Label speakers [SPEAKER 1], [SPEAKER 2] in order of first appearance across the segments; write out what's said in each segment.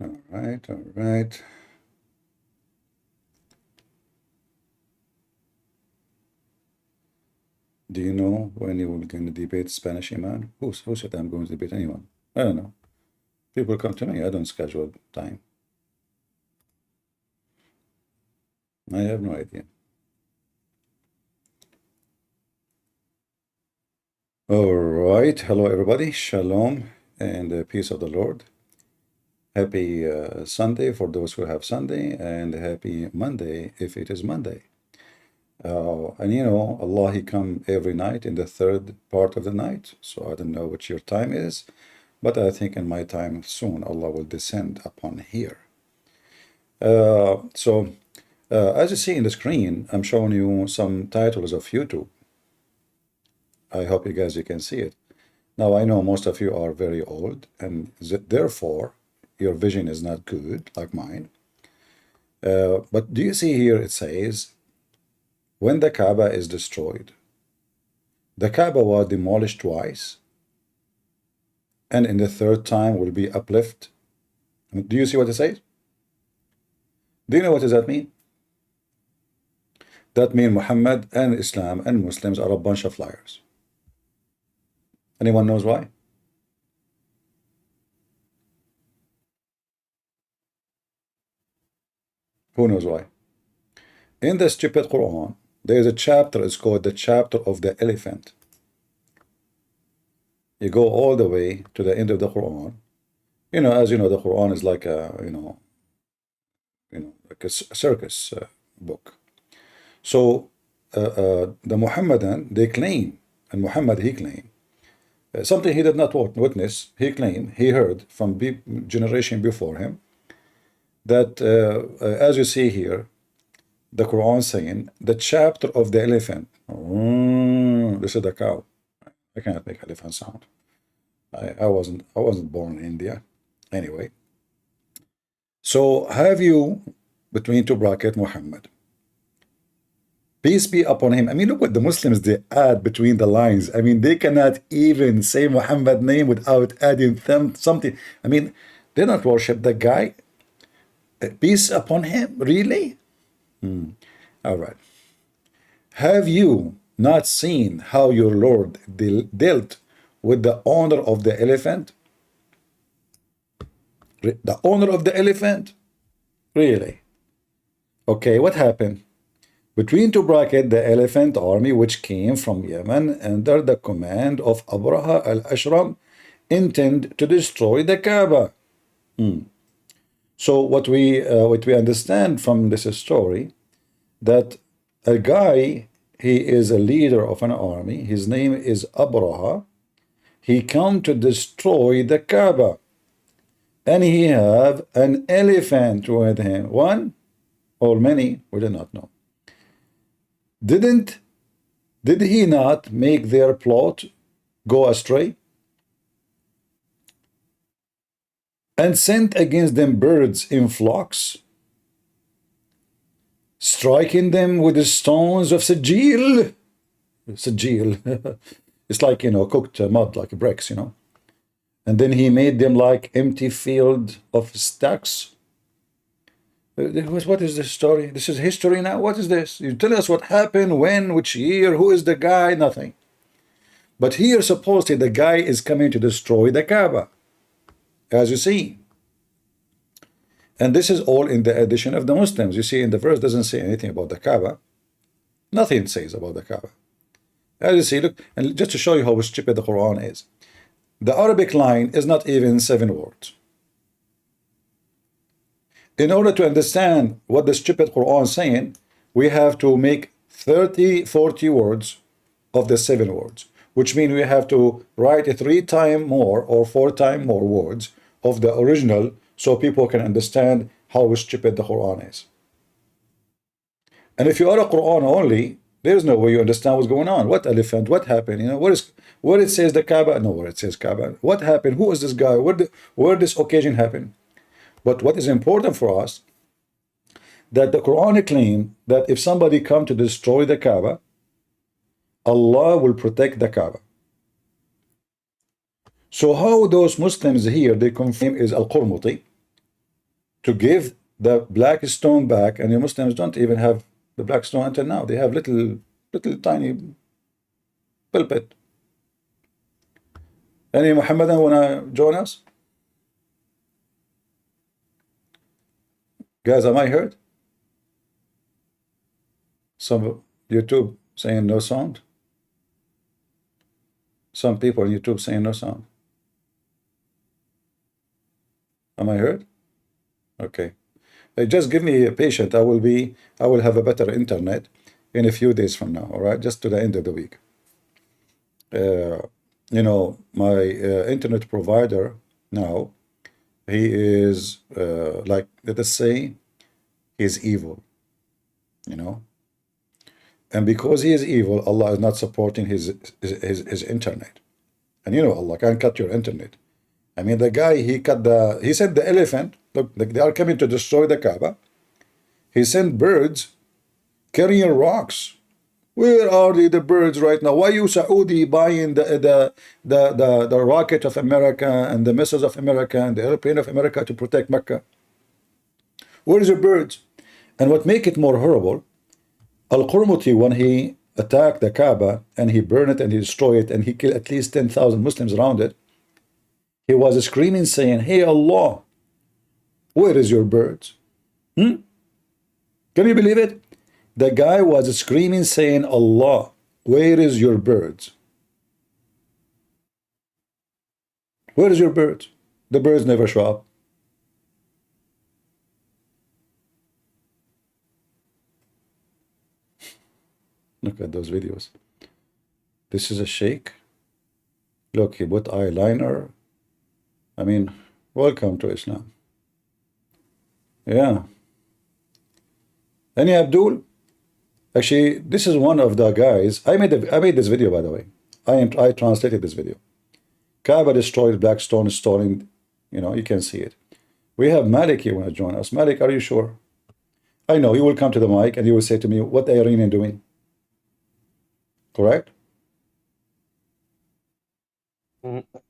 [SPEAKER 1] All right, all right. Do you know when you will going to debate Spanish Iman? Who said I'm going to debate anyone? I don't know. People come to me. I don't schedule time. I have no idea. All right. Hello, everybody. Shalom and the peace of the Lord. Happy Sunday for those who have Sunday, and happy Monday if it is Monday. And you know, Allah, He come every night in the third part of the night. So I don't know what your time is, but I think in my time soon, Allah will descend upon here. As you see in the screen, I'm showing you some titles of YouTube. I hope you can see it. Now, I know most of you are very old, and therefore, your vision is not good, like mine. But do you see here it says, when the Kaaba is destroyed, the Kaaba was demolished twice, and in the third time will be uplifted. Do you see what it says? Do you know what does that mean? That means Muhammad and Islam and Muslims are a bunch of liars. Anyone knows why? Who knows why? In the stupid Quran, there is a chapter, it's called the chapter of the elephant. You go all the way to the end of the Quran. You know, as you know, the Quran is like a, like a circus book. So the Muhammadan, they claim, and Muhammad, he claimed, something he did not witness, he claimed, he heard from generation before him, that as you see here, the Quran saying, the chapter of the elephant, this is the cow. I cannot make elephant sound. I wasn't born in India. Anyway. So have you, between two brackets, Muhammad. Peace be upon him. I mean, look what the Muslims, they add between the lines. I mean, they cannot even say Muhammad name without adding them something. I mean, they don't worship the guy. Peace upon him, really? All right. Have you not seen how your Lord dealt with the owner of the elephant? The owner of the elephant? Really? Okay, what happened? Between two brackets, the elephant army, which came from Yemen under the command of Abraha al-Ashram, intend to destroy the Kaaba. So what we understand from this story, that a guy, he is a leader of an army. His name is Abraha. He come to destroy the Kaaba, and he have an elephant with him. One or many, we do not know. Did he not make their plot go astray? And sent against them birds in flocks, striking them with the stones of Sajil. Sajil. It's like, cooked mud, like bricks, And then he made them like empty field of stacks. What is this story? This is history now? What is this? You tell us what happened, when, which year, who is the guy, nothing. But here, supposedly, the guy is coming to destroy the Kaaba, as you see. And this is all in the edition of the Muslims. You see, in the verse doesn't say anything about the Kaaba. Nothing says about the Kaaba. As you see, look, and just to show you how stupid the Quran is. The Arabic line is not even 7 words. In order to understand what the stupid Quran is saying, we have to make 30, 40 words of the 7 words, which means we have to write 3 times more or 4 times more words of the original so people can understand how stupid the Quran is. And if you are a Quran only, there's no way you understand what's going on. What elephant? What happened? Where it says the Kaaba? No, where it says Kaaba. What happened? Who is this guy? Where this occasion happened? But what is important for us, that the Quran claims that if somebody come to destroy the Kaaba, Allah will protect the Kaaba. So how those Muslims here, they confirm is Al-Qurmuti, to give the black stone back, and the Muslims don't even have the black stone until now. They have little tiny pulpit. Any Muhammadan wanna join us? Guys, am I heard? Some YouTube saying no sound. Some people on YouTube saying no sound. Am I heard? Okay. Just give me a patient. I will have a better internet in a few days from now. All right, just to the end of the week. You know, my internet provider now, he is like, let us say, he's evil. You know, and because he is evil, Allah is not supporting his internet. And you know, Allah can cut your internet. I mean, the guy, he sent the elephant, look, they are coming to destroy the Kaaba. He sent birds carrying rocks. Where are the birds right now? Why you Saudi buying the rocket of America and the missiles of America and the airplane of America to protect Mecca? Where is your birds? And what make it more horrible, Al-Qurmuti, when he attacked the Kaaba and he burned it and he destroyed it and he killed at least 10,000 Muslims around it, he was screaming saying, hey Allah, where is your birds? Can you believe it? The guy was screaming saying, Allah, where is your birds? Where is your birds? The birds never show up. Look at those videos. This is a sheikh. Look, he put eyeliner. I mean, welcome to Islam. Yeah. Any Abdul? Actually, this is one of the guys. I made this video, by the way. I translated this video. Kaaba destroyed, black stone stolen. You know, you can see it. We have Malik here want to join us. Malik, are you sure? I know, he will come to the mic and he will say to me, what the Iranian doing? Correct?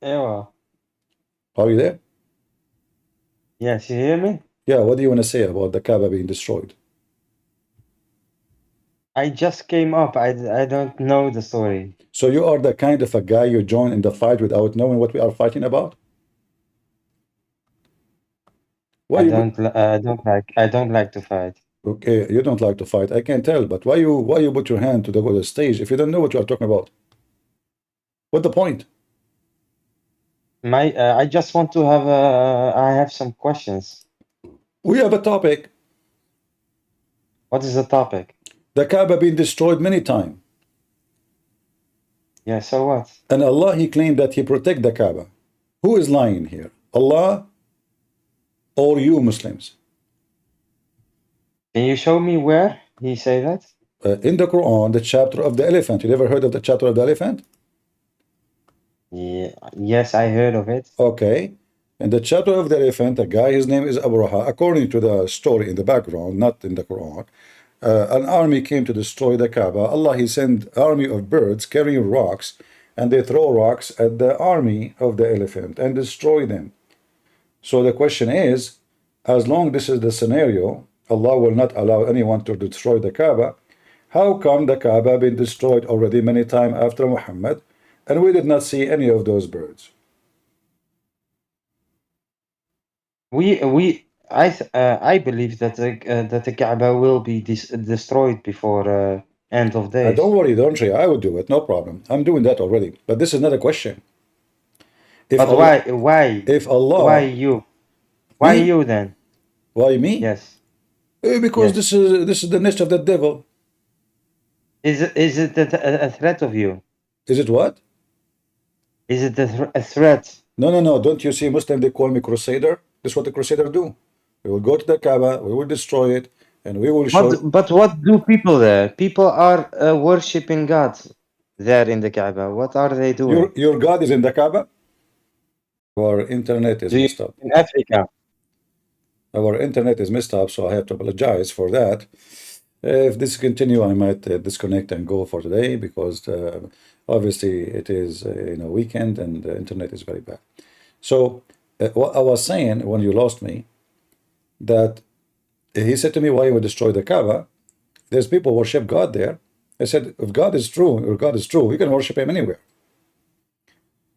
[SPEAKER 2] Yeah.
[SPEAKER 1] Are you there?
[SPEAKER 2] Yes, you hear me?
[SPEAKER 1] Yeah, what do you want to say about the Kaaba being destroyed?
[SPEAKER 2] I just came up. I don't know the story.
[SPEAKER 1] So you are the kind of a guy you join in the fight without knowing what we are fighting about? Why
[SPEAKER 2] I
[SPEAKER 1] you
[SPEAKER 2] don't like to fight.
[SPEAKER 1] okay, you don't like to fight, I can tell, but why you put your hand to the stage if you don't know what you are talking about? What's the point?
[SPEAKER 2] I just want to have I have some questions.
[SPEAKER 1] We have a topic.
[SPEAKER 2] What is the topic?
[SPEAKER 1] The Kaaba being destroyed many times.
[SPEAKER 2] Yeah, so what?
[SPEAKER 1] And Allah, he claimed that he protect the Kaaba. Who is lying here? Allah or you Muslims?
[SPEAKER 2] Can you show me where he say that?
[SPEAKER 1] In the Quran, the chapter of the elephant. You ever heard of the chapter of the elephant?
[SPEAKER 2] Yeah, yes, I heard of it.
[SPEAKER 1] Okay. In the chapter of the elephant, a guy, his name is Abraha. According to the story in the background, not in the Quran, an army came to destroy the Kaaba. Allah, he sent army of birds carrying rocks, and they throw rocks at the army of the elephant and destroy them. So the question is, as long this is the scenario, Allah will not allow anyone to destroy the Kaaba. How come the Kaaba been destroyed already many times after Muhammad, and we did not see any of those birds?
[SPEAKER 2] I believe that the Kaaba will be destroyed before end of days.
[SPEAKER 1] Don't worry, don't worry. I will do it, no problem. I'm doing that already. But this is not a question. If
[SPEAKER 2] But
[SPEAKER 1] Allah,
[SPEAKER 2] why?
[SPEAKER 1] if Allah,
[SPEAKER 2] Why you? Why
[SPEAKER 1] me?
[SPEAKER 2] you then?
[SPEAKER 1] Why me?
[SPEAKER 2] Yes.
[SPEAKER 1] Because
[SPEAKER 2] Yes.
[SPEAKER 1] this is the nest of the devil.
[SPEAKER 2] Is it a threat of you?
[SPEAKER 1] Is it what?
[SPEAKER 2] Is it a threat?
[SPEAKER 1] No. Don't you see Muslim? They call me crusader. This is what the crusader do. We will go to the Kaaba, we will destroy it, and we will show.
[SPEAKER 2] But what do people there? People are worshiping God there in the Kaaba. What are they doing?
[SPEAKER 1] Your God is in the Kaaba. Our internet is messed up.
[SPEAKER 2] In Africa?
[SPEAKER 1] Our internet is messed up, so I have to apologize for that. If this continue, I might disconnect and go for today because obviously it is weekend and the internet is very bad. So what I was saying when you lost me, that he said to me, why you would destroy the Kaaba? There's people worship God there. I said, if God is true, or God is true, you can worship him anywhere.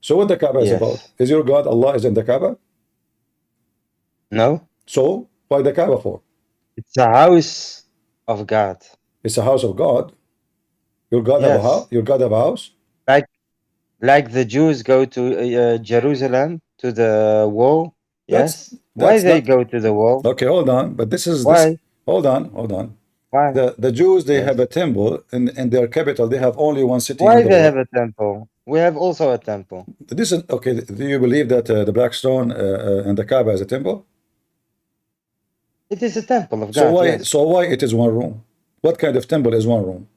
[SPEAKER 1] So what the Kaaba is about?
[SPEAKER 2] Yes.
[SPEAKER 1] Is your God Allah is in the Kaaba?
[SPEAKER 2] No?
[SPEAKER 1] So why the Kaaba for?
[SPEAKER 2] It's a house of God.
[SPEAKER 1] It's a house of God. Your God have a house?
[SPEAKER 2] Yes.
[SPEAKER 1] Your God have a house?
[SPEAKER 2] Like the Jews go to Jerusalem, to the wall. Yes. Why
[SPEAKER 1] That's
[SPEAKER 2] they
[SPEAKER 1] not
[SPEAKER 2] go to the wall?
[SPEAKER 1] okay. Hold on, but this.
[SPEAKER 2] Why?
[SPEAKER 1] Hold on.
[SPEAKER 2] Why?
[SPEAKER 1] The Jews, they have
[SPEAKER 2] Yes.
[SPEAKER 1] a temple in their capital. They have only one city in
[SPEAKER 2] Why
[SPEAKER 1] the
[SPEAKER 2] they
[SPEAKER 1] world.
[SPEAKER 2] have a temple? We have also a temple.
[SPEAKER 1] This is okay. Do you believe that the black stone and the Kaaba is a temple?
[SPEAKER 2] It is a temple of
[SPEAKER 1] So
[SPEAKER 2] God,
[SPEAKER 1] why?
[SPEAKER 2] yes.
[SPEAKER 1] So why it is one room? What kind of temple is one room?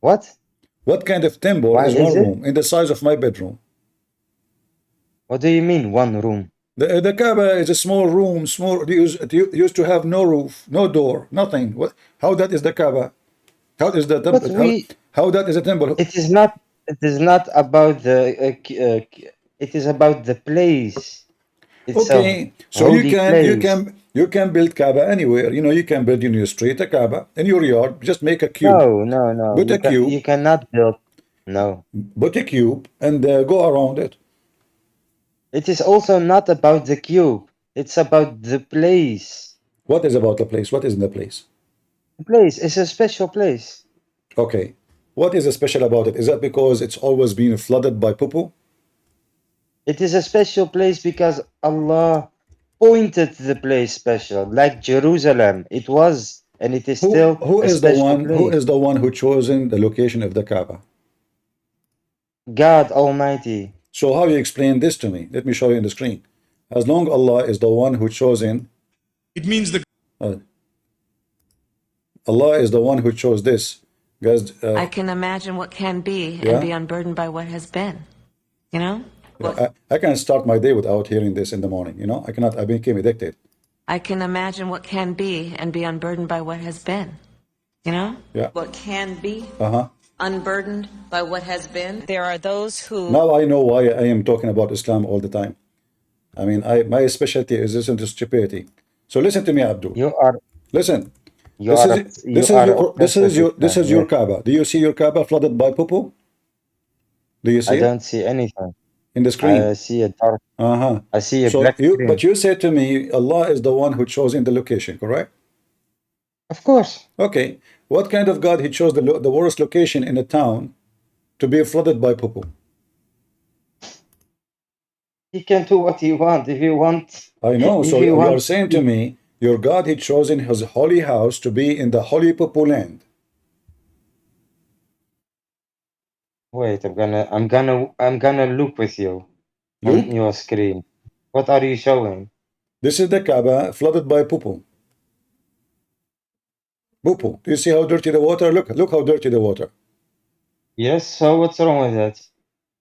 [SPEAKER 2] What?
[SPEAKER 1] What kind of temple
[SPEAKER 2] Why
[SPEAKER 1] is
[SPEAKER 2] is
[SPEAKER 1] one
[SPEAKER 2] it?
[SPEAKER 1] room in the size of my bedroom?
[SPEAKER 2] What do you mean, one room?
[SPEAKER 1] The Kaaba is a small room. Small. It used to have no roof, no door, nothing. What? How that is the Kaaba? How is the
[SPEAKER 2] But
[SPEAKER 1] temple?
[SPEAKER 2] we,
[SPEAKER 1] How that is a temple?
[SPEAKER 2] it is not about it is about the place itself,
[SPEAKER 1] Okay, so
[SPEAKER 2] holy place.
[SPEAKER 1] you can build Kaaba anywhere. You know, you can build in your street a Kaaba, in your yard. Just make a cube,
[SPEAKER 2] No.
[SPEAKER 1] put a cube,
[SPEAKER 2] You cannot build. No.
[SPEAKER 1] put a cube, and go around it.
[SPEAKER 2] It is also not about the cube. It's about the place.
[SPEAKER 1] What is about the place? What is in the place?
[SPEAKER 2] The place is a special place.
[SPEAKER 1] Okay, what is special about it? Is that because it's always been flooded by poo?
[SPEAKER 2] It is a special place because Allah pointed the place special, like Jerusalem. It was, and it is still
[SPEAKER 1] Who
[SPEAKER 2] a
[SPEAKER 1] is the
[SPEAKER 2] special
[SPEAKER 1] one? Who
[SPEAKER 2] place.
[SPEAKER 1] is the one who chosen the location of the Kaaba?
[SPEAKER 2] God Almighty.
[SPEAKER 1] So how you explain this to me? Let me show you on the screen. As long Allah is the one who chosen,
[SPEAKER 3] It means the
[SPEAKER 1] uh, Allah is the one who chose this, guys.
[SPEAKER 4] I can imagine what can be and
[SPEAKER 1] Yeah.
[SPEAKER 4] be unburdened by what has been. You know?
[SPEAKER 1] I can start my day without hearing this in the morning. You know, I cannot. I became addicted.
[SPEAKER 4] I can imagine what can be and be unburdened by what has been. You know?
[SPEAKER 1] Yeah.
[SPEAKER 4] What can be
[SPEAKER 1] Uh-huh.
[SPEAKER 4] unburdened by what has been. There are those who.
[SPEAKER 1] Now I know why I am talking about Islam all the time. I mean, my specialty is this into stupidity. So listen to me, Abdul.
[SPEAKER 2] You are
[SPEAKER 1] Listen.
[SPEAKER 2] you are you are obsessed with
[SPEAKER 1] This
[SPEAKER 2] Islam.
[SPEAKER 1] is your
[SPEAKER 2] Yes.
[SPEAKER 1] Kaaba. Do you see your Kaaba flooded by poo? Do you
[SPEAKER 2] I
[SPEAKER 1] see it
[SPEAKER 2] don't see anything.
[SPEAKER 1] in the
[SPEAKER 2] I
[SPEAKER 1] screen?
[SPEAKER 2] see a dark.
[SPEAKER 1] Uh-huh.
[SPEAKER 2] I see a
[SPEAKER 1] So
[SPEAKER 2] black screen.
[SPEAKER 1] but you said to me, Allah is the one who chose in the location, correct?
[SPEAKER 2] Of course,
[SPEAKER 1] Okay. What kind of God he chose the worst location in a town to be flooded by poo?
[SPEAKER 2] he can do what he want. If you want,
[SPEAKER 1] I know.
[SPEAKER 2] if
[SPEAKER 1] So
[SPEAKER 2] you
[SPEAKER 1] you are
[SPEAKER 2] want.
[SPEAKER 1] saying to me, your God he chosen his holy house to be in the holy poo land.
[SPEAKER 2] Wait, I'm gonna look with you on
[SPEAKER 1] Look,
[SPEAKER 2] your screen. What are you showing?
[SPEAKER 1] this is the Kaaba flooded by poo. Poo. Do you see how dirty the water? Look how dirty the water.
[SPEAKER 2] Yes. So what's wrong with that?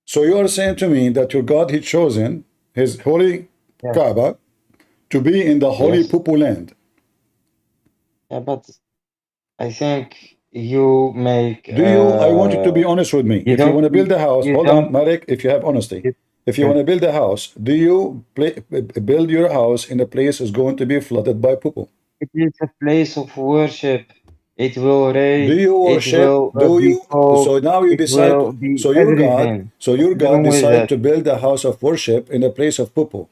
[SPEAKER 1] So you are saying to me that your God he chosen his holy
[SPEAKER 2] Yes.
[SPEAKER 1] Kaaba to be in the holy
[SPEAKER 2] Yes.
[SPEAKER 1] poo land.
[SPEAKER 2] Yeah, but I think you make
[SPEAKER 1] Do you? I want you to be honest with me.
[SPEAKER 2] you
[SPEAKER 1] If you
[SPEAKER 2] don't
[SPEAKER 1] want to build a house,
[SPEAKER 2] you
[SPEAKER 1] hold
[SPEAKER 2] don't
[SPEAKER 1] on, Marek. If you have honesty,
[SPEAKER 2] you,
[SPEAKER 1] if you want to build a house, do you build your house in a place is going to be flooded by poo?
[SPEAKER 2] it is a place of worship. It will
[SPEAKER 1] Do
[SPEAKER 2] rain.
[SPEAKER 1] you
[SPEAKER 2] It
[SPEAKER 1] worship?
[SPEAKER 2] will
[SPEAKER 1] Do
[SPEAKER 2] be
[SPEAKER 1] you?
[SPEAKER 2] cold.
[SPEAKER 1] So now you
[SPEAKER 2] It
[SPEAKER 1] decide.
[SPEAKER 2] will be
[SPEAKER 1] So
[SPEAKER 2] everything.
[SPEAKER 1] your
[SPEAKER 2] What's
[SPEAKER 1] God
[SPEAKER 2] wrong with
[SPEAKER 1] decide
[SPEAKER 2] that?
[SPEAKER 1] to build a house of worship in a place of poo.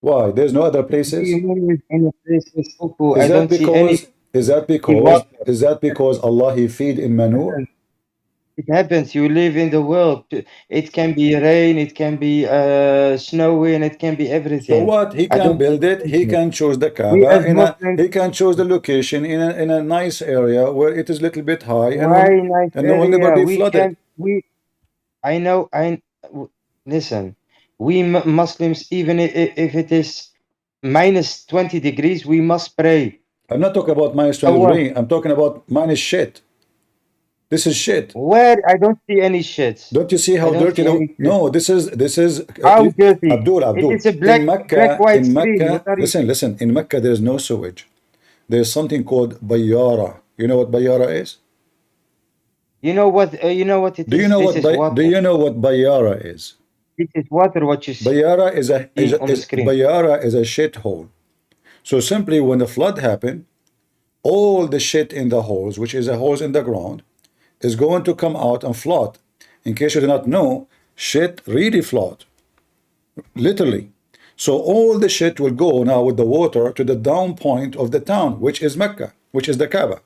[SPEAKER 1] Why? There's no other
[SPEAKER 2] What do you
[SPEAKER 1] places.
[SPEAKER 2] mean with any place with fufu?
[SPEAKER 1] Is
[SPEAKER 2] I
[SPEAKER 1] that
[SPEAKER 2] don't see any
[SPEAKER 1] because? Is that because?
[SPEAKER 2] water.
[SPEAKER 1] Is that because Allah He feed in manure?
[SPEAKER 2] It happens. You live in the world. It can be rain. It can be snowy, and it can be
[SPEAKER 1] So
[SPEAKER 2] everything.
[SPEAKER 1] what? He
[SPEAKER 2] I
[SPEAKER 1] can
[SPEAKER 2] don't see
[SPEAKER 1] build it. He
[SPEAKER 2] business.
[SPEAKER 1] can choose the
[SPEAKER 2] We
[SPEAKER 1] Kaaba
[SPEAKER 2] as
[SPEAKER 1] in a.
[SPEAKER 2] Muslims,
[SPEAKER 1] He can choose the location in a nice area where it is a little bit high
[SPEAKER 2] why nice
[SPEAKER 1] and will never
[SPEAKER 2] area?
[SPEAKER 1] be
[SPEAKER 2] We
[SPEAKER 1] flooded.
[SPEAKER 2] can. We. I know. Listen. We Muslims, even if it is minus 20 degrees, we must pray.
[SPEAKER 1] I'm not talking about minus
[SPEAKER 2] So
[SPEAKER 1] 20
[SPEAKER 2] what?
[SPEAKER 1] degree. I'm talking about minus shit. This is shit.
[SPEAKER 2] Where? I don't see any shit.
[SPEAKER 1] Don't you see
[SPEAKER 2] I
[SPEAKER 1] how
[SPEAKER 2] don't
[SPEAKER 1] dirty
[SPEAKER 2] see
[SPEAKER 1] the?
[SPEAKER 2] any shit.
[SPEAKER 1] No, this is
[SPEAKER 2] How dirty? It
[SPEAKER 1] Abdul.
[SPEAKER 2] is a black white
[SPEAKER 1] In
[SPEAKER 2] screen. What
[SPEAKER 1] Mecca.
[SPEAKER 2] are you?
[SPEAKER 1] Listen. In Mecca, there is no sewage. There's something called bayara. You know what bayara is?
[SPEAKER 2] You know what? You know what it
[SPEAKER 1] Do you
[SPEAKER 2] is?
[SPEAKER 1] know
[SPEAKER 2] This
[SPEAKER 1] what
[SPEAKER 2] is
[SPEAKER 1] do
[SPEAKER 2] water.
[SPEAKER 1] you know what bayara is?
[SPEAKER 2] this is water. What you see
[SPEAKER 1] Bayara is a
[SPEAKER 2] on the screen.
[SPEAKER 1] Bayara is a shithole. So simply when the flood happened, all the shit in the holes, which is a holes in the ground, is going to come out and flood. In case you do not know, shit really flood, literally. So all the shit will go now with the water to the down point of the town, which is Mecca, which is the Kaaba.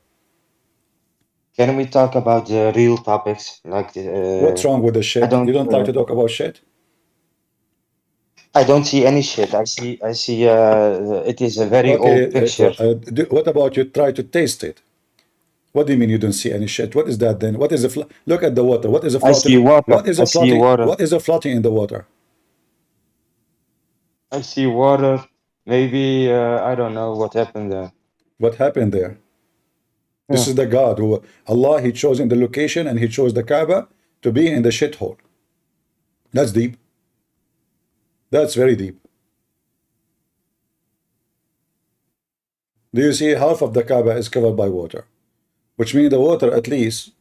[SPEAKER 2] Can we talk about the real topics? Like
[SPEAKER 1] What's wrong with the shit? You don't like to talk about shit?
[SPEAKER 2] I don't see any shit. I see. It is a very old picture.
[SPEAKER 1] What about you try to taste it? What do you mean you don't see any shit? What is that then? What is the look at the water? What is a floating?
[SPEAKER 2] I see water.
[SPEAKER 1] What is a
[SPEAKER 2] I see
[SPEAKER 1] floating?
[SPEAKER 2] water.
[SPEAKER 1] What is a floating in the water?
[SPEAKER 2] I see water. Maybe I don't know what happened there.
[SPEAKER 1] What happened there? This is the God who Allah He chose in the location, and He chose the Kaaba to be in the shithole. That's deep. That's very deep. Do you see half of the Kaaba is covered by water, which means the water at least,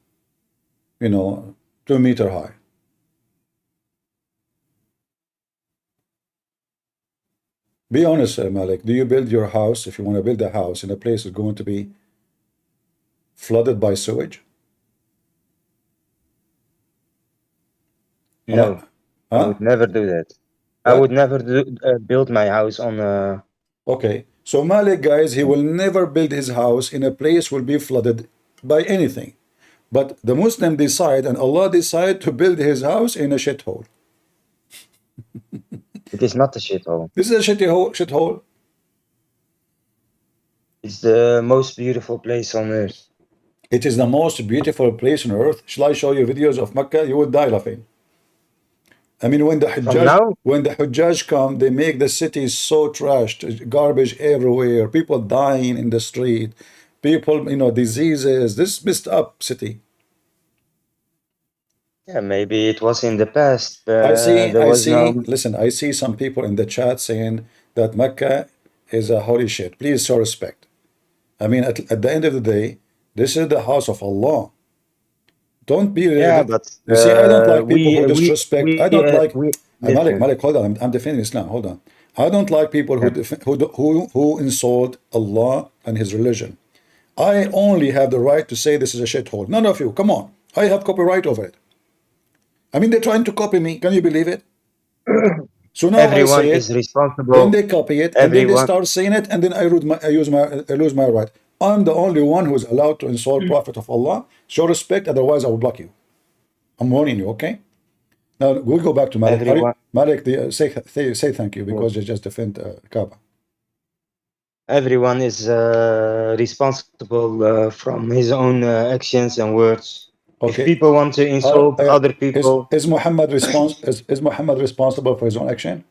[SPEAKER 1] 2 meters high. Be honest, Malik. Do you build your house, if you want to build a house in a place that's going to be flooded by sewage?
[SPEAKER 2] No, I would never do that. What? I would never build my house on a...
[SPEAKER 1] Okay, so Malik, guys, he will never build his house in a place will be flooded by anything. But the Muslim decide, and Allah decide to build his house in a shithole.
[SPEAKER 2] It is not a shithole.
[SPEAKER 1] This is a shithole.
[SPEAKER 2] It's the most beautiful place on earth.
[SPEAKER 1] It is the most beautiful place on earth. Shall I show you videos of Mecca? You would die laughing. I mean, when the Hujjaj come, they make the city so trashed, garbage everywhere, people dying in the street, people, diseases, this messed up city.
[SPEAKER 2] Yeah, maybe it was in the past.
[SPEAKER 1] Listen, I see some people in the chat saying that Mecca is a holy shit. Please show respect. I mean, at the end of the day, this is the house of Allah. Don't be...
[SPEAKER 2] but...
[SPEAKER 1] You see, I don't like people who disrespect... I don't like... Malik, hold on. I'm defending Islam. Hold on. I don't like people who insult Allah and His religion. I only have the right to say this is a shithole. None of you. Come on. I have copyright over it. I mean, they're trying to copy me. Can you believe it? So now
[SPEAKER 2] everyone
[SPEAKER 1] I say
[SPEAKER 2] is responsible.
[SPEAKER 1] Then they copy it, and then they start saying it, and then I lose my right. I'm the only one who's allowed to insult Prophet of Allah. Show respect, otherwise I will block you. I'm warning you, okay? Now we'll go back to Malik. Malik, say thank you because you just defend Kaaba.
[SPEAKER 2] Everyone is responsible from his own actions and words. Okay. If people want to insult other people,
[SPEAKER 1] is Muhammad responsible for his own action?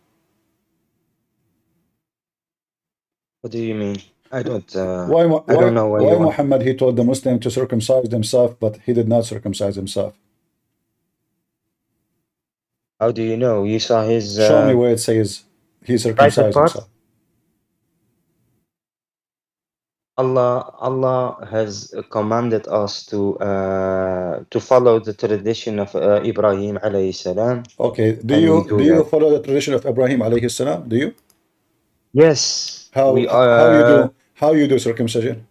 [SPEAKER 2] What do you mean? I don't know
[SPEAKER 1] why Muhammad, he told the Muslim to circumcise themselves, but he did not circumcise himself.
[SPEAKER 2] How do you know? You saw his...
[SPEAKER 1] Show me where it says he circumcised himself.
[SPEAKER 2] Allah has commanded us to follow the tradition of Ibrahim alayhi salam.
[SPEAKER 1] Okay, do you follow the tradition of Ibrahim alayhi salam? Do you?
[SPEAKER 2] Yes.
[SPEAKER 1] How you do circumcision?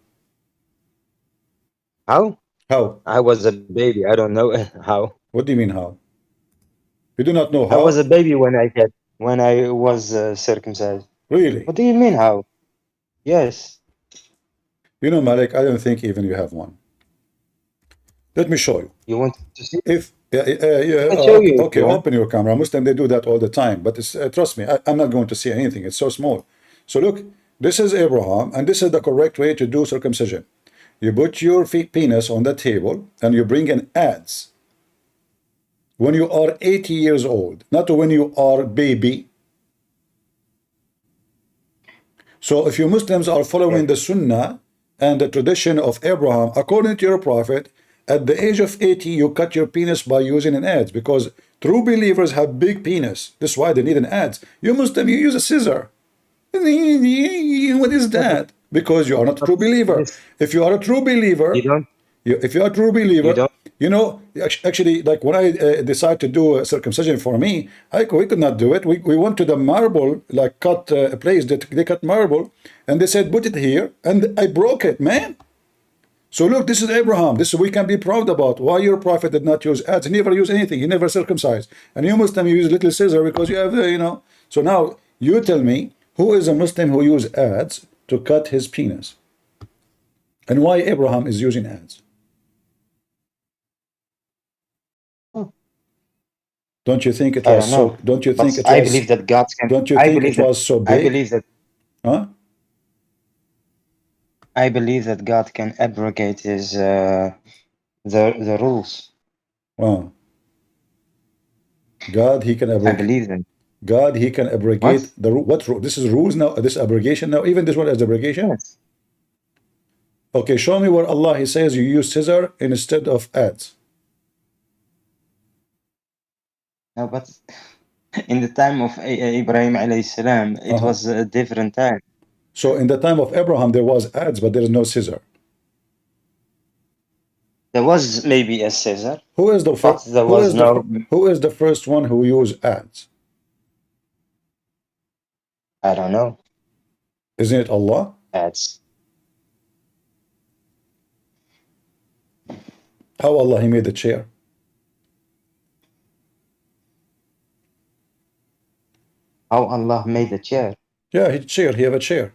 [SPEAKER 2] How?
[SPEAKER 1] How?
[SPEAKER 2] I was a baby. I don't know how.
[SPEAKER 1] What do you mean how? You do not know how?
[SPEAKER 2] I was a baby when I was circumcised.
[SPEAKER 1] Really?
[SPEAKER 2] What do you mean how? Yes.
[SPEAKER 1] You know, Malik, I don't think even you have one. Let me show you.
[SPEAKER 2] You want to see?
[SPEAKER 1] Okay, open your camera. Muslim, they do that all the time. But trust me, I'm not going to see anything. It's so small. So look, this is Abraham, and this is the correct way to do circumcision. You put your penis on the table, and you bring in adze. When you are 80 years old, not when you are baby. So if you Muslims are following the Sunnah and the tradition of Abraham, according to your prophet, at the age of 80, you cut your penis by using an adze, because true believers have big penis. That's why they need an adze. You Muslim, you use a scissor. What is that? Because you are not a true believer. If you are a true believer, You know, actually, like when I decide to do a circumcision for me, we could not do it. We went to the marble, like cut a place that they cut marble, and they said, put it here, and I broke it, man. So look, this is Abraham. This we can be proud about. Why your prophet did not use ads? He never used anything. He never circumcised. And you Muslim, you use little scissor because you have, you know. So now you tell me, who is a Muslim who use ads to cut his penis? And why Abraham is using ads? Don't you think it was so? Don't you think it was?
[SPEAKER 2] I believe that God can.
[SPEAKER 1] Don't you think it was so big?
[SPEAKER 2] I believe that.
[SPEAKER 1] Huh?
[SPEAKER 2] I believe that God can abrogate his the rules.
[SPEAKER 1] Wow. God, he can abrogate.
[SPEAKER 2] I believe that.
[SPEAKER 1] God, he can abrogate the what rule? This is rules now. This abrogation now. Even this one is abrogation.
[SPEAKER 2] Yes.
[SPEAKER 1] Okay, show me where Allah he says you use scissor instead of ads.
[SPEAKER 2] No, but in the time of Ibrahim alayhi salam, it was a different time.
[SPEAKER 1] So in the time of Abraham, there was ads, but there is no scissor.
[SPEAKER 2] There was maybe a scissor.
[SPEAKER 1] Who is the first? Who is the first one who used ads?
[SPEAKER 2] I don't know.
[SPEAKER 1] Isn't it Allah?
[SPEAKER 2] Ads.
[SPEAKER 1] How Allah he made the chair?
[SPEAKER 2] How Allah made the chair?
[SPEAKER 1] Yeah, he have a chair.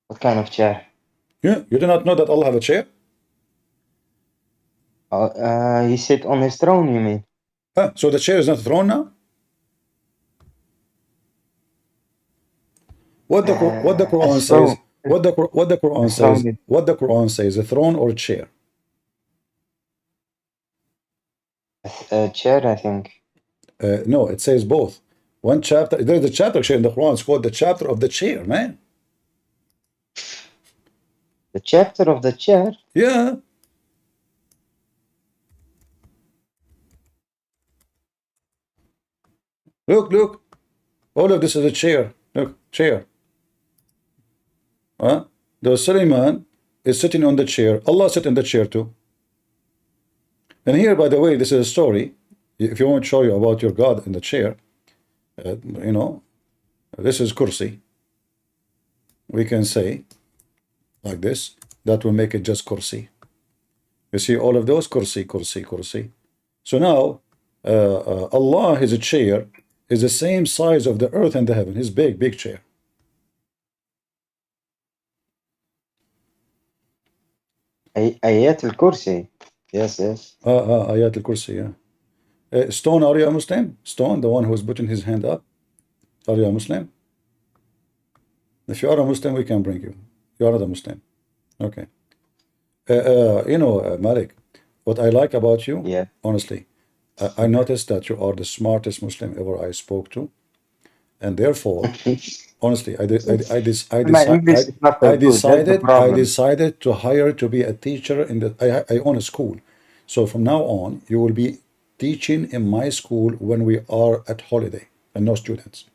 [SPEAKER 2] What kind of chair?
[SPEAKER 1] Yeah, you do not know that Allah have a chair?
[SPEAKER 2] He sit on his throne, you mean?
[SPEAKER 1] So the chair is not a throne now? What the Quran says? What the Quran says? What the Quran says? A throne or a chair?
[SPEAKER 2] A chair, I think.
[SPEAKER 1] No, it says both. One chapter. There's a chapter in the Quran. It's called the chapter of the chair, man.
[SPEAKER 2] The chapter of the chair?
[SPEAKER 1] Yeah. Look. All of this is a chair. Look, chair. The Suleiman is sitting on the chair. Allah sat in the chair too. And here, by the way, this is a story. If you want to show you about your God in the chair, you know, this is kursi. We can say like this. That will make it just kursi. You see all of those kursi. So now, Allah, his chair, is the same size of the earth and the heaven. His big chair.
[SPEAKER 2] Ayat al-Kursi. Yes.
[SPEAKER 1] Ayat al-Kursi, yeah. Stone, are you a Muslim? Stone, the one who is putting his hand up. Are you a Muslim? If you are a Muslim, we can bring you. You are not a Muslim. Okay. You know, Malik, what I like about you,
[SPEAKER 2] yeah.
[SPEAKER 1] Honestly, I noticed that you are the smartest Muslim ever I spoke to. And therefore, honestly, I decided to hire to be a teacher in the. I own a school, so from now on, you will be teaching in my school when we are at holiday and no students.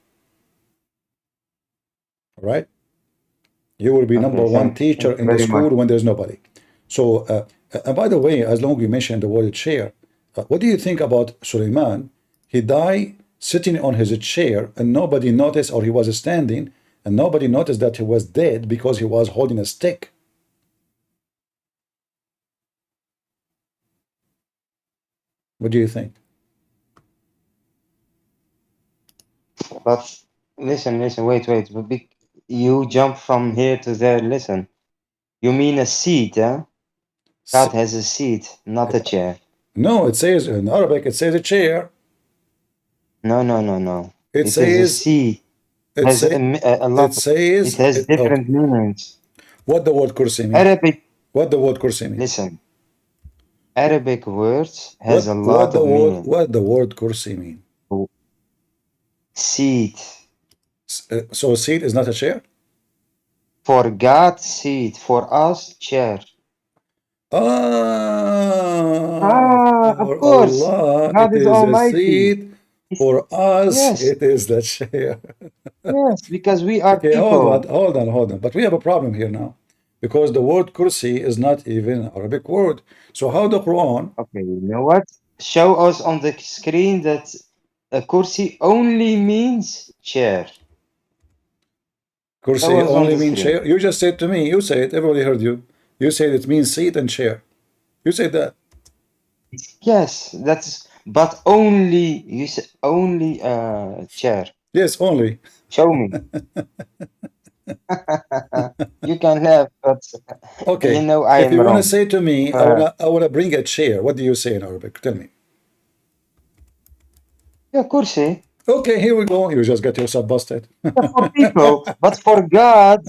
[SPEAKER 1] All right, you will be number one teacher in the school when there's nobody. So, and by the way, as long as you mentioned the word chair, what do you think about Suleiman? He died sitting on his chair and nobody noticed, or he was standing and nobody noticed that he was dead because he was holding a stick. What do you think?
[SPEAKER 2] But listen, wait. You jump from here to there, listen. You mean a seat, huh? God has a seat, not a chair.
[SPEAKER 1] No, it says in Arabic, it says a chair.
[SPEAKER 2] No.
[SPEAKER 1] It says
[SPEAKER 2] a seat. It has different meanings.
[SPEAKER 1] What the word kursi mean?
[SPEAKER 2] Arabic.
[SPEAKER 1] What the word kursi mean?
[SPEAKER 2] Listen. Arabic words has a lot of meaning.
[SPEAKER 1] What the word kursi mean?
[SPEAKER 2] Seat.
[SPEAKER 1] So seat is not a chair?
[SPEAKER 2] For God, seat. For us, chair.
[SPEAKER 1] Of
[SPEAKER 2] course.
[SPEAKER 1] Allah,
[SPEAKER 2] God is almighty.
[SPEAKER 1] A seat. For us, yes. It is the chair.
[SPEAKER 2] Yes, because we are people.
[SPEAKER 1] Hold on. But we have a problem here now. because the word kursi is not even an Arabic word. So how the Quran?
[SPEAKER 2] Okay, you know what? Show us on the screen that a kursi only means chair. Show
[SPEAKER 1] Kursi
[SPEAKER 2] us on
[SPEAKER 1] only
[SPEAKER 2] the
[SPEAKER 1] means
[SPEAKER 2] screen.
[SPEAKER 1] chair. You just said to me. You said everybody heard you. You said it means seat and chair. You said that.
[SPEAKER 2] Yes, that's but only you said only chair.
[SPEAKER 1] Yes, only.
[SPEAKER 2] Show me. You can have, but you
[SPEAKER 1] Okay.
[SPEAKER 2] know I
[SPEAKER 1] If
[SPEAKER 2] am
[SPEAKER 1] you want to
[SPEAKER 2] wrong.
[SPEAKER 1] say to me,
[SPEAKER 2] Uh,
[SPEAKER 1] I wanna bring a chair. What do you say in Arabic? Tell me.
[SPEAKER 2] yeah, kursi.
[SPEAKER 1] Okay, here we go. You just got yourself busted.
[SPEAKER 2] Yeah, for people, but for God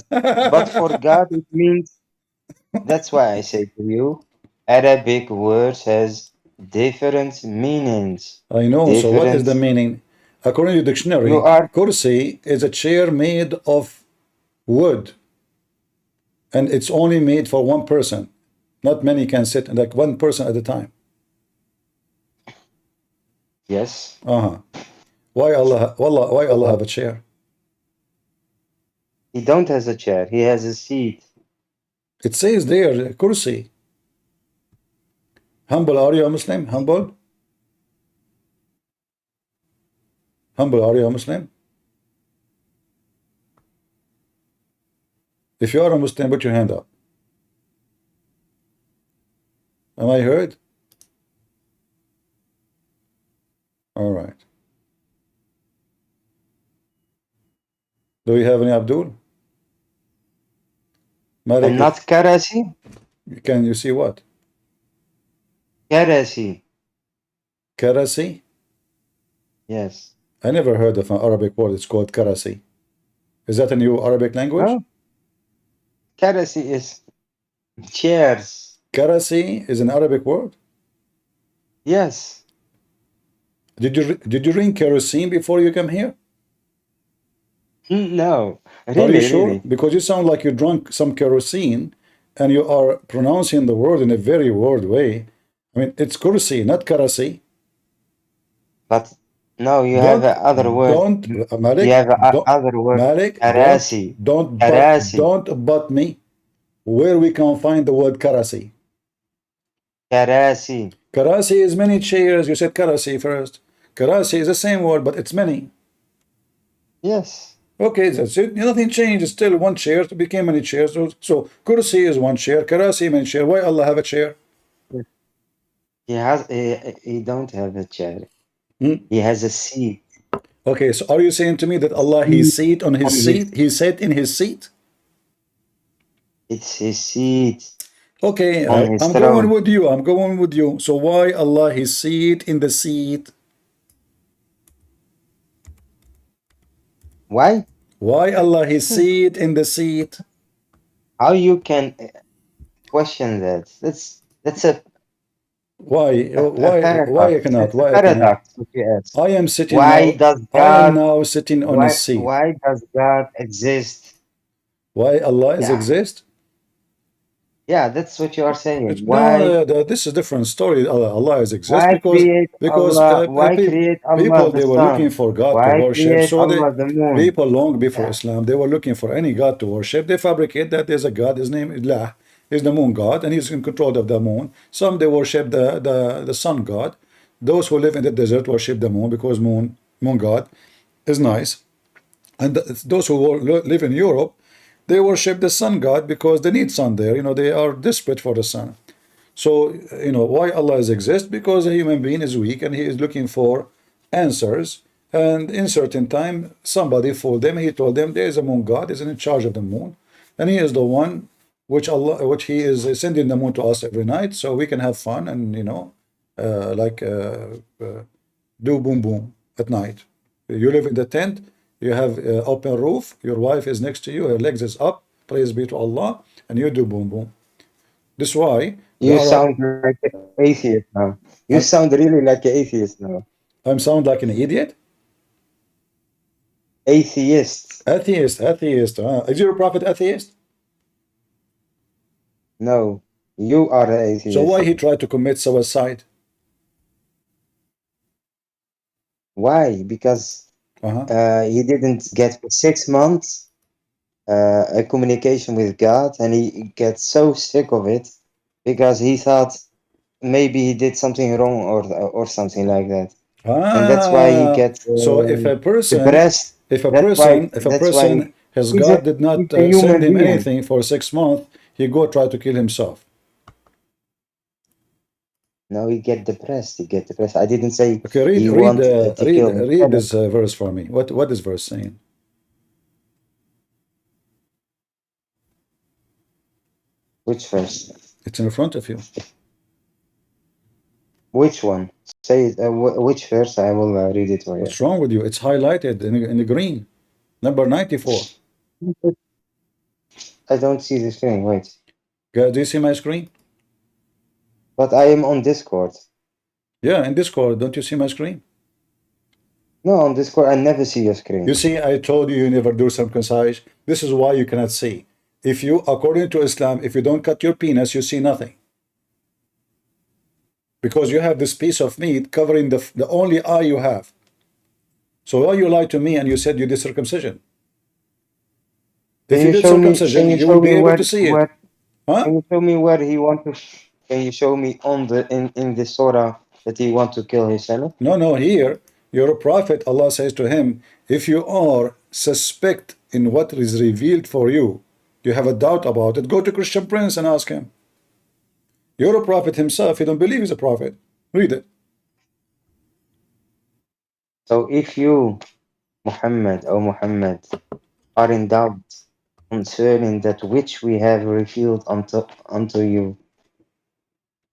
[SPEAKER 2] it means. That's why I say to you, Arabic words has different meanings.
[SPEAKER 1] I know. So what is
[SPEAKER 2] Different.
[SPEAKER 1] the meaning? According to
[SPEAKER 2] You
[SPEAKER 1] dictionary,
[SPEAKER 2] are.
[SPEAKER 1] kursi is a chair made of wood, and it's only made for one person. Not many can sit, like one person at a time.
[SPEAKER 2] Yes.
[SPEAKER 1] Uh-huh. Why Allah? Wallah, why Allah have a chair?
[SPEAKER 2] He don't has a chair. He has a seat.
[SPEAKER 1] It says there, kursi. Humble, are you a Muslim? Humble? Humble, are you a Muslim? If you are a Muslim, put your hand up. Am I heard? All right. Do we have any Abdul? Malik,
[SPEAKER 2] And not karasi.
[SPEAKER 1] can you see what?
[SPEAKER 2] Karasi.
[SPEAKER 1] Karasi?
[SPEAKER 2] Yes.
[SPEAKER 1] I never heard of an Arabic word. It's called karasi. Is that a new Arabic language?
[SPEAKER 2] Oh, karasi is chairs.
[SPEAKER 1] Karasi is an Arabic word.
[SPEAKER 2] Yes.
[SPEAKER 1] Did you drink kerosene before you came here?
[SPEAKER 2] No.
[SPEAKER 1] Are you
[SPEAKER 2] Really,
[SPEAKER 1] sure?
[SPEAKER 2] really.
[SPEAKER 1] Because you sound like you drank some kerosene and you are pronouncing the word in a very weird way. I mean, it's kursi, not karasi.
[SPEAKER 2] But no, you have
[SPEAKER 1] Don't,
[SPEAKER 2] a other word. You
[SPEAKER 1] Malik,
[SPEAKER 2] have a other word.
[SPEAKER 1] Malik,
[SPEAKER 2] Karasi. Karasi.
[SPEAKER 1] don't butt me where we can find the word karasi.
[SPEAKER 2] Karasi.
[SPEAKER 1] Karasi is many chairs. You said karasi first. Karasi is the same word, but it's many.
[SPEAKER 2] Yes.
[SPEAKER 1] Okay, that's it. Nothing changed. It's still one chair. It became many chairs. So kursi is one chair. Karasi many chair. Why Allah have a chair?
[SPEAKER 2] He don't have a chair.
[SPEAKER 1] Hmm?
[SPEAKER 2] He has a seat.
[SPEAKER 1] Okay, so are you saying to me that Allah he seat on his
[SPEAKER 2] On his,
[SPEAKER 1] seat? He sat in his seat?
[SPEAKER 2] it's his seat
[SPEAKER 1] Okay,
[SPEAKER 2] on his
[SPEAKER 1] I'm going
[SPEAKER 2] throne.
[SPEAKER 1] with you. I'm going with you. So why Allah he seat in the seat?
[SPEAKER 2] Why?
[SPEAKER 1] Why Allah he seat in the seat?
[SPEAKER 2] How you can question that? That's
[SPEAKER 1] Why?
[SPEAKER 2] a
[SPEAKER 1] Why
[SPEAKER 2] paradox.
[SPEAKER 1] I cannot?
[SPEAKER 2] That's a
[SPEAKER 1] Why I cannot?
[SPEAKER 2] paradox what you ask.
[SPEAKER 1] I am sitting
[SPEAKER 2] Why
[SPEAKER 1] now.
[SPEAKER 2] does
[SPEAKER 1] I am
[SPEAKER 2] God
[SPEAKER 1] now sitting on a seat.
[SPEAKER 2] why does God exist?
[SPEAKER 1] Why Allah is
[SPEAKER 2] Yeah.
[SPEAKER 1] exist?
[SPEAKER 2] Yeah, that's what you are saying.
[SPEAKER 1] No,
[SPEAKER 2] Why
[SPEAKER 1] this is a different story. Allah is exist
[SPEAKER 2] why create Allah? Why create Allah
[SPEAKER 1] people
[SPEAKER 2] the
[SPEAKER 1] they were looking
[SPEAKER 2] sun?
[SPEAKER 1] for God to
[SPEAKER 2] Why
[SPEAKER 1] worship.
[SPEAKER 2] create
[SPEAKER 1] So
[SPEAKER 2] Allah the moon?
[SPEAKER 1] people long before
[SPEAKER 2] Yeah.
[SPEAKER 1] Islam they were looking for any God to worship. They fabricate that there's a God. His name is Allah. Is the moon God, and he's in control of the moon. Some they worship the sun God. Those who live in the desert worship the moon because moon God is nice. And those who live in Europe, they worship the sun god because they need sun there. They are desperate for the sun. So, why Allah is exist? Because a human being is weak and he is looking for answers. And in certain time, somebody fooled them. He told them there is a moon god, is in charge of the moon, and he is the one which he is sending the moon to us every night, so we can have fun and do boom boom at night. You live in the tent, you have open roof, your wife is next to you, her legs is up, praise be to Allah, and you do boom boom. This is why the
[SPEAKER 2] You
[SPEAKER 1] Arab,
[SPEAKER 2] sound like an atheist now. You
[SPEAKER 1] I'm,
[SPEAKER 2] sound really like an atheist now.
[SPEAKER 1] I'm sound like an idiot.
[SPEAKER 2] Atheist.
[SPEAKER 1] Atheist. Is your prophet atheist?
[SPEAKER 2] No. You are an
[SPEAKER 1] So why
[SPEAKER 2] atheist.
[SPEAKER 1] he tried to commit suicide?
[SPEAKER 2] Why? Because
[SPEAKER 1] Uh-huh.
[SPEAKER 2] he didn't get for 6 months. a communication with God, and he gets so sick of it because he thought maybe he did something wrong or something like that, and that's why he gets
[SPEAKER 1] So if a person,
[SPEAKER 2] depressed.
[SPEAKER 1] if a
[SPEAKER 2] That's why
[SPEAKER 1] person, his
[SPEAKER 2] he's a
[SPEAKER 1] God did not
[SPEAKER 2] he's a
[SPEAKER 1] send
[SPEAKER 2] human
[SPEAKER 1] him
[SPEAKER 2] being.
[SPEAKER 1] anything for 6 months, he go try to kill himself.
[SPEAKER 2] No, he get depressed. He get depressed. I didn't say
[SPEAKER 1] Okay,
[SPEAKER 2] he wanted to kill
[SPEAKER 1] read
[SPEAKER 2] himself.
[SPEAKER 1] this verse for me. What is verse saying?
[SPEAKER 2] Which verse?
[SPEAKER 1] It's in front of you.
[SPEAKER 2] Which one? Say it. Which verse? I will read it for you.
[SPEAKER 1] What's wrong with you? It's highlighted in the green. Number 94.
[SPEAKER 2] I don't see the screen. Wait.
[SPEAKER 1] Do you see my screen?
[SPEAKER 2] But I am on Discord.
[SPEAKER 1] Yeah, in Discord, don't you see my screen?
[SPEAKER 2] No, on Discord, I never see your screen.
[SPEAKER 1] You see, I told you never do circumcise. This is why you cannot see. If you, according to Islam, if you don't cut your penis, you see nothing. Because you have this piece of meat covering the only eye you have. So why you lied to me and you said you did circumcision? If you did circumcision, you will be able to see it. Huh?
[SPEAKER 2] Can you show me where he want to? Can you show me on the in the surah that he want to kill himself?
[SPEAKER 1] No, here, your prophet, Allah says to him, if you are suspect in what is revealed for you, you have a doubt about it, go to Christian Prince and ask him. Your prophet himself, he don't believe he's a prophet. Read it.
[SPEAKER 2] So if you, Muhammad, are in doubt concerning that which we have revealed unto you,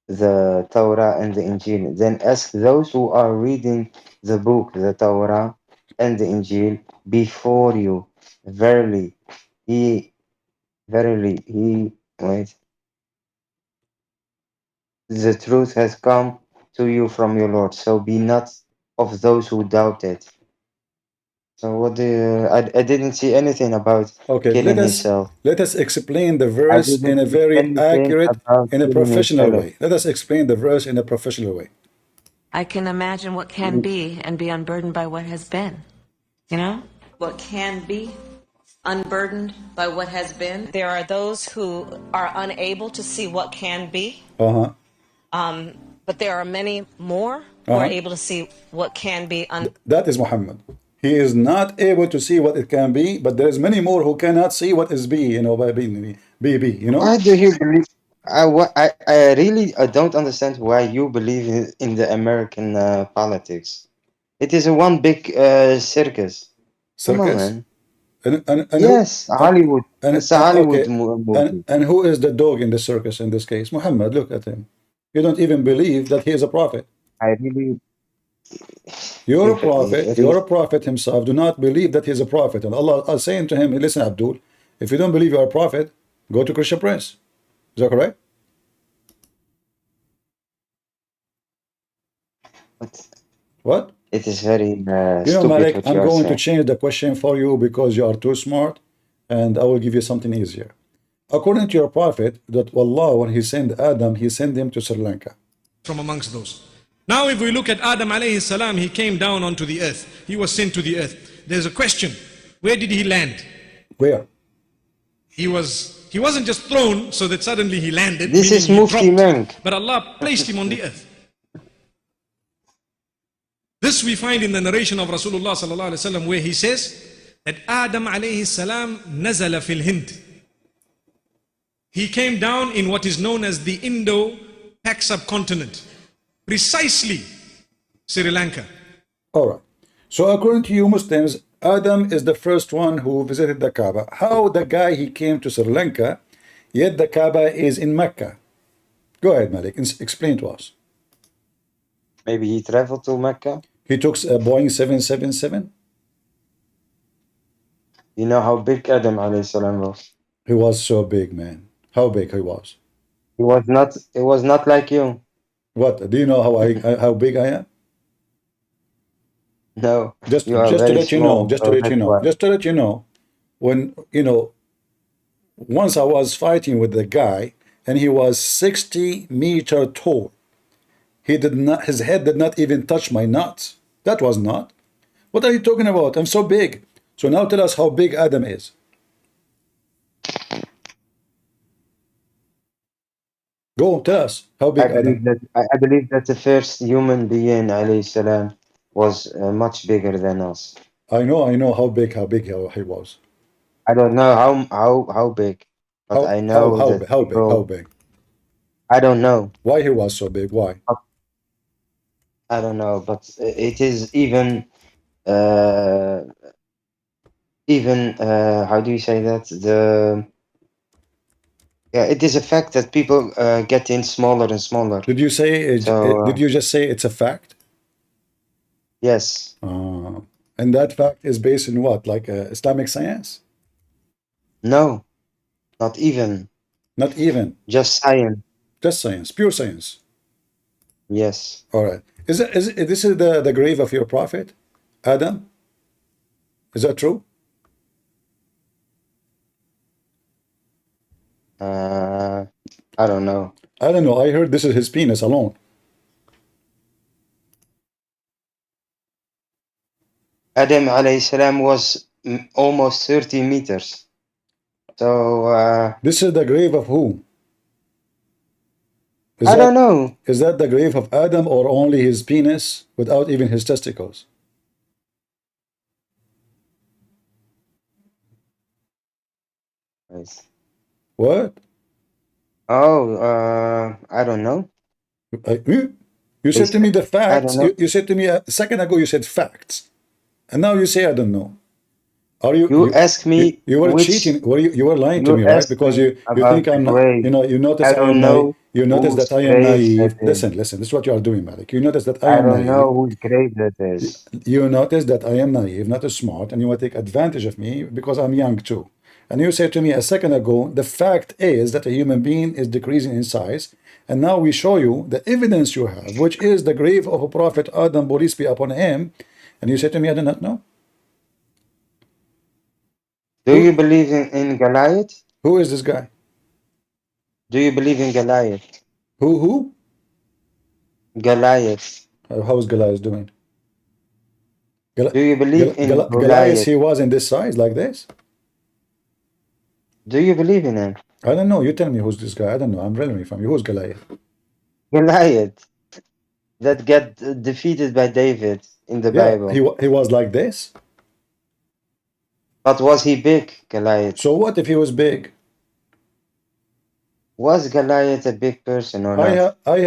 [SPEAKER 2] the Torah and the Injil, then ask those who are reading the book, the Torah and the Injil, before you. Verily, he, wait, the truth has come to you from your Lord. So be not of those who doubt it. So what do you, I didn't see anything about
[SPEAKER 1] Okay,
[SPEAKER 2] killing himself.
[SPEAKER 1] let us explain the
[SPEAKER 2] I
[SPEAKER 1] verse
[SPEAKER 2] didn't
[SPEAKER 1] in a
[SPEAKER 2] see
[SPEAKER 1] very
[SPEAKER 2] anything
[SPEAKER 1] accurate,
[SPEAKER 2] about
[SPEAKER 1] in a
[SPEAKER 2] killing
[SPEAKER 1] professional
[SPEAKER 2] himself.
[SPEAKER 1] way. Let us explain the verse in a professional way.
[SPEAKER 4] I can imagine what can be and be unburdened by what has been. You know? What can be unburdened by what has been. There are those who are unable to see what can be,
[SPEAKER 1] Uh-huh.
[SPEAKER 4] but there are many more who are able to see what can be.
[SPEAKER 1] That is Muhammad. He is not able to see what it can be, but there's many more who cannot see what is be, by being, you know?
[SPEAKER 2] Why do you believe? I really don't understand why you believe in the American politics. It is a one big circus. Come on,
[SPEAKER 1] Circus.
[SPEAKER 2] man.
[SPEAKER 1] And who
[SPEAKER 2] Yes, Hollywood. It's a Hollywood
[SPEAKER 1] okay,
[SPEAKER 2] movie.
[SPEAKER 1] and who is the dog in the circus in this case? Muhammad, look at him. You don't even believe that he is a prophet.
[SPEAKER 2] I really,
[SPEAKER 1] Your prophet himself do not believe that he is a prophet. And Allah is saying to him, listen, Abdul, if you don't believe you are a prophet, go to Christian Prince. Is that correct?
[SPEAKER 2] but
[SPEAKER 1] What?
[SPEAKER 2] it is very
[SPEAKER 1] You know,
[SPEAKER 2] stupid
[SPEAKER 1] Malik,
[SPEAKER 2] what
[SPEAKER 1] I'm
[SPEAKER 2] you are
[SPEAKER 1] going to
[SPEAKER 2] saying.
[SPEAKER 1] change the question for you because you are too smart, and I will give you something easier. According to your prophet, that Allah, when he sent Adam, he sent him to Sri Lanka.
[SPEAKER 3] From amongst those. Now if we look at Adam alayhi salam, he came down onto the earth. He was sent to the earth. There's a question. Where did he land?
[SPEAKER 1] Where?
[SPEAKER 3] He wasn't just thrown so that suddenly he landed,
[SPEAKER 2] This
[SPEAKER 3] meaning
[SPEAKER 2] is
[SPEAKER 3] he
[SPEAKER 2] Mufti
[SPEAKER 3] dropped.
[SPEAKER 2] Menk.
[SPEAKER 3] But Allah placed him on the earth. This we find in the narration of Rasulullah sallallahu alaihi wasallam, where he says that Adam alayhi salam nazala fil Hind. He came down in what is known as the Indo-Pak subcontinent, precisely Sri Lanka.
[SPEAKER 1] All right. So according to you Muslims, Adam is the first one who visited the Kaaba. How the guy he came to Sri Lanka, yet the Kaaba is in Mecca? Go ahead, Malik, explain to us.
[SPEAKER 2] Maybe he traveled to Mecca.
[SPEAKER 1] He took a Boeing 777.
[SPEAKER 2] You know how big Adam alayhi salam was.
[SPEAKER 1] He was so big, man. How big he was?
[SPEAKER 2] He was not. It was not like you.
[SPEAKER 1] What? Do you know how big I am?
[SPEAKER 2] No,
[SPEAKER 1] Just
[SPEAKER 2] you are
[SPEAKER 1] to
[SPEAKER 2] very
[SPEAKER 1] let you know,
[SPEAKER 2] small. So that's why.
[SPEAKER 1] just to let you know, when once I was fighting with the guy and he was 60-meter tall. His head did not even touch my nuts. That was not. What are you talking about? I'm so big. So now tell us how big Adam is. Go tell us how big Adam.
[SPEAKER 2] I believe that the first human being, alayhi salam, was much bigger than us.
[SPEAKER 1] I know how big he was.
[SPEAKER 2] I don't know how big, but I know that
[SPEAKER 1] How
[SPEAKER 2] people.
[SPEAKER 1] big?
[SPEAKER 2] I don't know.
[SPEAKER 1] Why he was so big? Why?
[SPEAKER 2] I don't know, but it is even how do you say that? It is a fact that people getting smaller and smaller.
[SPEAKER 1] Did you say?
[SPEAKER 2] So
[SPEAKER 1] Did you just say it's a fact?
[SPEAKER 2] yes,
[SPEAKER 1] And that fact is based in what? Like Islamic science?
[SPEAKER 2] no, not even,
[SPEAKER 1] Not even.
[SPEAKER 2] just science.
[SPEAKER 1] Just science. Pure science.
[SPEAKER 2] Yes.
[SPEAKER 1] All right. This is the grave of your prophet, Adam? Is that true?
[SPEAKER 2] I don't know.
[SPEAKER 1] I don't know. I heard this is his penis alone.
[SPEAKER 2] Adam alayhi salam was almost 30 meters. So
[SPEAKER 1] This is the grave of who?
[SPEAKER 2] I don't know.
[SPEAKER 1] Is that the grave of Adam or only his penis without even his testicles?
[SPEAKER 2] Yes.
[SPEAKER 1] What?
[SPEAKER 2] Oh, I don't know.
[SPEAKER 1] You said to me the
[SPEAKER 2] I
[SPEAKER 1] facts.
[SPEAKER 2] don't know.
[SPEAKER 1] You said to me a second ago you said facts. And now you say I don't know. Are
[SPEAKER 2] You asked me
[SPEAKER 1] you were
[SPEAKER 2] which
[SPEAKER 1] cheating? You were lying to
[SPEAKER 2] you
[SPEAKER 1] me, right?
[SPEAKER 2] asked
[SPEAKER 1] Because
[SPEAKER 2] me
[SPEAKER 1] you
[SPEAKER 2] about
[SPEAKER 1] think
[SPEAKER 2] the
[SPEAKER 1] I'm not,
[SPEAKER 2] grave.
[SPEAKER 1] you notice
[SPEAKER 2] I
[SPEAKER 1] I am
[SPEAKER 2] don't
[SPEAKER 1] naive.
[SPEAKER 2] know
[SPEAKER 1] You notice
[SPEAKER 2] whose
[SPEAKER 1] that I am
[SPEAKER 2] grave that
[SPEAKER 1] naive.
[SPEAKER 2] is.
[SPEAKER 1] Listen, this is what you are doing, Malik. You notice that I
[SPEAKER 2] I
[SPEAKER 1] am
[SPEAKER 2] don't
[SPEAKER 1] naive.
[SPEAKER 2] know whose grave that is.
[SPEAKER 1] You notice that I am naive, not smart, and you want to take advantage of me because I'm young too. And you said to me a second ago, the fact is that a human being is decreasing in size. And now we show you the evidence you have, which is the grave of a prophet Adam, peace be upon him. And you said to me, I do not know.
[SPEAKER 2] Do you believe in Goliath?
[SPEAKER 1] Who is this guy?
[SPEAKER 2] Do you believe in Goliath?
[SPEAKER 1] Who?
[SPEAKER 2] Goliath.
[SPEAKER 1] How is Goliath doing?
[SPEAKER 2] Do you believe in
[SPEAKER 1] Goliath,
[SPEAKER 2] Goliath?
[SPEAKER 1] he was in this size like this?
[SPEAKER 2] Do you believe in him?
[SPEAKER 1] I don't know. You tell me who's this guy. I don't know. I'm learning from you. Who's Goliath?
[SPEAKER 2] Goliath that got defeated by David in the
[SPEAKER 1] Yeah,
[SPEAKER 2] Bible.
[SPEAKER 1] he was like this.
[SPEAKER 2] But was he big, Goliath?
[SPEAKER 1] So what if he was big?
[SPEAKER 2] Was Goliath a big person or not?
[SPEAKER 1] I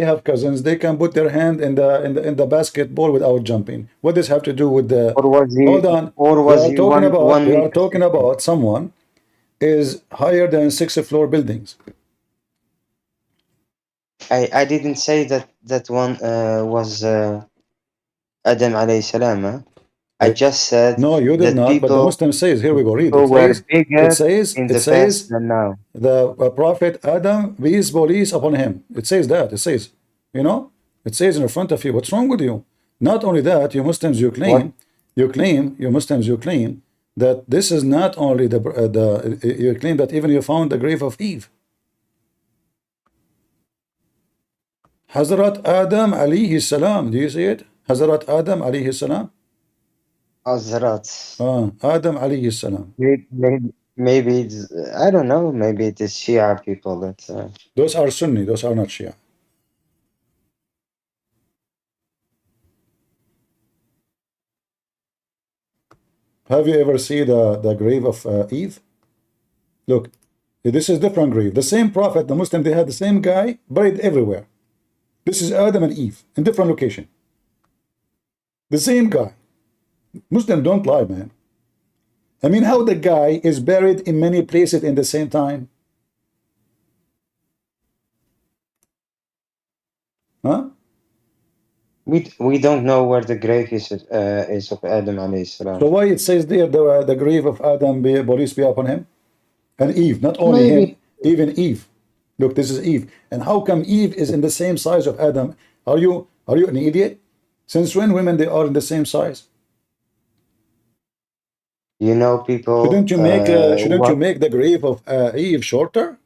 [SPEAKER 1] have cousins. They can put their hand in the basketball without jumping. What does have to do with the?
[SPEAKER 2] Or was he
[SPEAKER 1] Hold on.
[SPEAKER 2] or
[SPEAKER 1] We
[SPEAKER 2] was
[SPEAKER 1] are
[SPEAKER 2] he
[SPEAKER 1] talking
[SPEAKER 2] one
[SPEAKER 1] about
[SPEAKER 2] one meter 60?
[SPEAKER 1] someone is higher than 6 floor buildings.
[SPEAKER 2] I didn't say that one was Adam alayhi salam. Huh? I just said
[SPEAKER 1] No, you did
[SPEAKER 2] that
[SPEAKER 1] not. But the
[SPEAKER 2] people
[SPEAKER 1] Muslim says, here we go. Read.
[SPEAKER 2] people were bigger in
[SPEAKER 1] It
[SPEAKER 2] the past
[SPEAKER 1] says
[SPEAKER 2] than now.
[SPEAKER 1] the prophet Adam, peace police upon him. It says that. It says, it says in front of you. What's wrong with you? Not only that, you Muslims, you
[SPEAKER 2] What?
[SPEAKER 1] claim that this is not only you claim that even you found the grave of Eve. Hazrat Adam alayhi salam. Do you see it? Hazrat Adam alayhi salam.
[SPEAKER 2] Hazrat.
[SPEAKER 1] Adam alayhi salam.
[SPEAKER 2] Maybe it's, I don't know. Maybe it is Shia people that.
[SPEAKER 1] Those are Sunni. Those are not Shia. Have you ever seen the grave of Eve? Look, this is different grave. The same prophet, the Muslim, they had the same guy buried everywhere. This is Adam and Eve in different location. The same guy. Muslim don't lie, man. I mean, how the guy is buried in many places in the same time? Huh?
[SPEAKER 2] We don't know where the grave is of Adam alayhi salam.
[SPEAKER 1] So why it says there the grave of Adam, peace be upon him, and Eve, not only him,
[SPEAKER 2] Maybe.
[SPEAKER 1] even Eve. Look, this is Eve. And how come Eve is in the same size of Adam? Are you an idiot? Since when women they are in the same size?
[SPEAKER 2] You know, people.
[SPEAKER 1] Shouldn't you
[SPEAKER 2] What?
[SPEAKER 1] make the grave of Eve shorter?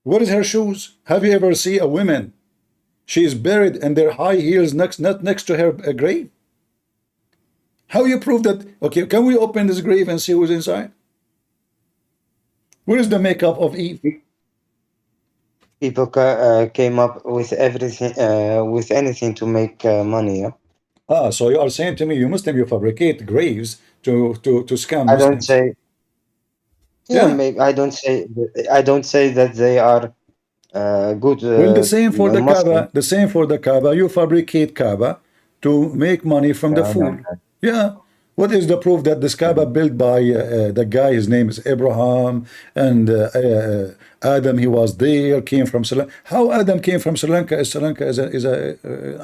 [SPEAKER 1] What is her shoes? Have you ever seen a woman? She is buried in their high heels not next to her grave. How you prove that? Okay, can we open this grave and see who's inside? Where is the makeup of Eve?
[SPEAKER 2] People came up with everything, with anything to make money. Yeah?
[SPEAKER 1] So you are saying to me, you Muslim, you fabricate graves to scam
[SPEAKER 2] I don't
[SPEAKER 1] Muslims.
[SPEAKER 2] say. Yeah,
[SPEAKER 1] Yeah.
[SPEAKER 2] maybe I don't say. I don't say that they are good
[SPEAKER 1] Well, the same for the Kaaba.
[SPEAKER 2] Muslims.
[SPEAKER 1] The same for the Kaaba. You fabricate Kaaba to make money from the
[SPEAKER 2] No, no,
[SPEAKER 1] fool. Yeah. What is the proof that this Kaaba
[SPEAKER 2] no.
[SPEAKER 1] built by the guy? His name is Abraham, and Adam. He was there. Came from Sri Lanka. How Adam came from Sri Lanka? Sri Lanka is a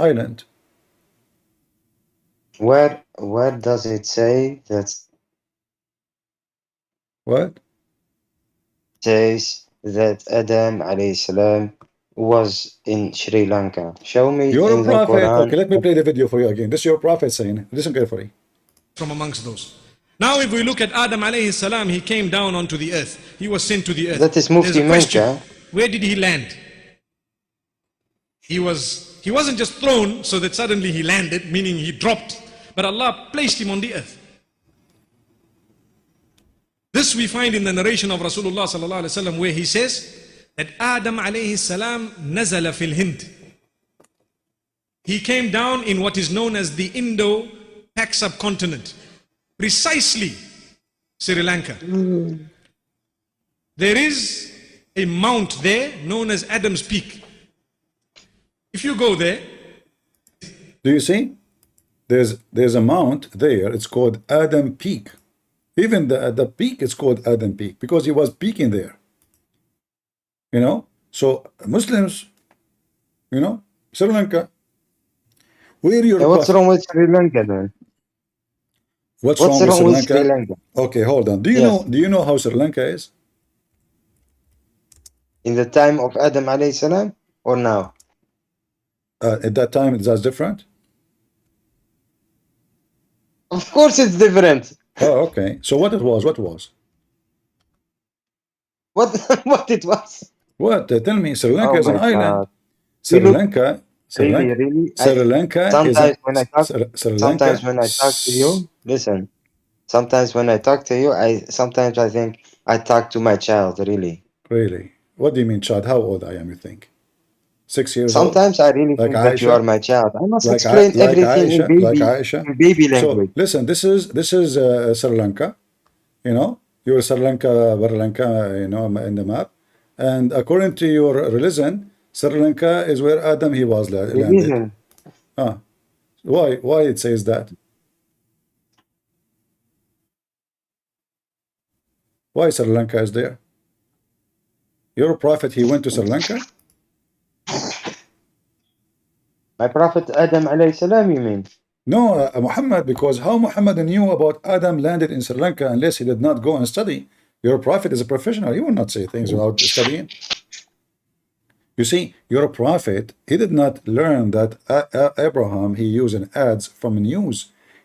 [SPEAKER 1] island.
[SPEAKER 2] Where does it say that
[SPEAKER 1] What?
[SPEAKER 2] says that Adam alayhi salam was in Sri Lanka? Show me
[SPEAKER 1] You're
[SPEAKER 2] in
[SPEAKER 1] a
[SPEAKER 2] the
[SPEAKER 1] prophet.
[SPEAKER 2] Quran.
[SPEAKER 1] Okay, let me play the video for you again. This is your prophet saying. Listen carefully.
[SPEAKER 3] from amongst those. Now, if we look at Adam alayhi salam, he came down onto the earth. He was sent to the earth.
[SPEAKER 2] That is
[SPEAKER 3] There's
[SPEAKER 2] Mufti
[SPEAKER 3] a question.
[SPEAKER 2] Menka.
[SPEAKER 3] Where did he land? He wasn't just thrown so that suddenly he landed, meaning he dropped, but Allah placed him on the earth. This we find in the narration of Rasulullah sallallahu alaihi wasallam, where he says that Adam alayhi salam nazala fil Hind. He came down in what is known as the Indo-Pak subcontinent, precisely Sri Lanka. There is a mount there known as Adam's Peak. If you go there,
[SPEAKER 1] Do you see? There's a mount there. It's called Adam Peak. Even the peak is called Adam Peak because he was peaking there. You know. So Muslims, you know, Sri Lanka. Where your
[SPEAKER 2] What's
[SPEAKER 1] prophet?
[SPEAKER 2] wrong with Sri Lanka then?
[SPEAKER 1] What's
[SPEAKER 2] What's
[SPEAKER 1] wrong with
[SPEAKER 2] wrong
[SPEAKER 1] Sri
[SPEAKER 2] with
[SPEAKER 1] Lanka?
[SPEAKER 2] Sri Lanka?
[SPEAKER 1] Okay, hold on.
[SPEAKER 2] Yes.
[SPEAKER 1] Do you know how Sri Lanka is?
[SPEAKER 2] In the time of Adam alayhi salam or now?
[SPEAKER 1] At that time, that's different.
[SPEAKER 2] Of course it's different.
[SPEAKER 1] Oh, okay. So what it was? What was?
[SPEAKER 2] What what it was?
[SPEAKER 1] What? Tell me. Sri Lanka
[SPEAKER 2] Oh
[SPEAKER 1] is an
[SPEAKER 2] my
[SPEAKER 1] island.
[SPEAKER 2] God.
[SPEAKER 1] Sri
[SPEAKER 2] look,
[SPEAKER 1] Lanka. Sri
[SPEAKER 2] Really,
[SPEAKER 1] Lanka.
[SPEAKER 2] really.
[SPEAKER 1] Sri Lanka is a
[SPEAKER 2] Sometimes when I talk,
[SPEAKER 1] Sri Lanka.
[SPEAKER 2] sometimes when I talk to you, listen. Sometimes when I talk to you, sometimes I think I talk to my child. Really.
[SPEAKER 1] Really? What do you mean, child? How old I am? You think? 6 years old?
[SPEAKER 2] Sometimes I really
[SPEAKER 1] Like
[SPEAKER 2] think that you
[SPEAKER 1] Aisha?
[SPEAKER 2] are my child. I must
[SPEAKER 1] Like
[SPEAKER 2] explain
[SPEAKER 1] like
[SPEAKER 2] everything
[SPEAKER 1] Aisha? Like Aisha?
[SPEAKER 2] in baby
[SPEAKER 1] So
[SPEAKER 2] language.
[SPEAKER 1] listen. This is Sri Lanka. You know, you're Sri Lanka, Sri Lanka. You know, in the map. And according to your religion, Sri Lanka is where Adam he was landed.
[SPEAKER 2] Religion.
[SPEAKER 1] Ah, why it says that? Why Sri Lanka is there? Your prophet he went to Sri Lanka?
[SPEAKER 2] My prophet Adam alayhi salam, you mean?
[SPEAKER 1] No, Muhammad, because how Muhammad knew about Adam landed in Sri Lanka unless he did not go and study? Your prophet is a professional. He will not say things without studying. You see, your prophet, he did not learn that Abraham, he used ads from news.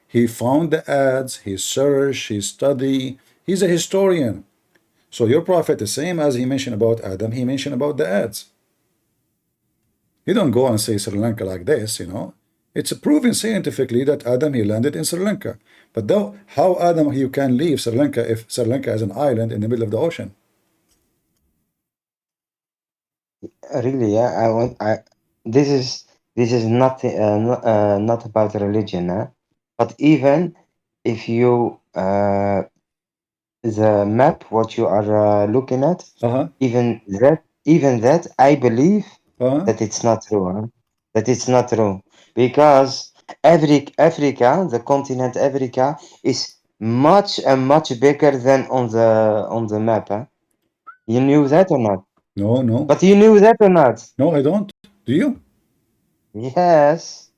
[SPEAKER 1] He found the ads, he searched, he studied. He's a historian. So your prophet, the same as he mentioned about Adam, he mentioned about the ads. You don't go and say Sri Lanka like this, you know. It's proven scientifically that Adam, he landed in Sri Lanka. But though, how Adam, you can leave Sri Lanka if Sri Lanka is an island in the middle of the ocean?
[SPEAKER 2] Really, yeah. This is not about religion, huh? But even if you the map what you are looking at,
[SPEAKER 1] Uh-huh.
[SPEAKER 2] even that I believe
[SPEAKER 1] Uh-huh.
[SPEAKER 2] that it's not true, huh? That it's not true because Africa, the continent Africa, is much and much bigger than on the map, huh? You knew that or not?
[SPEAKER 1] No.
[SPEAKER 2] But you knew that or not?
[SPEAKER 1] No, I don't. Do you?
[SPEAKER 2] Yes.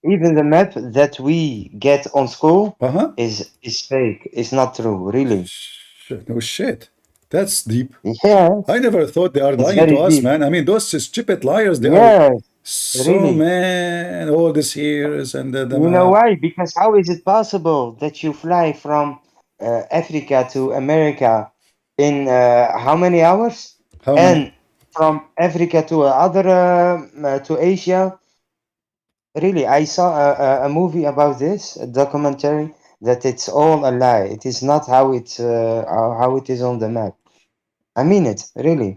[SPEAKER 2] Even the map that we get on school
[SPEAKER 1] Uh-huh.
[SPEAKER 2] is fake. It's not true, really.
[SPEAKER 1] No shit. That's deep.
[SPEAKER 2] Yeah,
[SPEAKER 1] I never thought they are
[SPEAKER 2] it's
[SPEAKER 1] lying to
[SPEAKER 2] very
[SPEAKER 1] us,
[SPEAKER 2] deep.
[SPEAKER 1] man. I mean, those stupid liars, they are
[SPEAKER 2] Yes,
[SPEAKER 1] so,
[SPEAKER 2] really.
[SPEAKER 1] man, all these years and the
[SPEAKER 2] You know
[SPEAKER 1] map.
[SPEAKER 2] why? Because how is it possible that you fly from Africa to America in how many hours?
[SPEAKER 1] How
[SPEAKER 2] And
[SPEAKER 1] many?
[SPEAKER 2] from Africa to to Asia? Really, I saw a movie about this, a documentary, that it's all a lie. It is not how it is on the map. I mean it, really.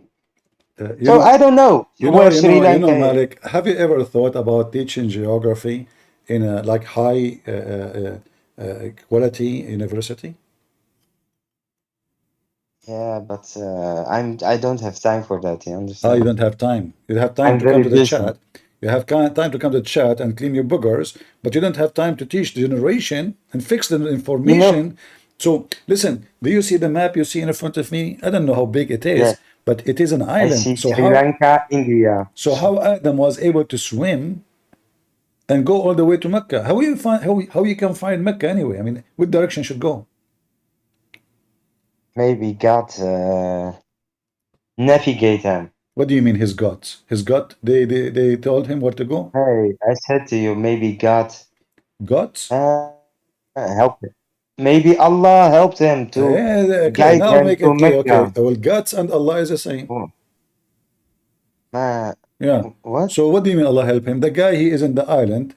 [SPEAKER 1] You
[SPEAKER 2] So
[SPEAKER 1] know,
[SPEAKER 2] I don't know where Sri Lanka is.
[SPEAKER 1] Malik, have you ever thought about teaching geography in a like high quality university?
[SPEAKER 2] Yeah, but I don't have time for that. You
[SPEAKER 1] You
[SPEAKER 2] understand?
[SPEAKER 1] don't have time. You have time
[SPEAKER 2] I'm
[SPEAKER 1] to come
[SPEAKER 2] very
[SPEAKER 1] to the
[SPEAKER 2] busy.
[SPEAKER 1] chat. You have time to come to the chat and clean your boogers, but you don't have time to teach the generation and fix the
[SPEAKER 2] You know,
[SPEAKER 1] information. So listen, do you see the map you see in front of me? I don't know how big it
[SPEAKER 2] yes,
[SPEAKER 1] is, but it is an
[SPEAKER 2] I
[SPEAKER 1] island.
[SPEAKER 2] see Sri Lanka, India.
[SPEAKER 1] So how Adam was able to swim and go all the way to Mecca? How you find how you can find Mecca anyway? I mean, what direction should go?
[SPEAKER 2] Maybe God navigate him.
[SPEAKER 1] What do you mean his gods? His God? They told him where to go?
[SPEAKER 2] Hey, I said to you, maybe God
[SPEAKER 1] Gods?
[SPEAKER 2] helped him. Maybe Allah helped him to
[SPEAKER 1] Yeah, okay,
[SPEAKER 2] guide
[SPEAKER 1] now
[SPEAKER 2] him
[SPEAKER 1] make
[SPEAKER 2] to
[SPEAKER 1] it clear. Okay,
[SPEAKER 2] Mecca.
[SPEAKER 1] well, gods and Allah is the same.
[SPEAKER 2] Oh, man,
[SPEAKER 1] Yeah.
[SPEAKER 2] what?
[SPEAKER 1] So what do you mean Allah help him? The guy, he is in the island,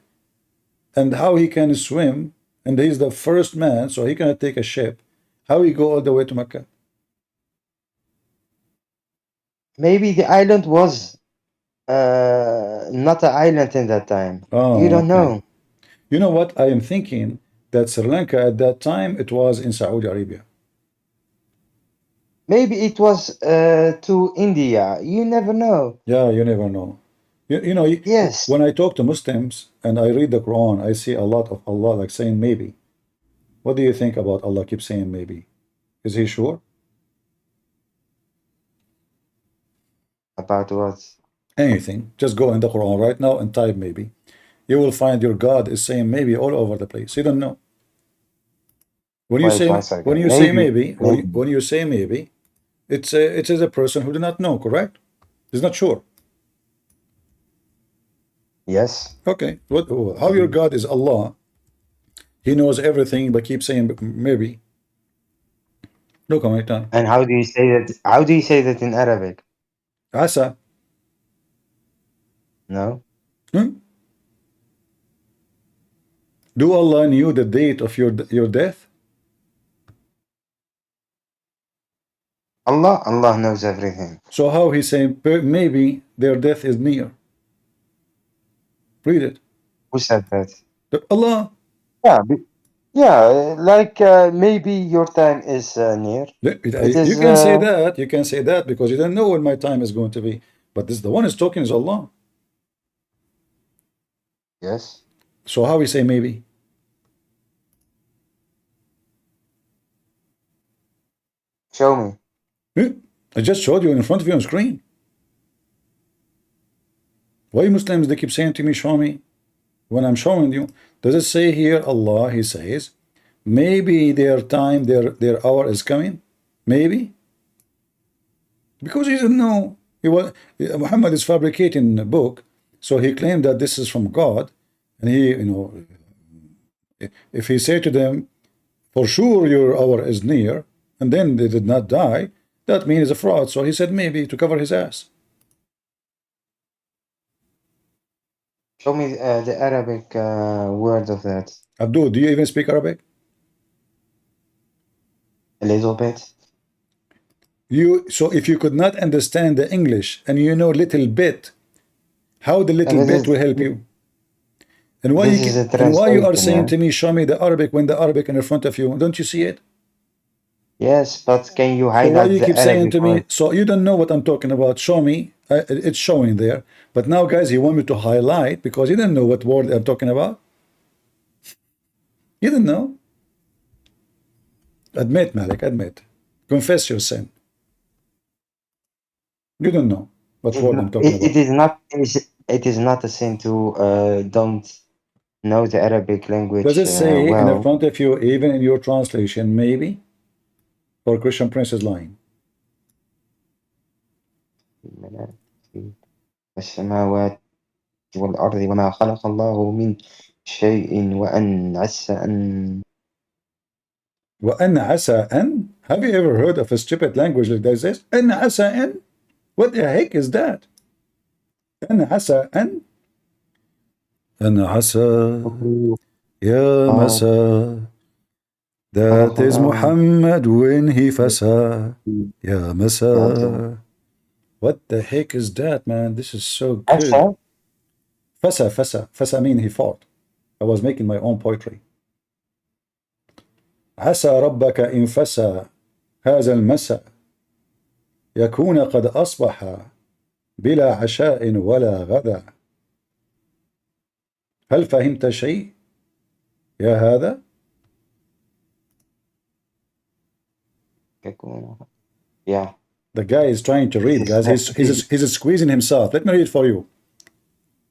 [SPEAKER 1] and how he can swim, and he's the first man, so he cannot take a ship. How he go all the way to Mecca?
[SPEAKER 2] Maybe the island was not an island in that time. You
[SPEAKER 1] Oh,
[SPEAKER 2] don't
[SPEAKER 1] okay.
[SPEAKER 2] know.
[SPEAKER 1] You know what? I am thinking that Sri Lanka at that time, it was in Saudi Arabia.
[SPEAKER 2] Maybe it was to India. You never know.
[SPEAKER 1] Yeah, you never know. You know,
[SPEAKER 2] Yes.
[SPEAKER 1] when I talk to Muslims and I read the Quran, I see a lot of Allah like saying maybe. What do you think about Allah keep saying maybe? Is he sure?
[SPEAKER 2] About what?
[SPEAKER 1] Anything. Just go in the Quran right now and type maybe. You will find your God is saying maybe all over the place. You don't know. When you
[SPEAKER 2] Wait
[SPEAKER 1] say
[SPEAKER 2] one second. Maybe.
[SPEAKER 1] when you say maybe, it is a person who do not know, correct? Is not sure.
[SPEAKER 2] Yes.
[SPEAKER 1] Okay. How your God is Allah? He knows everything, but keep saying maybe. Look how many times.
[SPEAKER 2] And how do you say that? How do you say that in Arabic?
[SPEAKER 1] Asa.
[SPEAKER 2] No.
[SPEAKER 1] Hmm? Do Allah knew the date of your death?
[SPEAKER 2] Allah knows everything.
[SPEAKER 1] So how he saying maybe their death is near? Read it.
[SPEAKER 2] Who said that?
[SPEAKER 1] Allah.
[SPEAKER 2] Yeah. Yeah. Like maybe your time is near. It
[SPEAKER 1] You
[SPEAKER 2] is.
[SPEAKER 1] can say that. You can say that because you don't know when my time is going to be. But this the one is talking is Allah.
[SPEAKER 2] Yes.
[SPEAKER 1] So how we say maybe?
[SPEAKER 2] Show me.
[SPEAKER 1] I just showed you in front of you on screen. Why Muslims they keep saying to me, show me? When I'm showing you, does it say here Allah? He says, maybe their time, their hour is coming. Maybe because he didn't know. Muhammad is fabricating a book, so he claimed that this is from God, and he, if he say to them, for sure your hour is near, and then they did not die, that means it's a fraud. So he said maybe to cover his ass.
[SPEAKER 2] Show me the Arabic word of that.
[SPEAKER 1] Abdul, do you even speak Arabic?
[SPEAKER 2] A little bit.
[SPEAKER 1] So if you could not understand the English and you know little bit, how the little bit will help you? And why
[SPEAKER 2] This is a
[SPEAKER 1] and why you are
[SPEAKER 2] translation,
[SPEAKER 1] saying
[SPEAKER 2] yeah?
[SPEAKER 1] to me, show me the Arabic when the Arabic in front of you? Don't you see it?
[SPEAKER 2] Yes, but can you
[SPEAKER 1] So why
[SPEAKER 2] highlight
[SPEAKER 1] you
[SPEAKER 2] the
[SPEAKER 1] keep saying
[SPEAKER 2] Arabic
[SPEAKER 1] to me?
[SPEAKER 2] word?
[SPEAKER 1] So you don't know what I'm talking about. Show me. It's showing there. But now, guys, you want me to highlight because you don't know what word I'm talking about. You don't know. Admit, Malik. Admit. Confess your sin. You don't know what word I'm talking about.
[SPEAKER 2] It is not a sin to don't know the Arabic
[SPEAKER 1] Does
[SPEAKER 2] language
[SPEAKER 1] it say in
[SPEAKER 2] well.
[SPEAKER 1] front of you, even in your translation, maybe? Or Christian Prince is lying?
[SPEAKER 2] السماوات والأرض وما خلق الله من شيء وأن عسى أن
[SPEAKER 1] وأن عسى أن. Have you ever heard of a stupid language like this? أن عسى أن. What the heck is that? أن عسى أن. أن عسى يا مساء. That is Muhammad when he fasa. يا مساء. What the heck is that, man? This is so
[SPEAKER 2] عسى
[SPEAKER 1] good. Fasa mean he fought. I was making my own poetry. عسى ربك إن فسى هذا المساء يكون قد أصبح بلا عشاء ولا غدا. هل فهمت شيء يا هذا؟
[SPEAKER 2] Yeah.
[SPEAKER 1] The guy is trying to read, guys. He's squeezing himself. Let me read for you.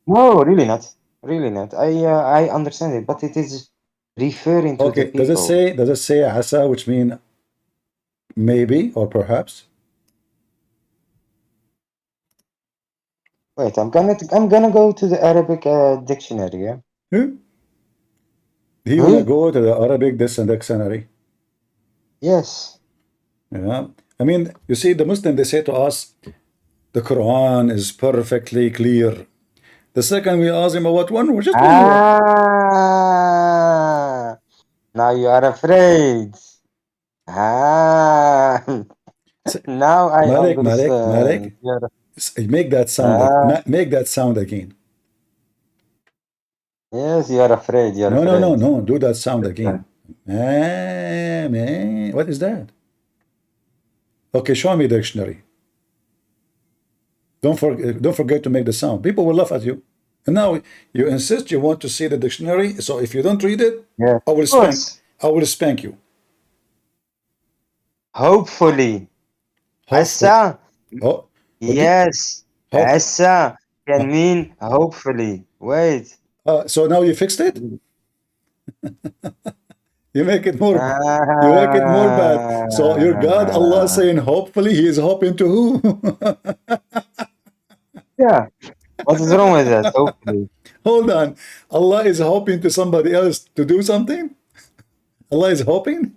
[SPEAKER 2] No, really not. Really not. I understand it, but it is referring to the
[SPEAKER 1] Okay,
[SPEAKER 2] people.
[SPEAKER 1] does it say asa, which mean maybe or perhaps?
[SPEAKER 2] Wait, I'm gonna go to the Arabic dictionary, yeah?
[SPEAKER 1] Do you want to go to the Arabic dictionary?
[SPEAKER 2] Yes.
[SPEAKER 1] Yeah. I mean, you see, the Muslim, they say to us, the Quran is perfectly clear. The second we ask him about one word, just one word.
[SPEAKER 2] Ah, now you are afraid. Ah, now I
[SPEAKER 1] Malek,
[SPEAKER 2] understand.
[SPEAKER 1] make that sound. Make that sound again.
[SPEAKER 2] Yes, you are afraid. You are
[SPEAKER 1] No,
[SPEAKER 2] afraid.
[SPEAKER 1] no. Do that sound again. What is that? Okay, show me the dictionary. Don't forget to make the sound. People will laugh at you. And now you insist you want to see the dictionary. So if you don't read it,
[SPEAKER 2] Yeah,
[SPEAKER 1] I will
[SPEAKER 2] of course.
[SPEAKER 1] spank you.
[SPEAKER 2] Hopefully.
[SPEAKER 1] Hopefully.
[SPEAKER 2] Asa.
[SPEAKER 1] Oh,
[SPEAKER 2] Yes.
[SPEAKER 1] hope.
[SPEAKER 2] Asa can mean hopefully. Wait.
[SPEAKER 1] So now you fixed it? You make it more.
[SPEAKER 2] Ah,
[SPEAKER 1] You make it more bad. So your God, Allah, saying hopefully, He is hoping to who?
[SPEAKER 2] yeah. What is wrong with that? Hopefully.
[SPEAKER 1] Hold on. Allah is hoping to somebody else to do something? Allah is hoping?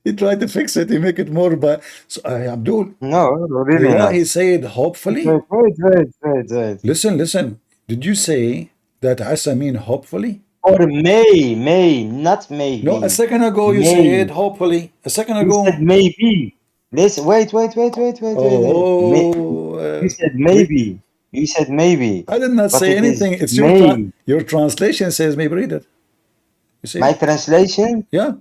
[SPEAKER 1] He tried to fix it. He make it more bad. So Abdul.
[SPEAKER 2] No, really not.
[SPEAKER 1] He said hopefully.
[SPEAKER 2] Wait.
[SPEAKER 1] Listen. Did you say that Asa mean hopefully?
[SPEAKER 2] Or may, not maybe.
[SPEAKER 1] No, a second ago you said hopefully. A second ago.
[SPEAKER 2] You said maybe. Listen, wait.
[SPEAKER 1] Oh,
[SPEAKER 2] You said maybe. You said maybe.
[SPEAKER 1] I did not
[SPEAKER 2] But
[SPEAKER 1] say
[SPEAKER 2] it is
[SPEAKER 1] anything. It's
[SPEAKER 2] may.
[SPEAKER 1] your translation says maybe read it. You see?
[SPEAKER 2] My translation?
[SPEAKER 1] Yeah.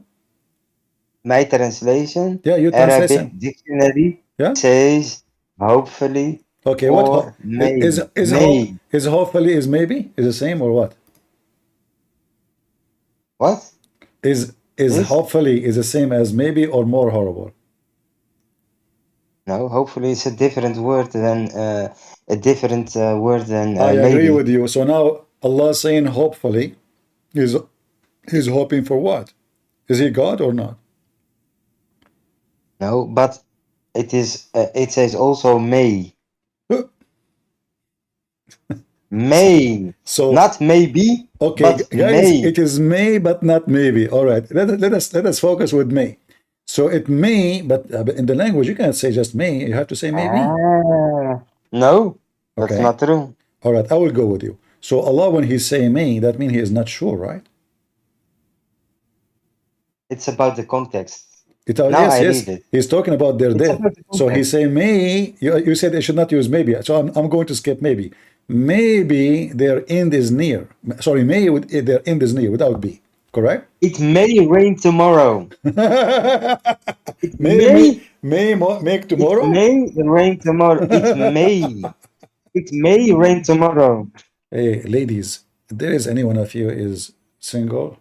[SPEAKER 2] My translation?
[SPEAKER 1] Yeah, your
[SPEAKER 2] Arabic
[SPEAKER 1] translation.
[SPEAKER 2] dictionary
[SPEAKER 1] Yeah.
[SPEAKER 2] says hopefully
[SPEAKER 1] Okay,
[SPEAKER 2] or may.
[SPEAKER 1] Is hopefully is maybe? Is the same or what?
[SPEAKER 2] What?
[SPEAKER 1] Is
[SPEAKER 2] Yes?
[SPEAKER 1] hopefully is the same as maybe or more horrible?
[SPEAKER 2] No, hopefully it's a different word than
[SPEAKER 1] I agree
[SPEAKER 2] maybe.
[SPEAKER 1] with you. So now Allah saying hopefully he's hoping for what? Is he God or not?
[SPEAKER 2] No, but it says also may. May.
[SPEAKER 1] So
[SPEAKER 2] Not maybe,
[SPEAKER 1] okay,
[SPEAKER 2] but
[SPEAKER 1] guys,
[SPEAKER 2] may.
[SPEAKER 1] it is may but not maybe. All right, let us focus with may. So it may, but in the language you can't say just may. You have to say maybe.
[SPEAKER 2] No, that's
[SPEAKER 1] Okay.
[SPEAKER 2] not true.
[SPEAKER 1] All right, I will go with you. So Allah, when He's saying may, that means He is not sure, right?
[SPEAKER 2] It's about the context.
[SPEAKER 1] Yes.
[SPEAKER 2] read it.
[SPEAKER 1] He's talking about their
[SPEAKER 2] It's
[SPEAKER 1] death.
[SPEAKER 2] about the
[SPEAKER 1] So He's saying may. You said they should not use maybe. So I'm going to skip maybe. Maybe their end is near. Sorry, their end is near without be. Correct?
[SPEAKER 2] It may rain tomorrow.
[SPEAKER 1] May make tomorrow?
[SPEAKER 2] It may rain tomorrow. It may. It may rain tomorrow.
[SPEAKER 1] Hey, ladies, if there is any one of you is single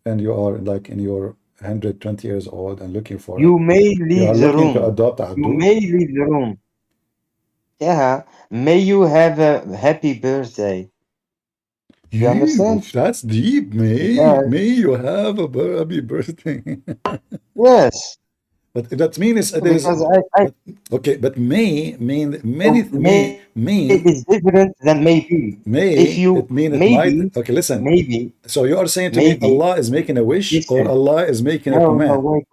[SPEAKER 1] and you are like in your 120 years old and looking for
[SPEAKER 2] You may
[SPEAKER 1] you
[SPEAKER 2] leave
[SPEAKER 1] are
[SPEAKER 2] the
[SPEAKER 1] looking to
[SPEAKER 2] room.
[SPEAKER 1] adopt
[SPEAKER 2] You
[SPEAKER 1] Abdul.
[SPEAKER 2] may leave the room. Yeah. May you have a happy birthday. You understand?
[SPEAKER 1] That's deep, May.
[SPEAKER 2] Yeah.
[SPEAKER 1] May you have a happy birthday.
[SPEAKER 2] Yes.
[SPEAKER 1] But that means
[SPEAKER 2] Because
[SPEAKER 1] okay, but may mean
[SPEAKER 2] may is different than maybe.
[SPEAKER 1] may
[SPEAKER 2] If you
[SPEAKER 1] it mean it
[SPEAKER 2] maybe
[SPEAKER 1] might. Okay, listen.
[SPEAKER 2] maybe
[SPEAKER 1] So you are saying to me
[SPEAKER 2] maybe
[SPEAKER 1] Allah is making a wish or
[SPEAKER 2] listen.
[SPEAKER 1] Allah is making a
[SPEAKER 2] No,
[SPEAKER 1] command?
[SPEAKER 2] wait.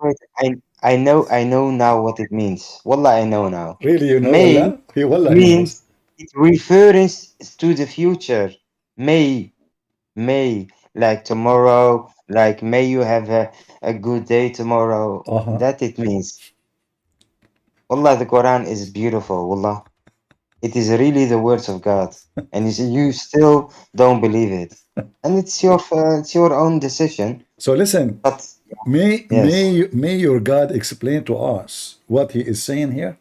[SPEAKER 2] I know now what it means. Wallah, I know now.
[SPEAKER 1] Really, you know
[SPEAKER 2] May
[SPEAKER 1] Allah? Wallah, he knows.
[SPEAKER 2] means it refers to the future. May, like tomorrow, like may you have a good day tomorrow. That it means. Wallah, the Quran is beautiful. Wallah, it is really the words of God, and you still don't believe it, and it's your own decision.
[SPEAKER 1] So listen,
[SPEAKER 2] But
[SPEAKER 1] may
[SPEAKER 2] yes,
[SPEAKER 1] your God explain to us what he is saying here?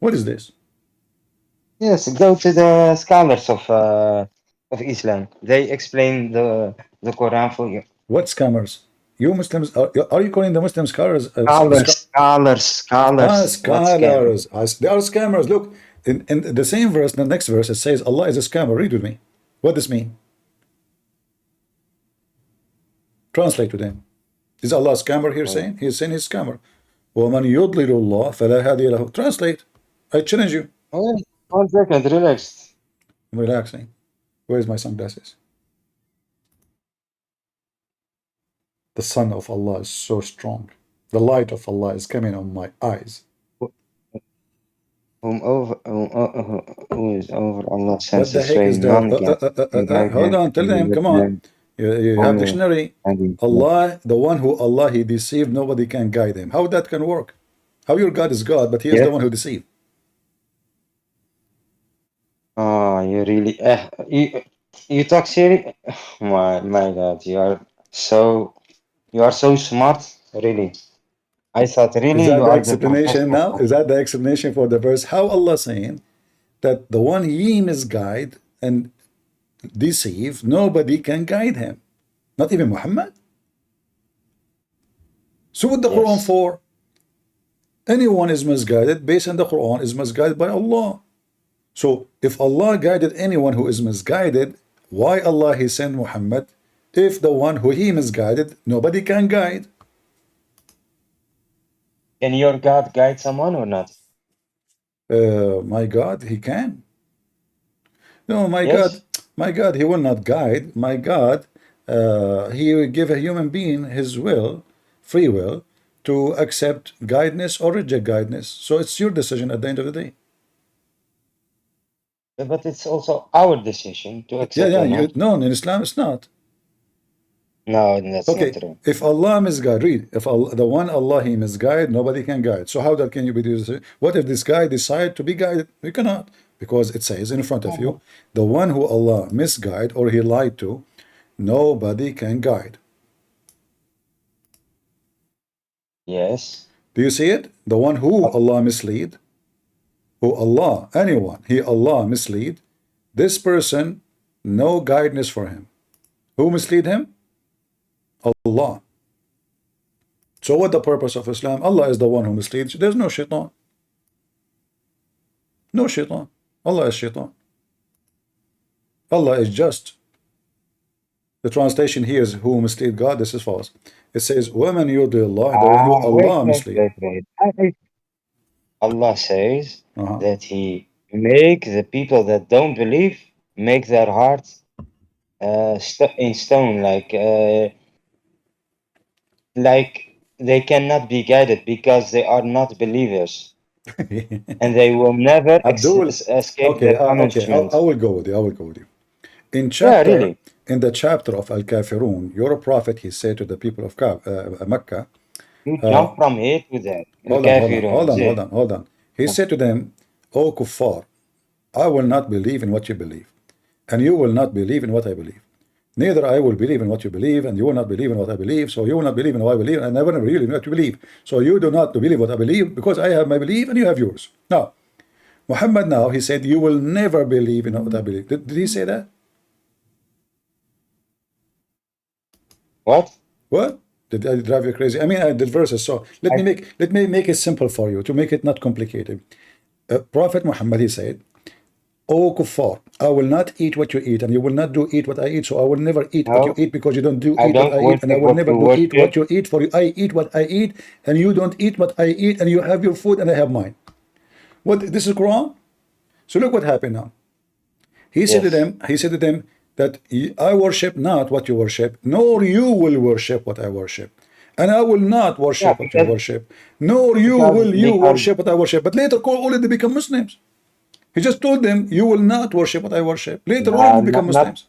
[SPEAKER 1] What is this?
[SPEAKER 2] yes, go to the scholars of Islam. They explain the Quran for you.
[SPEAKER 1] What scammers? You Muslims are you calling the Muslim scholars
[SPEAKER 2] Scholars. What scam?
[SPEAKER 1] scholars? They are scammers. Look, in the same verse, the next verse, it says Allah is a scammer. Read with me. What does this mean? Translate to them. Is Allah a scammer here saying? He is saying he's a scammer. وَمَنْ يُضْلِلُ اللَّهِ فَلَا هَادِيَ لَهُ. Translate. I challenge you.
[SPEAKER 2] Wait, 1 second, relax.
[SPEAKER 1] I'm relaxing. Where's my sunglasses? The sun of Allah is so strong. The light of Allah is coming on my eyes.
[SPEAKER 2] Who is over Allah
[SPEAKER 1] What
[SPEAKER 2] sends
[SPEAKER 1] the
[SPEAKER 2] his
[SPEAKER 1] heck
[SPEAKER 2] way,
[SPEAKER 1] is that?
[SPEAKER 2] none can guide
[SPEAKER 1] Hold
[SPEAKER 2] him,
[SPEAKER 1] on, tell
[SPEAKER 2] and he
[SPEAKER 1] them,
[SPEAKER 2] will
[SPEAKER 1] come on.
[SPEAKER 2] learn
[SPEAKER 1] You have
[SPEAKER 2] only
[SPEAKER 1] dictionary.
[SPEAKER 2] and he-
[SPEAKER 1] Allah, the one who Allah he deceived, nobody can guide him. How that can work? How your God is God, but he is the
[SPEAKER 2] Yes.
[SPEAKER 1] one who deceived?
[SPEAKER 2] Oh, you really you talk serious? My God, you are so smart, really. I thought
[SPEAKER 1] Is
[SPEAKER 2] really
[SPEAKER 1] that
[SPEAKER 2] you
[SPEAKER 1] the
[SPEAKER 2] are the
[SPEAKER 1] explanation
[SPEAKER 2] professor
[SPEAKER 1] now?
[SPEAKER 2] of
[SPEAKER 1] Is that the explanation for the verse? How Allah saying that the one he misguide and deceive, nobody can guide him. Not even Muhammad. So what the Quran
[SPEAKER 2] yes.
[SPEAKER 1] for? Anyone is misguided based on the Quran is misguided by Allah. So if Allah guided anyone who is misguided, why Allah he sent Muhammad? If the one who he misguided, nobody can guide.
[SPEAKER 2] Can your God guide someone or not?
[SPEAKER 1] My God, he can. No,
[SPEAKER 2] Yes.
[SPEAKER 1] my God, he will not guide. My God, he will give a human being his will, free will, to accept guidance or reject guidance. So it's your decision at the end of the day.
[SPEAKER 2] But it's also our decision to
[SPEAKER 1] Yeah,
[SPEAKER 2] accept
[SPEAKER 1] yeah.
[SPEAKER 2] or not.
[SPEAKER 1] No, in Islam it's not.
[SPEAKER 2] No, that's not
[SPEAKER 1] Okay,
[SPEAKER 2] true.
[SPEAKER 1] if Allah misguide, read. If Allah, the one Allah he misguide, nobody can guide. So how that can you be this? What if this guy decide to be guided? You cannot, because it says in front of you, the one who Allah misguide or he lied to, nobody can guide.
[SPEAKER 2] Yes.
[SPEAKER 1] Do you see it? The one who Allah mislead, who Allah, anyone, he Allah mislead, this person, no guidance for him. Who mislead him? Allah. So what the purpose of Islam? Allah is the one who misleads. There's no shaitan. No shaitan. Allah is shaitan. Allah is just. The translation here is who mislead God. This is false. It says, وَمَنْ يُضِلِ اللَّهِ, the one who Allah mislead.
[SPEAKER 2] Allah says
[SPEAKER 1] Uh-huh.
[SPEAKER 2] that He make the people that don't believe make their hearts in stone, like they cannot be guided because they are not believers, and they will never
[SPEAKER 1] Abdul,
[SPEAKER 2] escape
[SPEAKER 1] okay,
[SPEAKER 2] the punishment.
[SPEAKER 1] I will go with you. I will go with you.
[SPEAKER 2] Yeah, really.
[SPEAKER 1] In the chapter of Al-Kafirun, your prophet, he said to the people of Mecca,
[SPEAKER 2] You jump from here to there.
[SPEAKER 1] hold on. He said to them, O kuffar, I will not believe in what you believe, and you will not believe in what I believe. Neither I will believe in what you believe, and you will not believe in what I believe, so you will not believe in what I believe, and I will not believe in what you believe. So you do not believe what I believe, because I have my belief and you have yours. Now, Muhammad now, he said, you will never believe in what I believe. Did he say that?
[SPEAKER 2] What?
[SPEAKER 1] What? Did I drive you crazy? I mean, the verses. So let me make it simple for you to make it not complicated. Prophet Muhammad, he said, O kuffar, I will not eat what you eat, and you will not do eat what I eat, so I will never eat what you
[SPEAKER 2] No,
[SPEAKER 1] eat because you don't do
[SPEAKER 2] I
[SPEAKER 1] eat what
[SPEAKER 2] don't
[SPEAKER 1] I eat, and I
[SPEAKER 2] worship
[SPEAKER 1] will
[SPEAKER 2] what
[SPEAKER 1] never
[SPEAKER 2] you
[SPEAKER 1] do eat what
[SPEAKER 2] worship.
[SPEAKER 1] you eat, for I eat what I eat, and you don't eat what I eat, and you have your food and I have mine. What, this is Quran? So look what happened now. He said to them that I worship not what you worship, nor you will worship what I worship. And I will not
[SPEAKER 2] Yeah,
[SPEAKER 1] worship what you worship, nor you will you worship what I worship. But later, all of them become Muslims. He just told them, you will not worship what I worship. Later, all of them become Muslims.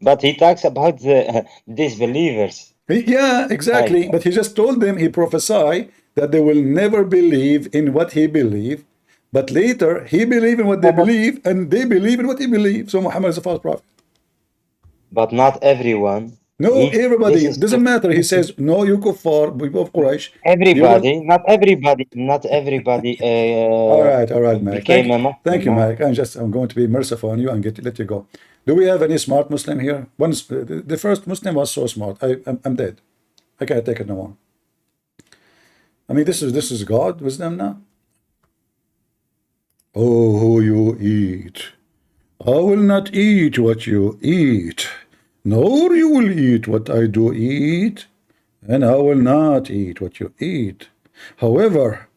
[SPEAKER 2] But he talks about the disbelievers.
[SPEAKER 1] Yeah,
[SPEAKER 2] Like,
[SPEAKER 1] exactly. But he just told them, he prophesied that they will never believe in what he believed, but later he believed in what they believe, and they believe in what he believed. So Muhammad is a false prophet.
[SPEAKER 2] But not everyone.
[SPEAKER 1] No,
[SPEAKER 2] This
[SPEAKER 1] everybody,
[SPEAKER 2] is
[SPEAKER 1] doesn't matter. He says, no, you kuffar, people of Quraysh. You will.
[SPEAKER 2] everybody. Not everybody.
[SPEAKER 1] All right, Mike.
[SPEAKER 2] Became a
[SPEAKER 1] Thank
[SPEAKER 2] Muslim.
[SPEAKER 1] you, Mike. I'm going to be merciful on you and let you go. Do we have any smart Muslim here? The first Muslim was so smart. I'm dead. I can't take it no more. I mean, this is God wisdom now. Oh, you eat. I will not eat what you eat, nor you will eat what I do eat, and I will not eat what you eat. However,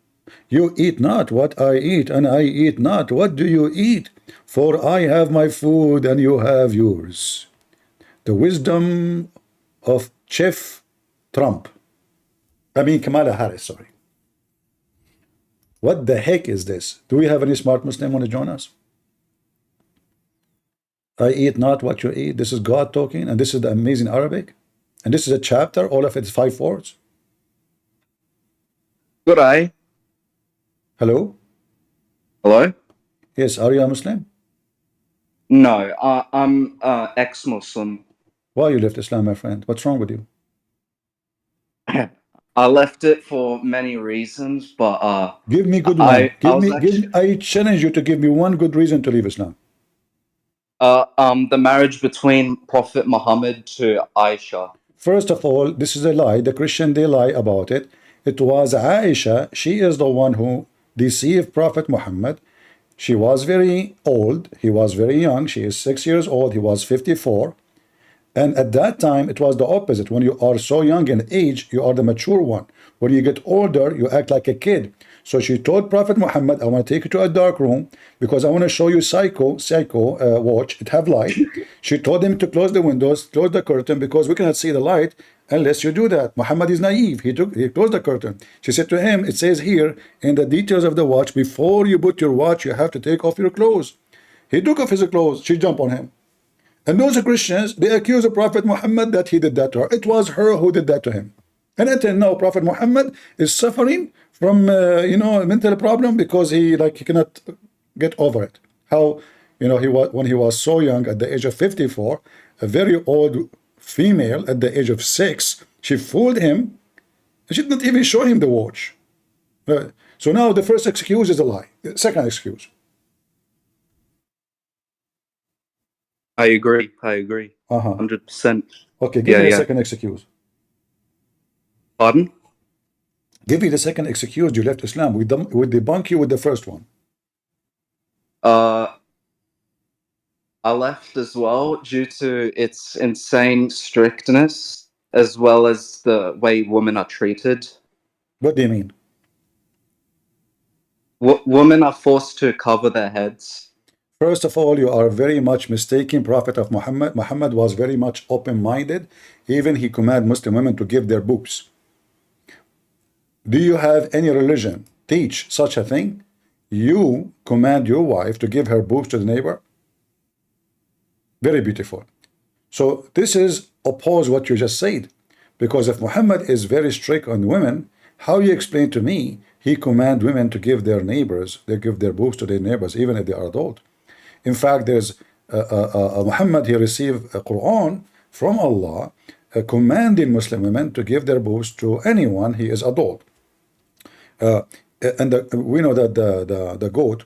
[SPEAKER 1] you eat not what I eat, and I eat not what do you eat, for I have my food and you have yours. The wisdom of Chef Trump. Kamala Harris, sorry. What the heck is this? Do we have any smart Muslim want to join us? I eat not what you eat. This is God talking, and this is the amazing Arabic. And this is a chapter, all of it is 5 words.
[SPEAKER 5] Good eye.
[SPEAKER 1] Hello?
[SPEAKER 5] Hello?
[SPEAKER 1] Yes, are you a Muslim?
[SPEAKER 5] No, I'm ex-Muslim.
[SPEAKER 1] Why you left Islam, my friend? What's wrong with you?
[SPEAKER 5] I left it for many reasons, but
[SPEAKER 1] Give me good one.
[SPEAKER 5] I
[SPEAKER 1] I challenge you to give me one good reason to leave Islam.
[SPEAKER 5] the marriage between Prophet Muhammad to Aisha.
[SPEAKER 1] First of all, this is a lie. The Christian, they lie about it. It was Aisha. She is the one who deceived Prophet Muhammad. She was very old. He was very young. She is 6 years old. He was 54. And at that time, it was the opposite. When you are so young in age, you are the mature one. When you get older, you act like a kid. So she told Prophet Muhammad, I want to take you to a dark room because I want to show you psycho watch. It have light. She told him to close the windows, close the curtain, because we cannot see the light unless you do that. Muhammad is naive. He closed the curtain. She said to him, it says here in the details of the watch, before you put your watch, you have to take off your clothes. He took off his clothes. She jumped on him. And those Christians, they accuse the Prophet Muhammad that he did that to her. It was her who did that to him. And until now, Prophet Muhammad is suffering from, a mental problem because he cannot get over it. How, when he was so young at the age of 54, a very old female at the age of 6, she fooled him. She did not even show him the watch. So now the first excuse is a lie. The second excuse.
[SPEAKER 5] I agree. 100%.
[SPEAKER 1] Okay, give me the second excuse.
[SPEAKER 5] Pardon?
[SPEAKER 1] Give me the second excuse. You left Islam. We debunk you with the first one.
[SPEAKER 5] I left as well due to its insane strictness, as well as the way women are treated.
[SPEAKER 1] What do you mean?
[SPEAKER 5] Women are forced to cover their heads.
[SPEAKER 1] First of all, you are very much mistaken. Prophet of Muhammad. Muhammad was very much open-minded. Even he commanded Muslim women to give their boobs. Do you have any religion teach such a thing? You command your wife to give her boobs to the neighbor? Very beautiful. So this is oppose what you just said. Because if Muhammad is very strict on women, how you explain to me he command women to give their neighbors, they give their boobs to their neighbors, even if they are adult? In fact, there's Muhammad, he received a Quran from Allah commanding Muslim women to give their boobs to anyone he is adult. We know that the goat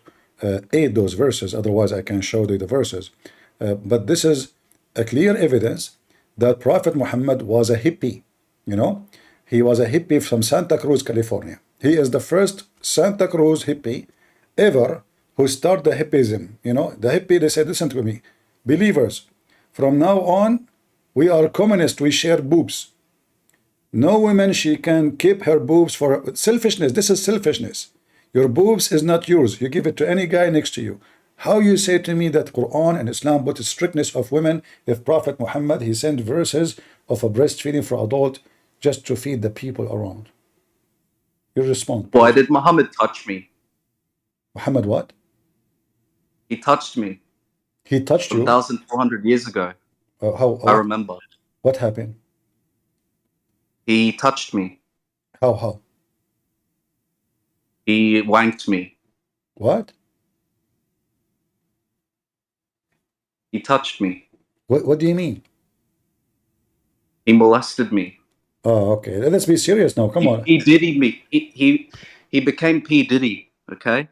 [SPEAKER 1] ate those verses, otherwise I can show you the verses. But this is a clear evidence that Prophet Muhammad was a hippie. He was a hippie from Santa Cruz, California. He is the first Santa Cruz hippie ever who started the hippism. The hippie, they said, listen to me, believers, from now on, we are communists, we share boobs. No woman, she can keep her boobs for selfishness. This is selfishness. Your boobs is not yours. You give it to any guy next to you. How you say to me that Quran and Islam put the strictness of women if Prophet Muhammad, he sent verses of a breastfeeding for adult just to feed the people around? You respond.
[SPEAKER 5] Why did Muhammad touch me?
[SPEAKER 1] Muhammad what?
[SPEAKER 5] He touched me.
[SPEAKER 1] He touched you?
[SPEAKER 5] 1,400 years ago. I remember.
[SPEAKER 1] What happened?
[SPEAKER 5] He touched me.
[SPEAKER 1] How?
[SPEAKER 5] He wanked me.
[SPEAKER 1] What?
[SPEAKER 5] He touched me.
[SPEAKER 1] What do you mean?
[SPEAKER 5] He molested me.
[SPEAKER 1] Oh, okay. Let's be serious now. Come on.
[SPEAKER 5] He diddy me. He became P Diddy. Okay.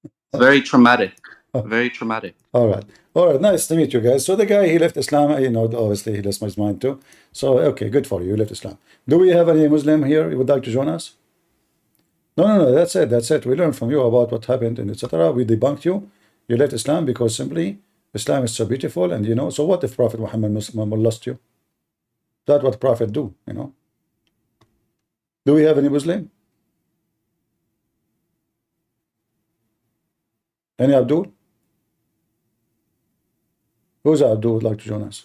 [SPEAKER 5] It's very traumatic. Very traumatic.
[SPEAKER 1] All right. All right. Nice to meet you guys. So the guy, he left Islam, you know, obviously he lost his mind too. So, okay, good for you. You left Islam. Do we have any Muslim here who would like to join us? No. That's it. That's it. We learned from you about what happened and etc. We debunked you. You left Islam because simply Islam is so beautiful. And, you know, so what if Prophet Muhammad lost you? That's what Prophet do, you know. Do we have any Muslim? Any Abdul? Who's Abdul would like to join us?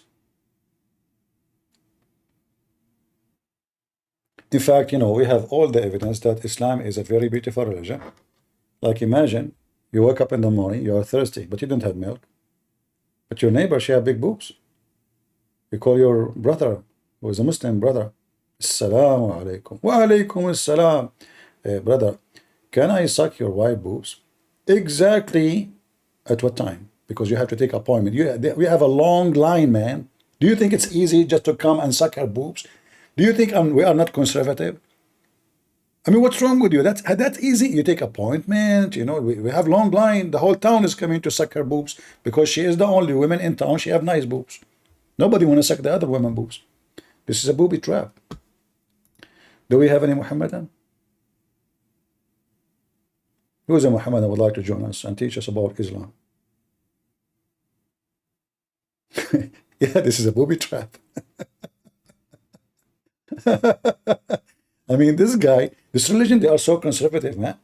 [SPEAKER 1] In fact, you know, we have all the evidence that Islam is a very beautiful religion. Like imagine you wake up in the morning, you are thirsty, but you don't have milk. But your neighbor, she have big boobs. You call your brother, who is a Muslim brother, Assalamu alaikum. Wa alaikum assalam. Brother, can I suck your white boobs? Exactly at what time? Because you have to take appointment. We have a long line, man. Do you think it's easy just to come and suck her boobs? Do you think we are not conservative? I mean, what's wrong with you? That's easy. You take appointment, you know, we have long line. The whole town is coming to suck her boobs because she is the only woman in town. She have nice boobs. Nobody want to suck the other women boobs. This is a booby trap. Do we have any Muhammadan? Who is a Muhammadan would like to join us and teach us about Islam? Yeah, this is a booby trap. I mean, this religion, they are so conservative, man.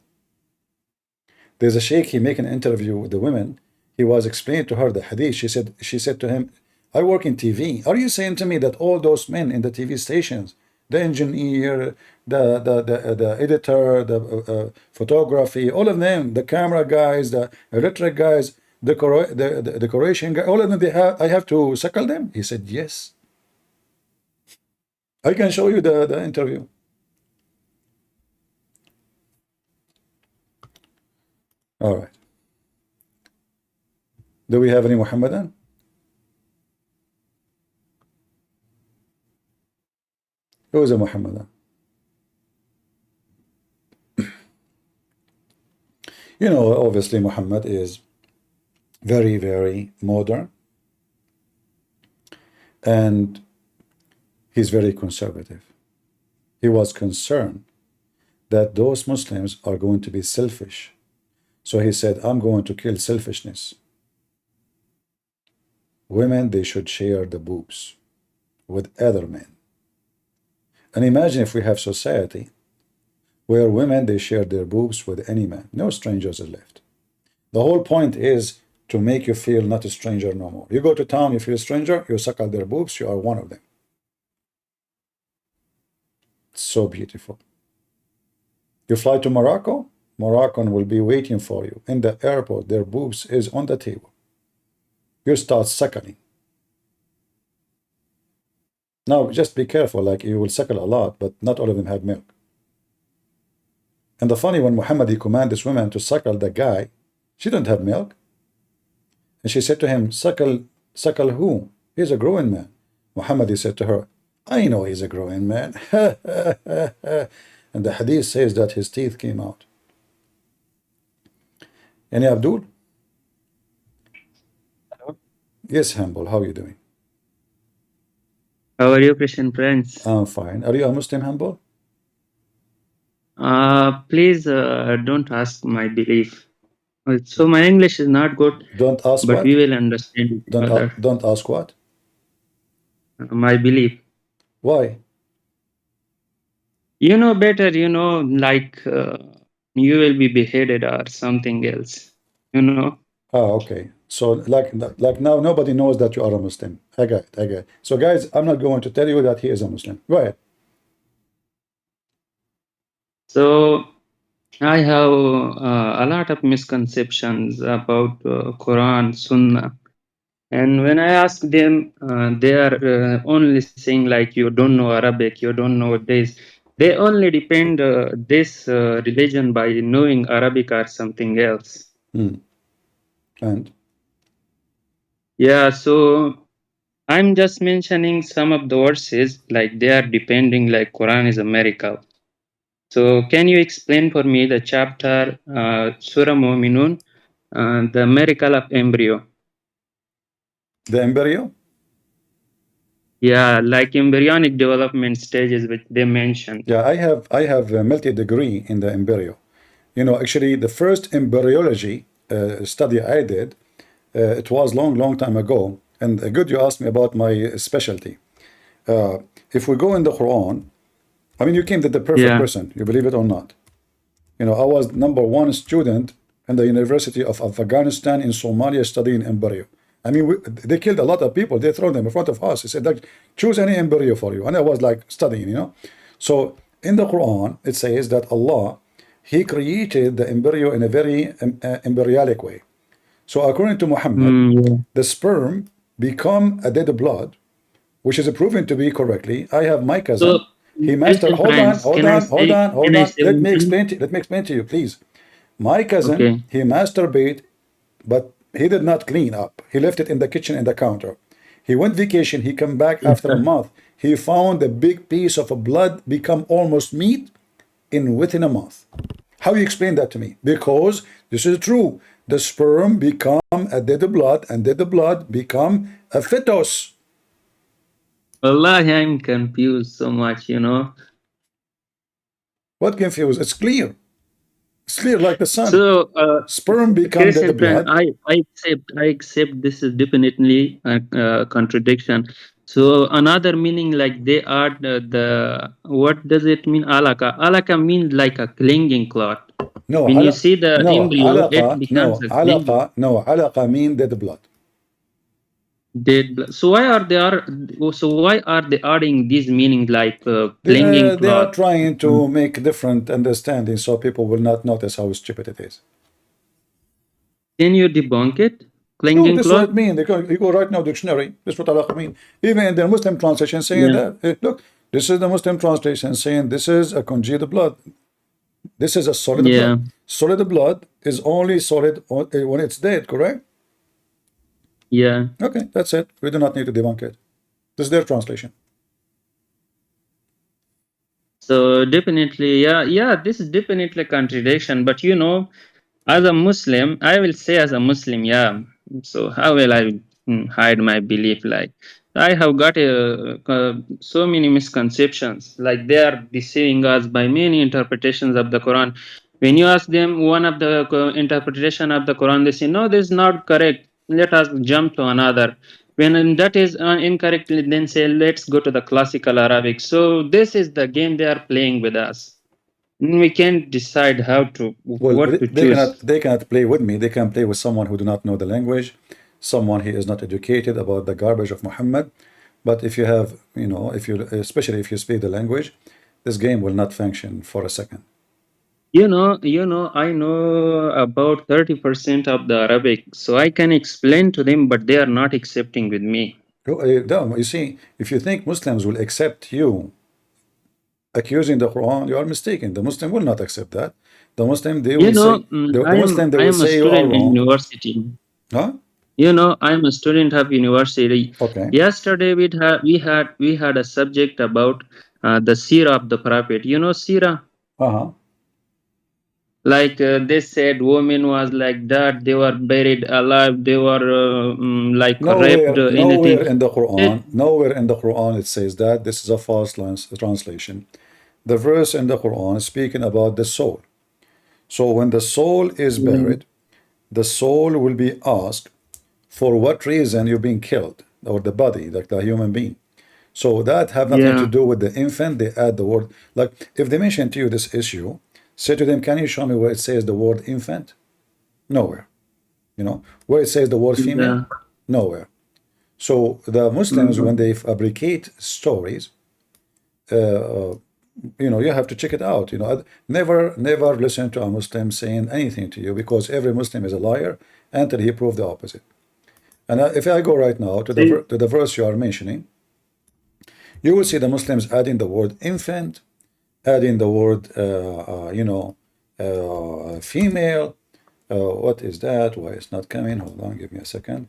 [SPEAKER 1] There's a sheikh, he make an interview with the women. He was explaining to her the hadith. She said to him, I work in TV. Are you saying to me that all those men in the TV stations, the engineer, the editor, the photography, all of them, the camera guys, the electric guys, the decoration guy, all of them, I have to suckle them? He said, yes. I can show you the interview. All right. Do we have any Muhammadan? Who is a Muhammadan? You know, obviously Muhammad is very, very modern. And he's very conservative. He was concerned that those Muslims are going to be selfish. So he said, I'm going to kill selfishness. Women, they should share the boobs with other men. And imagine if we have society where women, they share their boobs with any man. No strangers are left. The whole point is to make you feel not a stranger no more. You go to town, you feel a stranger, you suckle their boobs, you are one of them. It's so beautiful. You fly to Morocco, Moroccan will be waiting for you. In the airport, their boobs is on the table. You start suckling. Now, just be careful, like you will suckle a lot, but not all of them have milk. And the funny, when Muhammad, he commanded this woman to suckle the guy, she didn't have milk. And she said to him, suckle who? He's a growing man. Muhammad, he said to her, I know he's a growing man. And the hadith says that his teeth came out. Any Abdul?
[SPEAKER 6] Hello.
[SPEAKER 1] Yes, Humble, how are you doing?
[SPEAKER 6] How are you, Christian friends?
[SPEAKER 1] I'm fine. Are you a Muslim, Humble?
[SPEAKER 6] Please don't ask my belief. So my English is not good,
[SPEAKER 1] Don't ask
[SPEAKER 6] but
[SPEAKER 1] what?
[SPEAKER 6] we will understand each other.
[SPEAKER 1] Don't ask what?
[SPEAKER 6] My belief.
[SPEAKER 1] Why?
[SPEAKER 6] You know better, you know, like you will be beheaded or something else, you know.
[SPEAKER 1] Ah, okay. So like now nobody knows that you are a Muslim. I get it. So guys, I'm not going to tell you that he is a Muslim. Go ahead.
[SPEAKER 6] So I have a lot of misconceptions about Quran, Sunnah. And when I ask them, they are only saying like, you don't know Arabic, you don't know this. They only depend this religion by knowing Arabic or something else.
[SPEAKER 1] And
[SPEAKER 6] Yeah, so I'm just mentioning some of the verses, like they are depending, like Quran is a miracle. So can you explain for me the chapter Surah Mu'minun, the miracle of embryo?
[SPEAKER 1] the embryo?
[SPEAKER 6] Yeah, like embryonic development stages which they mentioned.
[SPEAKER 1] Yeah, I have a multi-degree in the embryo. You know, actually, the first embryology study I did, it was long time ago. And good you asked me about my specialty. If we go in the Quran, I mean, you came to the perfect
[SPEAKER 6] Yeah.
[SPEAKER 1] person, you believe it or not. You know, I was #1 student in the University of Afghanistan in Somalia studying embryo. I mean, they killed a lot of people. They throw them in front of us. They said, like, choose any embryo for you. And I was like studying, you know. So in the Quran, it says that Allah, He created the embryo in a very embryonic way. So according to Muhammad,
[SPEAKER 6] Yeah.
[SPEAKER 1] the sperm become a dead blood, which is proven to be correctly. I have my
[SPEAKER 6] So
[SPEAKER 1] cousin. He mastered.
[SPEAKER 6] recent
[SPEAKER 1] Hold on,
[SPEAKER 6] times,
[SPEAKER 1] hold
[SPEAKER 6] can I
[SPEAKER 1] on, hold
[SPEAKER 6] say
[SPEAKER 1] on, hold
[SPEAKER 6] can I
[SPEAKER 1] on.
[SPEAKER 6] say
[SPEAKER 1] Let me
[SPEAKER 6] one thing?
[SPEAKER 1] explain to. Let me explain to you, please. My cousin,
[SPEAKER 6] Okay.
[SPEAKER 1] he masturbate, but he did not clean up. He left it in the kitchen and the counter. He went vacation. He come back after a month. He found a big piece of blood become almost meat in within a month. How you explain that to me? Because this is true. The sperm become a dead blood, and dead blood become a fetus.
[SPEAKER 6] Wallahi, I'm confused so much, you know.
[SPEAKER 1] What confused? It's clear. It's clear like the sun.
[SPEAKER 6] So,
[SPEAKER 1] Sperm become dead
[SPEAKER 6] Christian friend,
[SPEAKER 1] blood.
[SPEAKER 6] I accept this is definitely a contradiction. So another meaning, like they are the what does it mean? Alaka. Alaka means like a clinging cloth.
[SPEAKER 1] No,
[SPEAKER 6] When you see the embryo, it becomes a clinging
[SPEAKER 1] alaqa mean dead blood.
[SPEAKER 6] dead blood. So why are they adding these meanings like clinging
[SPEAKER 1] They are
[SPEAKER 6] cloth?
[SPEAKER 1] trying to make different understanding so people will not notice how stupid it is.
[SPEAKER 6] Can you debunk it?
[SPEAKER 1] No,
[SPEAKER 6] Clinging
[SPEAKER 1] this is what
[SPEAKER 6] cloth?
[SPEAKER 1] it means. You go right now dictionary. This is what alaqa mean. Even in the Muslim translation saying
[SPEAKER 6] Yeah.
[SPEAKER 1] that. Look, this is the Muslim translation saying this is a congealed blood. This is a solid
[SPEAKER 6] Yeah.
[SPEAKER 1] blood. Solid blood is only solid when it's dead, correct?
[SPEAKER 6] Yeah.
[SPEAKER 1] Okay, that's it. We do not need to debunk it. This is their translation.
[SPEAKER 6] So definitely, yeah, this is definitely a contradiction. But you know, as a Muslim, I will say as a Muslim, yeah. So how will I hide my belief? Like I have got so many misconceptions. Like they are deceiving us by many interpretations of the Quran. When you ask them one of the interpretation of the Quran, they say no, this is not correct. Let us jump to another. When that is incorrect, then say let's go to the classical Arabic. So this is the game they are playing with us. We can't decide how to
[SPEAKER 1] Well,
[SPEAKER 6] what to choose.
[SPEAKER 1] they cannot play with me. They can play with someone who do not know the language, someone who is not educated about the garbage of Muhammad. But if you have, you know, if you especially if you speak the language, this game will not function for a second.
[SPEAKER 6] I know about 30% of the Arabic, so I can explain to them, but they are not accepting with me.
[SPEAKER 1] You see, if you think Muslims will accept you accusing the Quran, you are mistaken. The Muslim will not accept that. The Muslim they will say the Muslim they
[SPEAKER 6] I
[SPEAKER 1] will
[SPEAKER 6] am a
[SPEAKER 1] say you are
[SPEAKER 6] student in
[SPEAKER 1] wrong.
[SPEAKER 6] university.
[SPEAKER 1] Huh?
[SPEAKER 6] I am a student of university.
[SPEAKER 1] Okay.
[SPEAKER 6] Yesterday we had a subject about the seerah of the Prophet. You know seerah?
[SPEAKER 1] Uh-huh.
[SPEAKER 6] Like they said women was like that, they were buried alive, they were like raped, anything.
[SPEAKER 1] Nowhere in the Quran it says that. This is a false translation. The verse in the Quran is speaking about the soul. So when the soul is buried, the soul will be asked for what reason you're being killed, or the body, like the human being. So that have nothing to
[SPEAKER 6] Yeah.
[SPEAKER 1] do with the infant. They add the word, like if they mention to you this issue, say to them, can you show me where it says the word infant? Nowhere. You know, where it says the word female?
[SPEAKER 6] Yeah.
[SPEAKER 1] Nowhere. So the Muslims, when they fabricate stories, you have to check it out. Never listen to a Muslim saying anything to you, because every Muslim is a liar until he proves the opposite. And if I go right now to the verse you are mentioning, you will see the Muslims adding the word infant add in the word, female. What is that? Why it's not coming? Hold on, give me a second.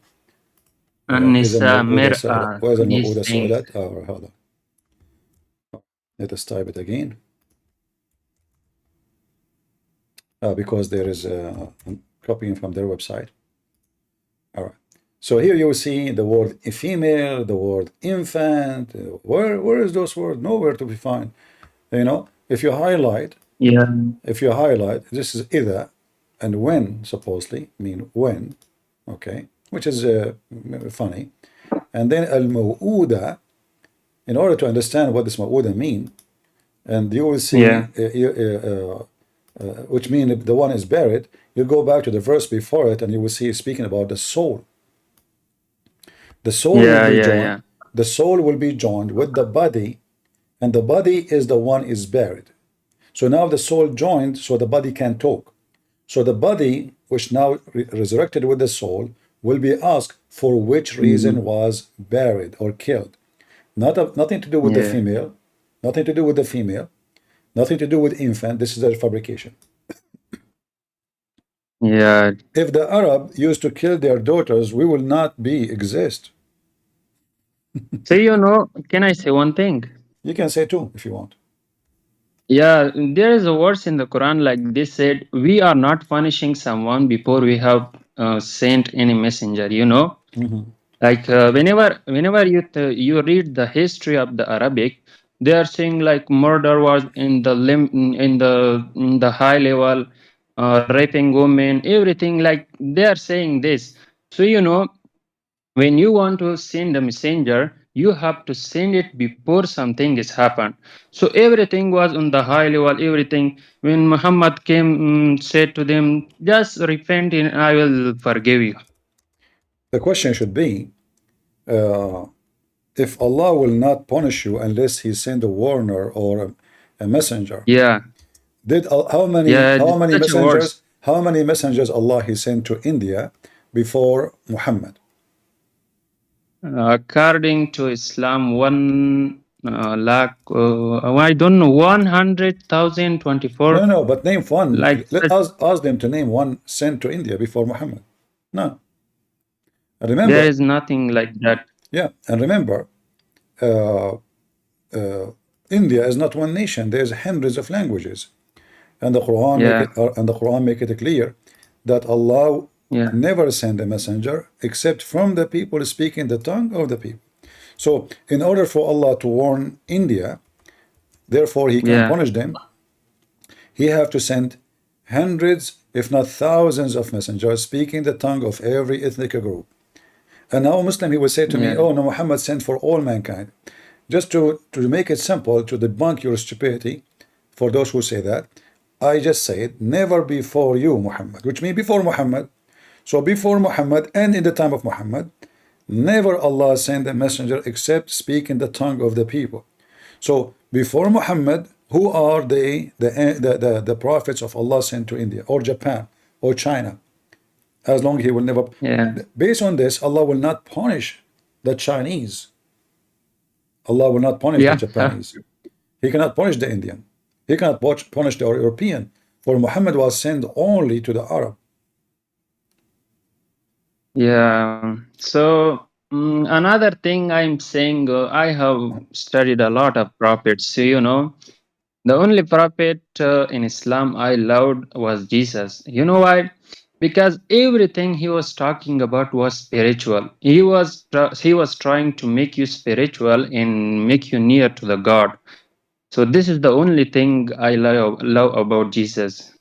[SPEAKER 1] إذا
[SPEAKER 6] النساء
[SPEAKER 1] الموءودة سئلت.
[SPEAKER 6] مرأة.
[SPEAKER 1] وإذا
[SPEAKER 6] These
[SPEAKER 1] الموءودة
[SPEAKER 6] things.
[SPEAKER 1] سئلت. Hold on. Let us type it again. Because there is I'm copying from their website. All right. So here you will see the word female, the word infant. Where is those words? Nowhere to be found. If you highlight,
[SPEAKER 6] Yeah.
[SPEAKER 1] this is either and when, supposedly, mean when, okay, which is funny. And then al-maw'uda, in order to understand what this maw'uda mean, and you will see,
[SPEAKER 6] Yeah.
[SPEAKER 1] which mean if the one is buried, you go back to the verse before it, and you will see speaking about the soul. The soul will be joined.
[SPEAKER 6] Yeah.
[SPEAKER 1] The soul will be joined with the body, and the body is the one is buried. So now the soul joined, so the body can talk. So the body, which now resurrected with the soul, will be asked for which reason was buried or killed. Nothing to do with the
[SPEAKER 6] Yeah.
[SPEAKER 1] female, nothing to do with the female, nothing to do with infant. This is a fabrication.
[SPEAKER 6] Yeah.
[SPEAKER 1] If the Arab used to kill their daughters, we will not exist.
[SPEAKER 6] So can I say one thing?
[SPEAKER 1] You can say two if you want.
[SPEAKER 6] Yeah, there is a verse in the Quran like this said, we are not punishing someone before we have sent any messenger, Like whenever you read the history of the Arabic, they are saying like murder was in the high level, raping women, everything like they are saying this. So when you want to send a messenger, you have to send it before something is happened. So everything was on the high level, everything. When Muhammad came, said to them, just repent and I will forgive you.
[SPEAKER 1] The question should be, if Allah will not punish you unless He send a warner or a messenger.
[SPEAKER 6] Yeah.
[SPEAKER 1] How many
[SPEAKER 6] Such a words.
[SPEAKER 1] messengers Allah He sent to India before Muhammad?
[SPEAKER 6] According to Islam, 1 lakh, I don't know, 100,024.
[SPEAKER 1] No, but name one.
[SPEAKER 6] Like
[SPEAKER 1] Let us ask them to name one sent to India before Muhammad. No. And remember,
[SPEAKER 6] there is nothing like that.
[SPEAKER 1] yeah, and remember, India is not one nation. There's hundreds of languages, and the Quran make it clear that Allah never send a messenger except from the people speaking the tongue of the people. So, in order for Allah to warn India, therefore He can punish them, He have to send hundreds, if not thousands, of messengers speaking the tongue of every ethnic group. And now a Muslim, he will say to me, oh no, Muhammad sent for all mankind. Just to make it simple, to debunk your stupidity, for those who say that, I just said, never before you, Muhammad, which means before Muhammad. So before Muhammad and in the time of Muhammad, never Allah sent a messenger except speaking the tongue of the people. So before Muhammad, who are the prophets of Allah sent to India or Japan or China? As long as He will never. Based on this, Allah will not punish the Chinese. Allah will not punish the Japanese. He cannot punish the Indian. He cannot punish the European. For Muhammad was sent only to the Arab.
[SPEAKER 6] Yeah. So another thing I'm saying, I have studied a lot of prophets. So, the only prophet in Islam I loved was Jesus. You know why? Because everything he was talking about was spiritual. He was trying to make you spiritual and make you near to the God. So this is the only thing I love about Jesus.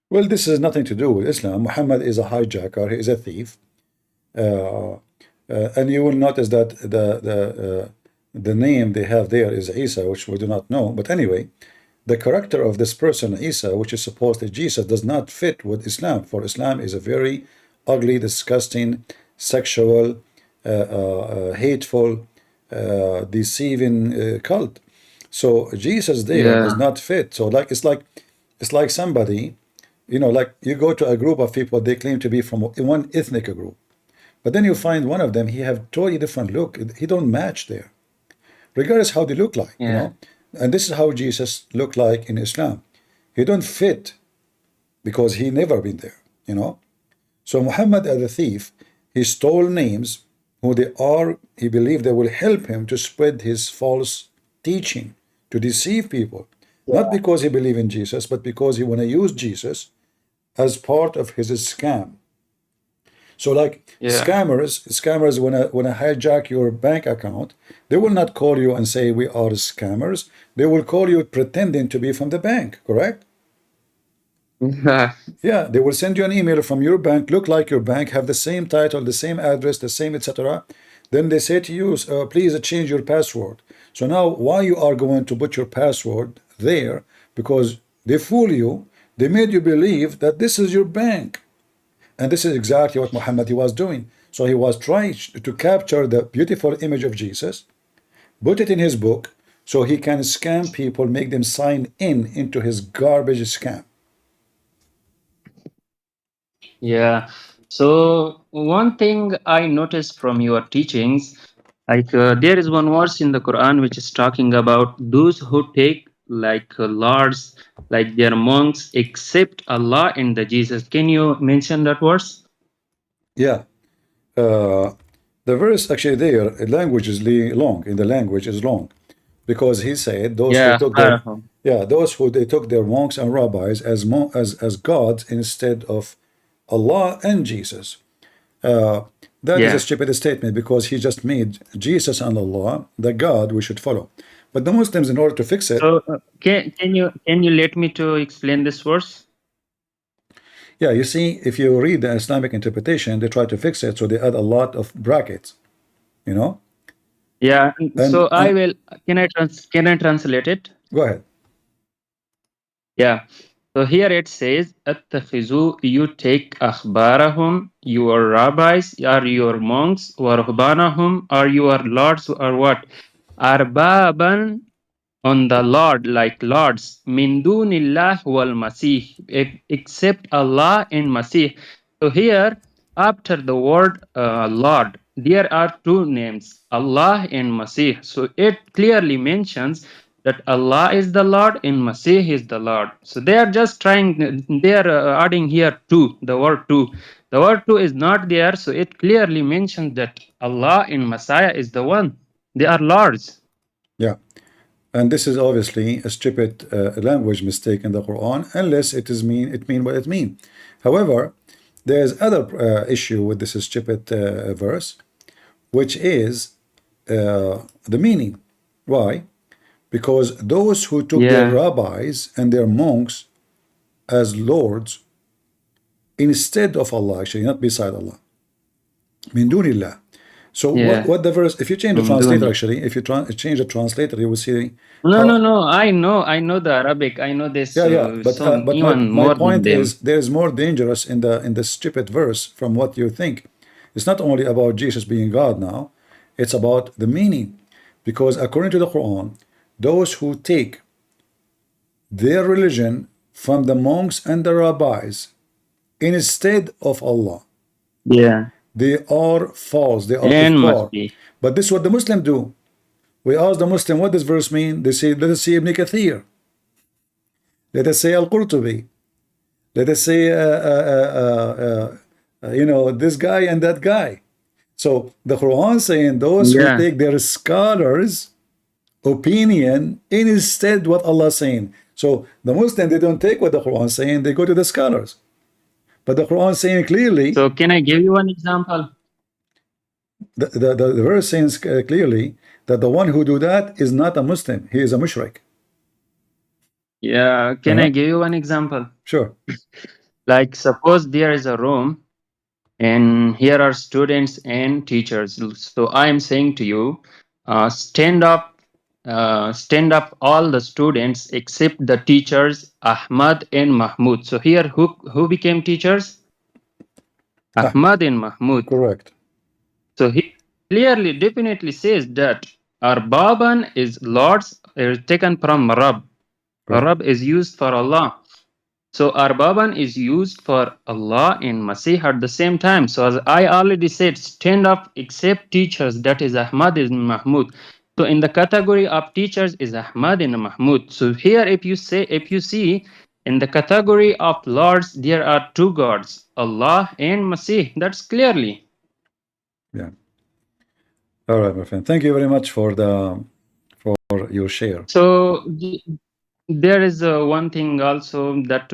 [SPEAKER 1] Well, this has nothing to do with Islam. Muhammad is a hijacker. He is a thief. And you will notice that the name they have there is Isa, which we do not know. But anyway, the character of this person, Isa, which is supposedly Jesus, does not fit with Islam. For Islam is a very ugly, disgusting, sexual, hateful, deceiving cult. So Jesus there does not fit. So it's like somebody, like you go to a group of people, they claim to be from one ethnic group. But then you find one of them, he have totally different look. He don't match there. Regardless how they look like, And this is how Jesus looked like in Islam. He don't fit because he never been there, you know. So Muhammad as a thief, he stole names who they are, he believed they will help him to spread his false teaching, to deceive people. Not because he believed in Jesus, but because he want to use Jesus as part of his scam. So like
[SPEAKER 6] Yeah.
[SPEAKER 1] scammers wanna hijack your bank account, they will not call you and say we are scammers. They will call you pretending to be from the bank, correct?
[SPEAKER 6] Yeah.
[SPEAKER 1] Yeah, they will send you an email from your bank, look like your bank, have the same title, the same address, the same etc. Then they say to you, please change your password. So now why you are going to put your password there? Because they fool you. They made you believe that this is your bank. And this is exactly what Muhammad he was doing. So he was trying to capture the beautiful image of Jesus, put it in his book, so he can scam people, make them sign in into his garbage scam.
[SPEAKER 6] Yeah. So one thing I noticed from your teachings, like there is one verse in the Quran which is talking about those who take like lords, like their monks, accept Allah and the Jesus. Can you mention that verse?
[SPEAKER 1] Yeah. The verse actually there, language is long, in the language is long, because he said those who
[SPEAKER 6] Yeah.
[SPEAKER 1] took their, yeah, those who they took their monks and rabbis as as gods instead of Allah and Jesus. That is a
[SPEAKER 6] Yeah.
[SPEAKER 1] stupid statement because he just made Jesus and Allah the God we should follow. But the Muslims, in order to fix it,
[SPEAKER 6] So can you let me to explain this verse?
[SPEAKER 1] yeah, you see, if you read the Islamic interpretation, they try to fix it, so they add a lot of brackets, you know.
[SPEAKER 6] Yeah. So I
[SPEAKER 1] And
[SPEAKER 6] will. Can I translate it?
[SPEAKER 1] go ahead.
[SPEAKER 6] Yeah. So here it says, "Attakhizu," you take akhbarahum, your rabbis, are your monks, warhbanahum, are your lords, or what? Arbaban, on the Lord, like lords, min dunillah wal Masih, except Allah and Masih. So here, after the word Lord, there are two names, Allah and Masih. So it clearly mentions that Allah is the Lord and Masih is the Lord. So they are just trying, they are adding here two, the word two. The word two is not there, so it clearly mentions that Allah and Messiah is the one. They are lords.
[SPEAKER 1] Yeah. And this is obviously a stupid language mistake in the Quran, unless it mean what it mean. However, there is other issue with this stupid verse, which is the meaning. Why? Because those who took their
[SPEAKER 6] Yeah.
[SPEAKER 1] rabbis and their monks as lords instead of Allah, actually not beside Allah, min dunillah. So
[SPEAKER 6] Yeah.
[SPEAKER 1] what the verse? If you change the
[SPEAKER 6] I'm
[SPEAKER 1] translator,
[SPEAKER 6] doing it.
[SPEAKER 1] actually, if you change the translator, you will see
[SPEAKER 6] No, no,
[SPEAKER 1] how.
[SPEAKER 6] no. I know the Arabic. I know this
[SPEAKER 1] Yeah.
[SPEAKER 6] song
[SPEAKER 1] But
[SPEAKER 6] even
[SPEAKER 1] my
[SPEAKER 6] more than
[SPEAKER 1] point
[SPEAKER 6] them.
[SPEAKER 1] is there is more dangerous in the stupid verse from what you think. It's not only about Jesus being God now, it's about the meaning. Because according to the Quran, those who take their religion from the monks and the rabbis instead of Allah,
[SPEAKER 6] Yeah.
[SPEAKER 1] they are false, they are
[SPEAKER 6] And must
[SPEAKER 1] kuffar.
[SPEAKER 6] be.
[SPEAKER 1] But this is what the Muslim do. We ask the Muslim what does verse mean. They say, let us see Ibn Kathir. Let us say Al-Qurtubi. Let us say, you know, this guy and that guy. So the Quran saying those who
[SPEAKER 6] Yeah.
[SPEAKER 1] take their scholars' opinion instead what Allah is saying. So the Muslim, they don't take what the Quran is saying, they go to the scholars. But the Quran is saying clearly,
[SPEAKER 6] So can I give you one example?
[SPEAKER 1] the verse saying clearly that the one who do that is not a Muslim, he is a mushrik.
[SPEAKER 6] Yeah. Can I give you one example?
[SPEAKER 1] Sure.
[SPEAKER 6] Like suppose there is a room and here are students and teachers. So I am saying to you, stand up all the students except the teachers Ahmad and Mahmud. So here who became teachers?
[SPEAKER 1] Ah,
[SPEAKER 6] Ahmad and Mahmud.
[SPEAKER 1] correct.
[SPEAKER 6] So he clearly, definitely says that Arbaban is lords is taken from Rab.
[SPEAKER 1] Right.
[SPEAKER 6] Rab is used for Allah. So Arbaban is used for Allah and Masih at the same time. So as I already said, stand up except teachers, that is Ahmad and Mahmud. So in the category of teachers is Ahmad and Mahmud. So here if you see in the category of lords, there are two gods, Allah and Masih. That's clearly.
[SPEAKER 1] Yeah. All right, my friend. Thank you very much for your share.
[SPEAKER 6] So there is one thing also that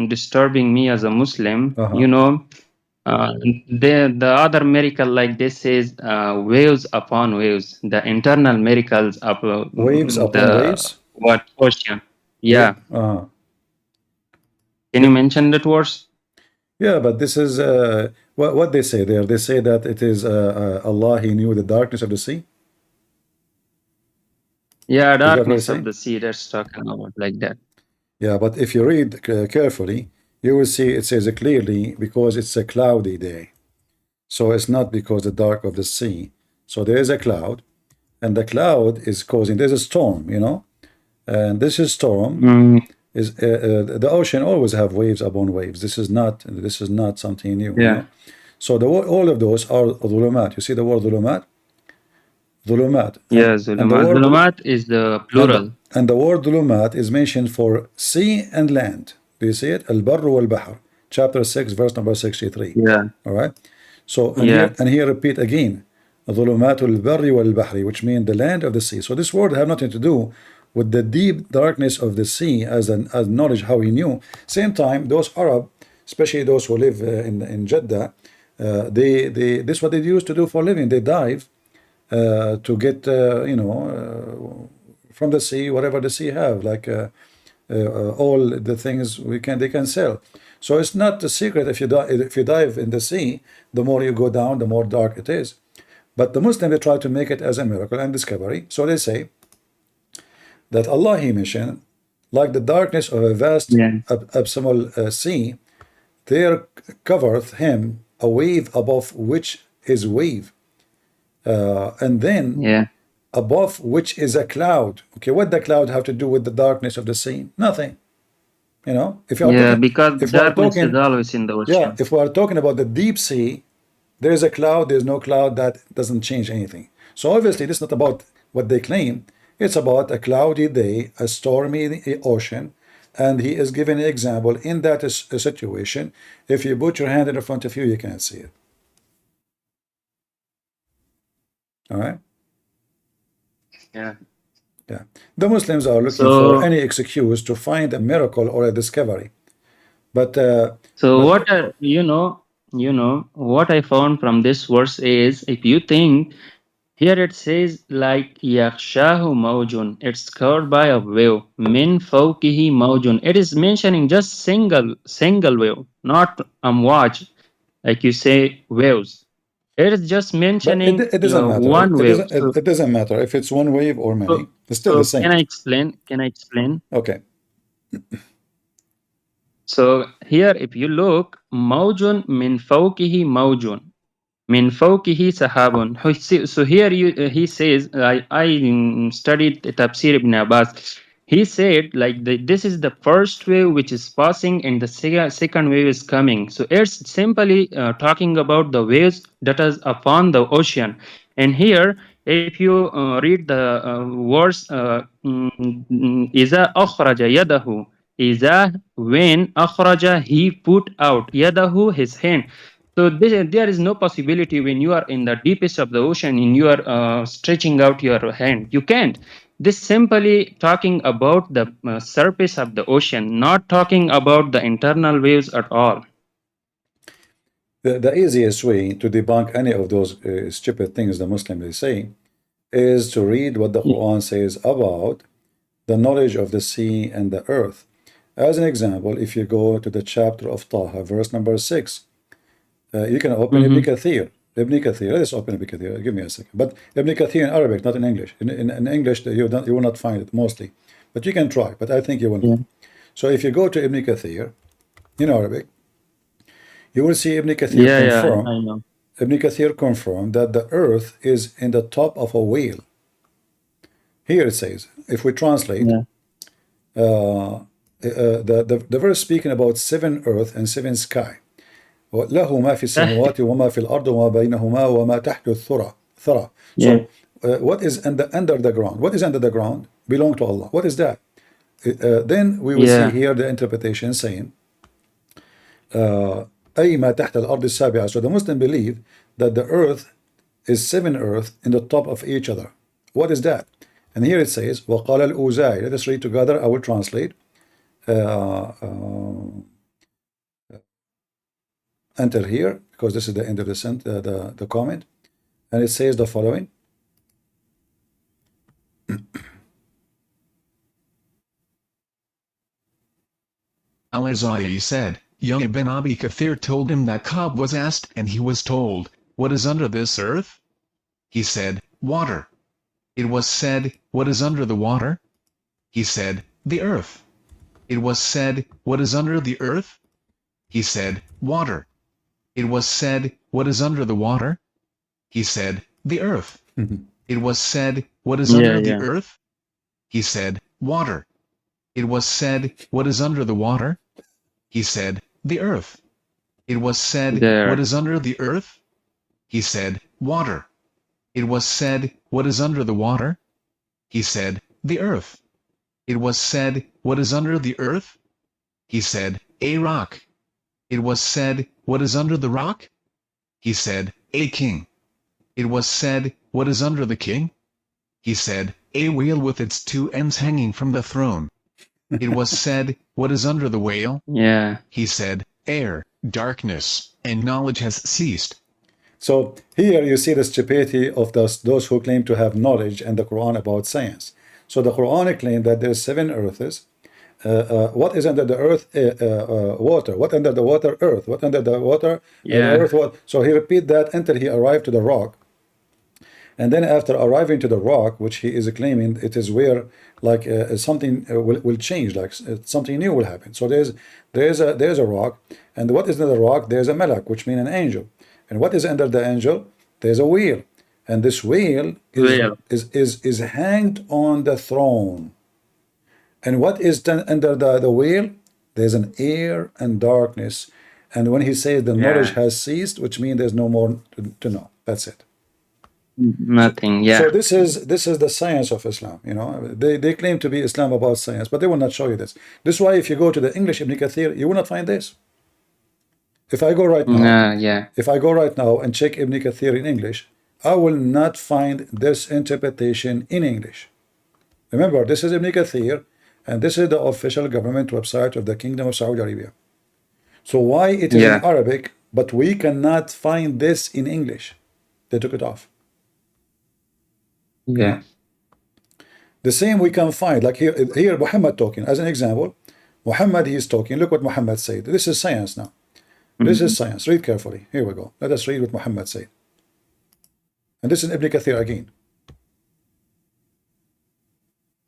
[SPEAKER 6] disturbing me as a Muslim. You know, the other miracle, like this, is waves upon waves. The internal miracles of
[SPEAKER 1] Waves upon
[SPEAKER 6] the
[SPEAKER 1] waves.
[SPEAKER 6] what ocean? Yeah. Can you mention that words?
[SPEAKER 1] Yeah, but this is what they say there. They say that it is Allah. He knew the darkness of the sea.
[SPEAKER 6] Yeah,
[SPEAKER 1] Is that what they
[SPEAKER 6] darkness
[SPEAKER 1] say?
[SPEAKER 6] of the sea. That's talking about like that.
[SPEAKER 1] Yeah, but if you read carefully, you will see it says clearly because it's a cloudy day. So it's not because the dark of the sea. So there is a cloud, and the cloud is causing, there's a storm, you know, and this is storm is the ocean always have waves upon waves. This is not something new.
[SPEAKER 6] Yeah.
[SPEAKER 1] You know? So all of those are dhulumat. You see the word dhulumat? Dhulumat.
[SPEAKER 6] Yeah, zulumat. Zulumat is the plural.
[SPEAKER 1] And the word dhulumat is mentioned for sea and land. Do you see it? Al-barru wal-bahr. Chapter 6, verse number 63.
[SPEAKER 6] Yeah.
[SPEAKER 1] All right. So, and here repeat again. Dhulumatul barri wal-bahri, which means the land of the sea. So this word have nothing to do with the deep darkness of the sea as knowledge, how he knew. Same time, those Arab, especially those who live in Jeddah, this is what they used to do for living. They dive to get, from the sea, whatever the sea have, like all the things they can sell. So it's not a secret if you dive in the sea, the more you go down, the more dark it is. But the Muslim, they try to make it as a miracle and discovery. So they say that Allah, He mentioned, like the darkness of a vast abysmal sea, there covereth him a wave above which is wave. And then above which is a cloud. Okay, what the cloud have to do with the darkness of the sea? Nothing. You know, if you are
[SPEAKER 6] because darkness is always in the ocean.
[SPEAKER 1] Yeah, if we are talking about the deep sea, there is a cloud, there's no cloud, that doesn't change anything. So obviously this is not about what they claim. It's about a cloudy day, a stormy ocean, and he is giving an example in that situation. If you put your hand in front of you, you can't see it. All right?
[SPEAKER 6] Yeah.
[SPEAKER 1] Yeah. The Muslims are looking for any excuse to find a miracle or a discovery. But
[SPEAKER 6] what what I found from this verse is, if you think here it says like yakhshahu mawjun, it's covered by a wave, min fawqihi mawjun. It is mentioning just single wave, not amwaj, like you say waves. It is just mentioning
[SPEAKER 1] it doesn't matter.
[SPEAKER 6] one wave.
[SPEAKER 1] It doesn't matter if it's one wave or many. It's still the same.
[SPEAKER 6] Can I explain?
[SPEAKER 1] Okay.
[SPEAKER 6] So here, if you look, mawjun min fawqihi mawjun. Min fawqihi sahabun. So here he says, I studied Tafsir Ibn Abbas. He said like this is the first wave which is passing and the second wave is coming. So it's simply talking about the waves that is upon the ocean. And here, if you read the verse, Iza akhraja yadahu. Iza, when akhraja, he put out, yadahu, his hand. So there is no possibility when you are in the deepest of the ocean and you are stretching out your hand. You can't. This simply talking about the surface of the ocean, not talking about the internal waves at all.
[SPEAKER 1] The easiest way to debunk any of those stupid things the Muslims say is to read what the Quran says about the knowledge of the sea and the earth. As an example, if you go to the chapter of Taha, verse number 6, you can open Ibn Kathir. Ibn Kathir, let's open Ibn Kathir. Give me a second. But Ibn Kathir in Arabic, not in English. In English, you will not find it mostly. But you can try, but I think you will not. So if you go to Ibn Kathir in Arabic, you will see Ibn Kathir confirm.
[SPEAKER 6] I know.
[SPEAKER 1] Ibn Kathir confirmed that the earth is in the top of a whale. Here it says, if we translate, the verse speaking about 7 earth and 7 sky. له ما في السماوات وما في الأرض وما بينهما وما تحت الثرى. So what is under the ground? What is under the ground belong to Allah. What is that? Then we will see here the interpretation saying أي ما تحت الأرض السابعة. So the Muslim believe that the earth is 7 earth in the top of each other. What is that? And here it says وقال الأوزاعي. Let us read together. I will translate. Enter here because this is the end of the comment, and it says the following.
[SPEAKER 7] Al-Azai said, young Ibn Abi Kathir told him that Qa'aba was asked and he was told, what is under this earth? He said, water. It was said, what is under the water? He said, the earth. It was said, what is under the earth? He said, water. It was said, what is under the water? He said, the earth. It was said, what is under the earth? He said, water. It was said, what is under the water? He said, the earth. It was said, what is under the earth? He said, water. It was said, what is under the water? He said, the earth. It was said, what is under the earth? He said, a rock. It was said, what is under the rock? He said, a king. It was said, what is under the king? He said, a whale with its 2 ends hanging from the throne. It was said, what is under the whale? He said, air, darkness, and knowledge has ceased.
[SPEAKER 1] So here you see the stupidity of those who claim to have knowledge and the Quran about science. So the Quran claims that there's 7 earths. What is under the earth? Water. What under the water? Earth. What under the water? Earth. What? So he repeat that until he arrived to the rock. And then after arriving to the rock, which he is claiming it is where like something will change, like something new will happen. So there's a rock, and what is under the rock? There's a malak, which means an angel. And what is under the angel? There's a wheel, and this wheel is hanged on the throne. And what is under the wheel? There's an air and darkness. And when he says the knowledge has ceased, which means there's no more to know. That's it.
[SPEAKER 6] Nothing.
[SPEAKER 1] So this is the science of Islam. You know, they claim to be Islam about science, but they will not show you this. This is why if you go to the English Ibn Kathir, you will not find this. If I go right now, if I go right now and check Ibn Kathir in English, I will not find this interpretation in English. Remember, this is Ibn Kathir, and this is the official government website of the Kingdom of Saudi Arabia. So why it is in Arabic, but we cannot find this in English? They took it off. The same we can find, like here Muhammad talking, as an example. Muhammad, he is talking. Look what Muhammad said. This is science now. This is science. Read carefully. Here we go. Let us read what Muhammad said. And this is Ibn Kathir again.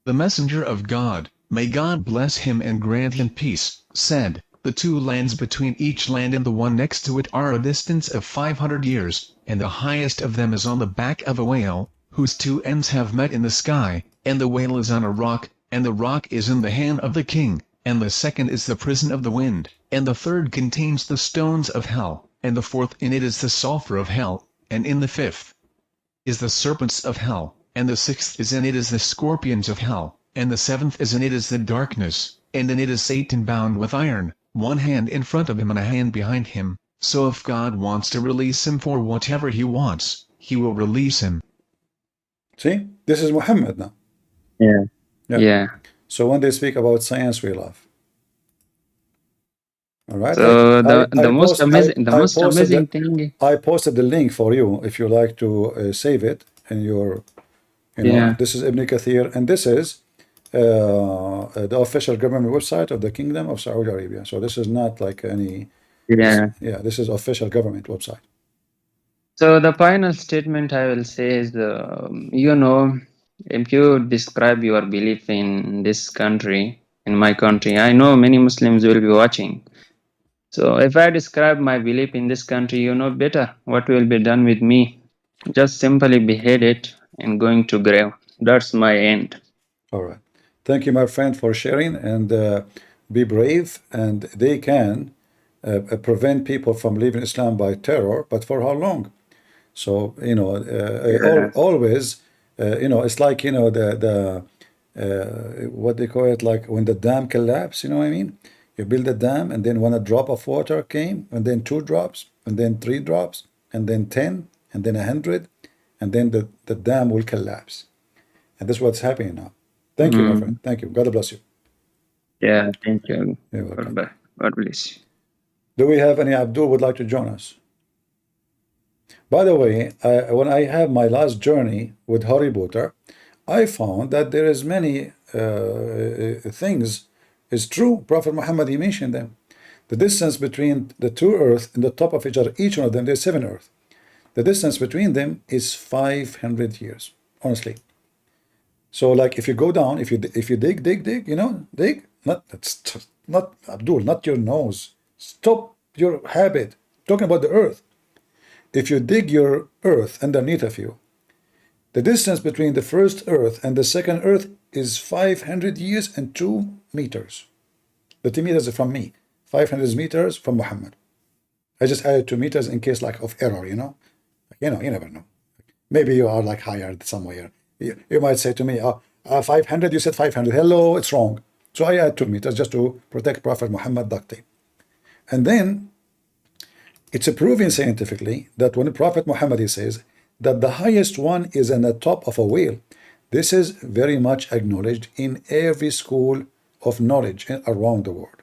[SPEAKER 7] The messenger of God, may God bless him and grant him peace, said, the 2 lands between each land and the one next to it are a distance of 500 years, and the highest of them is on the back of a whale, whose 2 ends have met in the sky, and the whale is on a rock, and the rock is in the hand of the king, and the second is the prison of the wind, and the third contains the stones of hell, and the fourth in it is the sulfur of hell, and in the fifth is the serpents of hell, and the sixth is in it is the scorpions of hell, and the seventh is in it is the darkness, and in it is Satan bound with iron, 1 hand in front of him and a hand behind him. So if God wants to release him for whatever he wants, he will release him.
[SPEAKER 1] See, this is Muhammad now. So when they speak about science, we laugh. All right.
[SPEAKER 6] So the most amazing thing.
[SPEAKER 1] I posted the link for you if you like to save it in your. This is Ibn Kathir, and this is the official government website of the Kingdom of Saudi Arabia. So this is not like any. This is official government website.
[SPEAKER 6] So the final statement I will say is, if you describe your belief in this country, in my country, I know many Muslims will be watching. So if I describe my belief in this country, you know better what will be done with me. Just simply beheaded and going to grave. That's my end.
[SPEAKER 1] All right. Thank you, my friend, for sharing, and be brave. And they can prevent people from leaving Islam by terror, but for how long? So, always It's like, what they call it, like when the dam collapse, you know what I mean? You build a dam, and then when a drop of water came, and then 2 drops, and then 3 drops, and then 10, and then 100, and then the dam will collapse. And that's what's happening now. Thank you, my friend. Thank you. God bless you.
[SPEAKER 6] Yeah, thank you.
[SPEAKER 1] You're welcome.
[SPEAKER 6] God bless you.
[SPEAKER 1] Do we have any Abdul would like to join us? By the way, when I have my last journey with Harry Potter, I found that there is many things is true. Prophet Muhammad, he mentioned them. The distance between the 2 earths and the top of each other, each one of them, there's 7 earths. The distance between them is 500 years, honestly. So like if you go down, if you dig, dig, not Abdul, not your nose. Stop your habit. Talking about the earth. If you dig your earth underneath of you, the distance between the first earth and the second earth is 500 years and 2 meters. The 2 meters are from me. 500 meters from Muhammad. I just added 2 meters in case like of error, you never know. Maybe you are like higher somewhere. You might say to me, 500, you said 500. Hello, it's wrong. So I add 2 meters just to protect Prophet Muhammad duct tape. And then it's proven scientifically that when Prophet Muhammad, he says that the highest one is on the top of a whale. This is very much acknowledged in every school of knowledge around the world.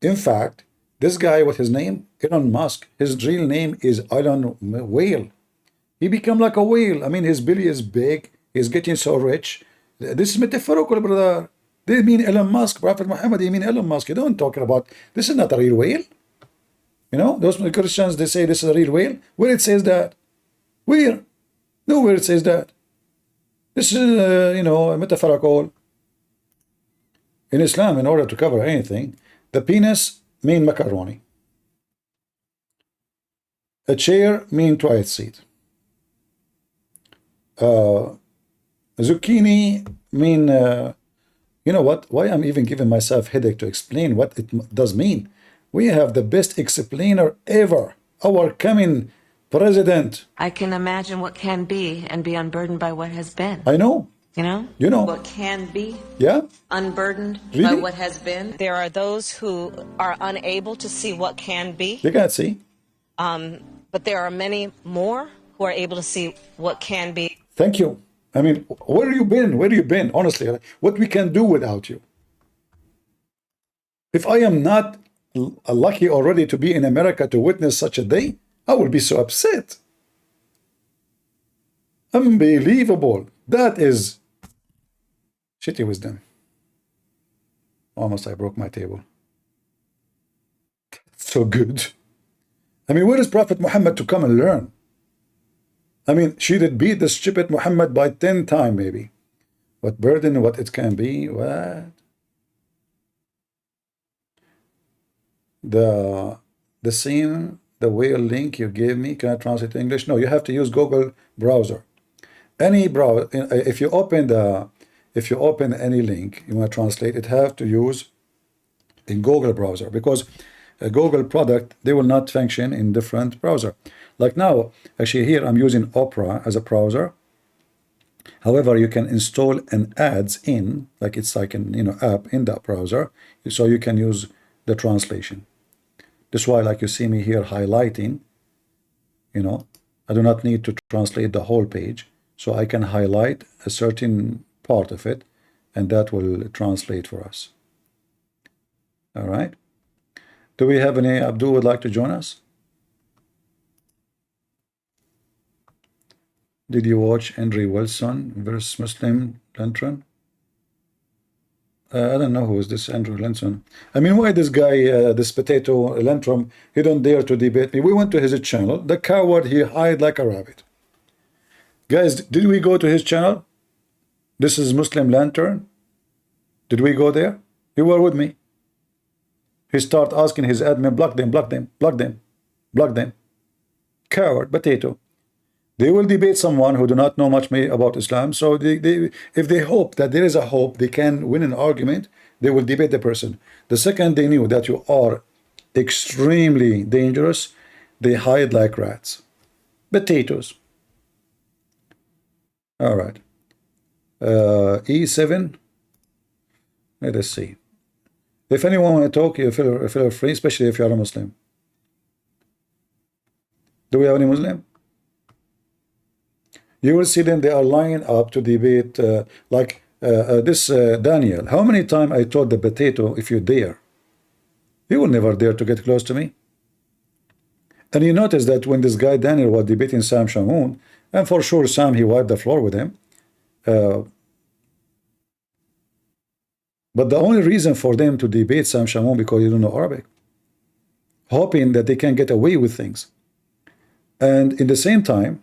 [SPEAKER 1] In fact, this guy, what his name? Elon Musk. His real name is Elon Whale. He become like a whale. I mean, his belly is big. He's getting so rich. This is metaphorical, brother. They mean Elon Musk. Prophet Muhammad, he mean Elon Musk. You don't talk about, this is not a real whale. Those Christians, they say this is a real whale. Where it says that? Where? Nowhere it says that. This is, metaphorical. In Islam, in order to cover anything, the penis mean macaroni. A chair mean toilet seat. Zucchini mean, you know what? Why I'm even giving myself headache to explain what it does mean. We have the best explainer ever. Our coming president.
[SPEAKER 4] I can imagine what can be and be unburdened by what has been.
[SPEAKER 1] I know.
[SPEAKER 4] You know?
[SPEAKER 1] You know.
[SPEAKER 4] What can be
[SPEAKER 1] Yeah.
[SPEAKER 4] unburdened
[SPEAKER 1] Really?
[SPEAKER 4] by what has been. There are those who are unable to see what can be.
[SPEAKER 1] They can't see.
[SPEAKER 4] But there are many more who are able to see what can be.
[SPEAKER 1] Thank you. I mean, where have you been? Where have you been? Honestly, what we can do without you. If I am not lucky already to be in America to witness such a day, I will be so upset. Unbelievable. That is shitty wisdom. Almost I broke my table. So good. I mean, where is Prophet Muhammad to come and learn? I mean, she did beat the stupid Muhammad by 10 times maybe. What burden, what it can be, what? The same, the whale link you gave me, can I translate to English? No, you have to use Google browser. Any browser, if you open any link you want to translate, it have to use in Google browser, because a Google product, they will not function in different browser. Like now, actually here I'm using Opera as a browser. However, you can install an ads in, like it's like an app in that browser, so you can use the translation. That's why, like you see me here highlighting, I do not need to translate the whole page, so I can highlight a certain part of it, and that will translate for us. All right. Do we have any Abdul would like to join us? Did you watch Andrew Wilson versus Muslim Lantern? I don't know who is this Andrew Lenson. I mean, why this guy, this potato Lantrum, he don't dare to debate me. We went to his channel. The coward, he hide like a rabbit. Guys, did we go to his channel? This is Muslim Lantern. Did we go there? You were with me. He start asking his admin, block them, block them, block them, block them. Coward, potato. They will debate someone who do not know much about Islam. So if they hope that there is a hope they can win an argument, they will debate the person. The second they knew that you are extremely dangerous, they hide like rats. Potatoes. All right. E7. Let us see. If anyone want to talk, you feel free, especially if you are a Muslim. Do we have any Muslim? You will see them, they are lining up to debate this Daniel. How many times I told the potato, if you dare, he will never dare to get close to me. And you notice that when this guy Daniel was debating Sam Shamoun, and for sure Sam, he wiped the floor with him. But the only reason for them to debate Sam Shamoun because you don't know Arabic, hoping that they can get away with things. And in the same time,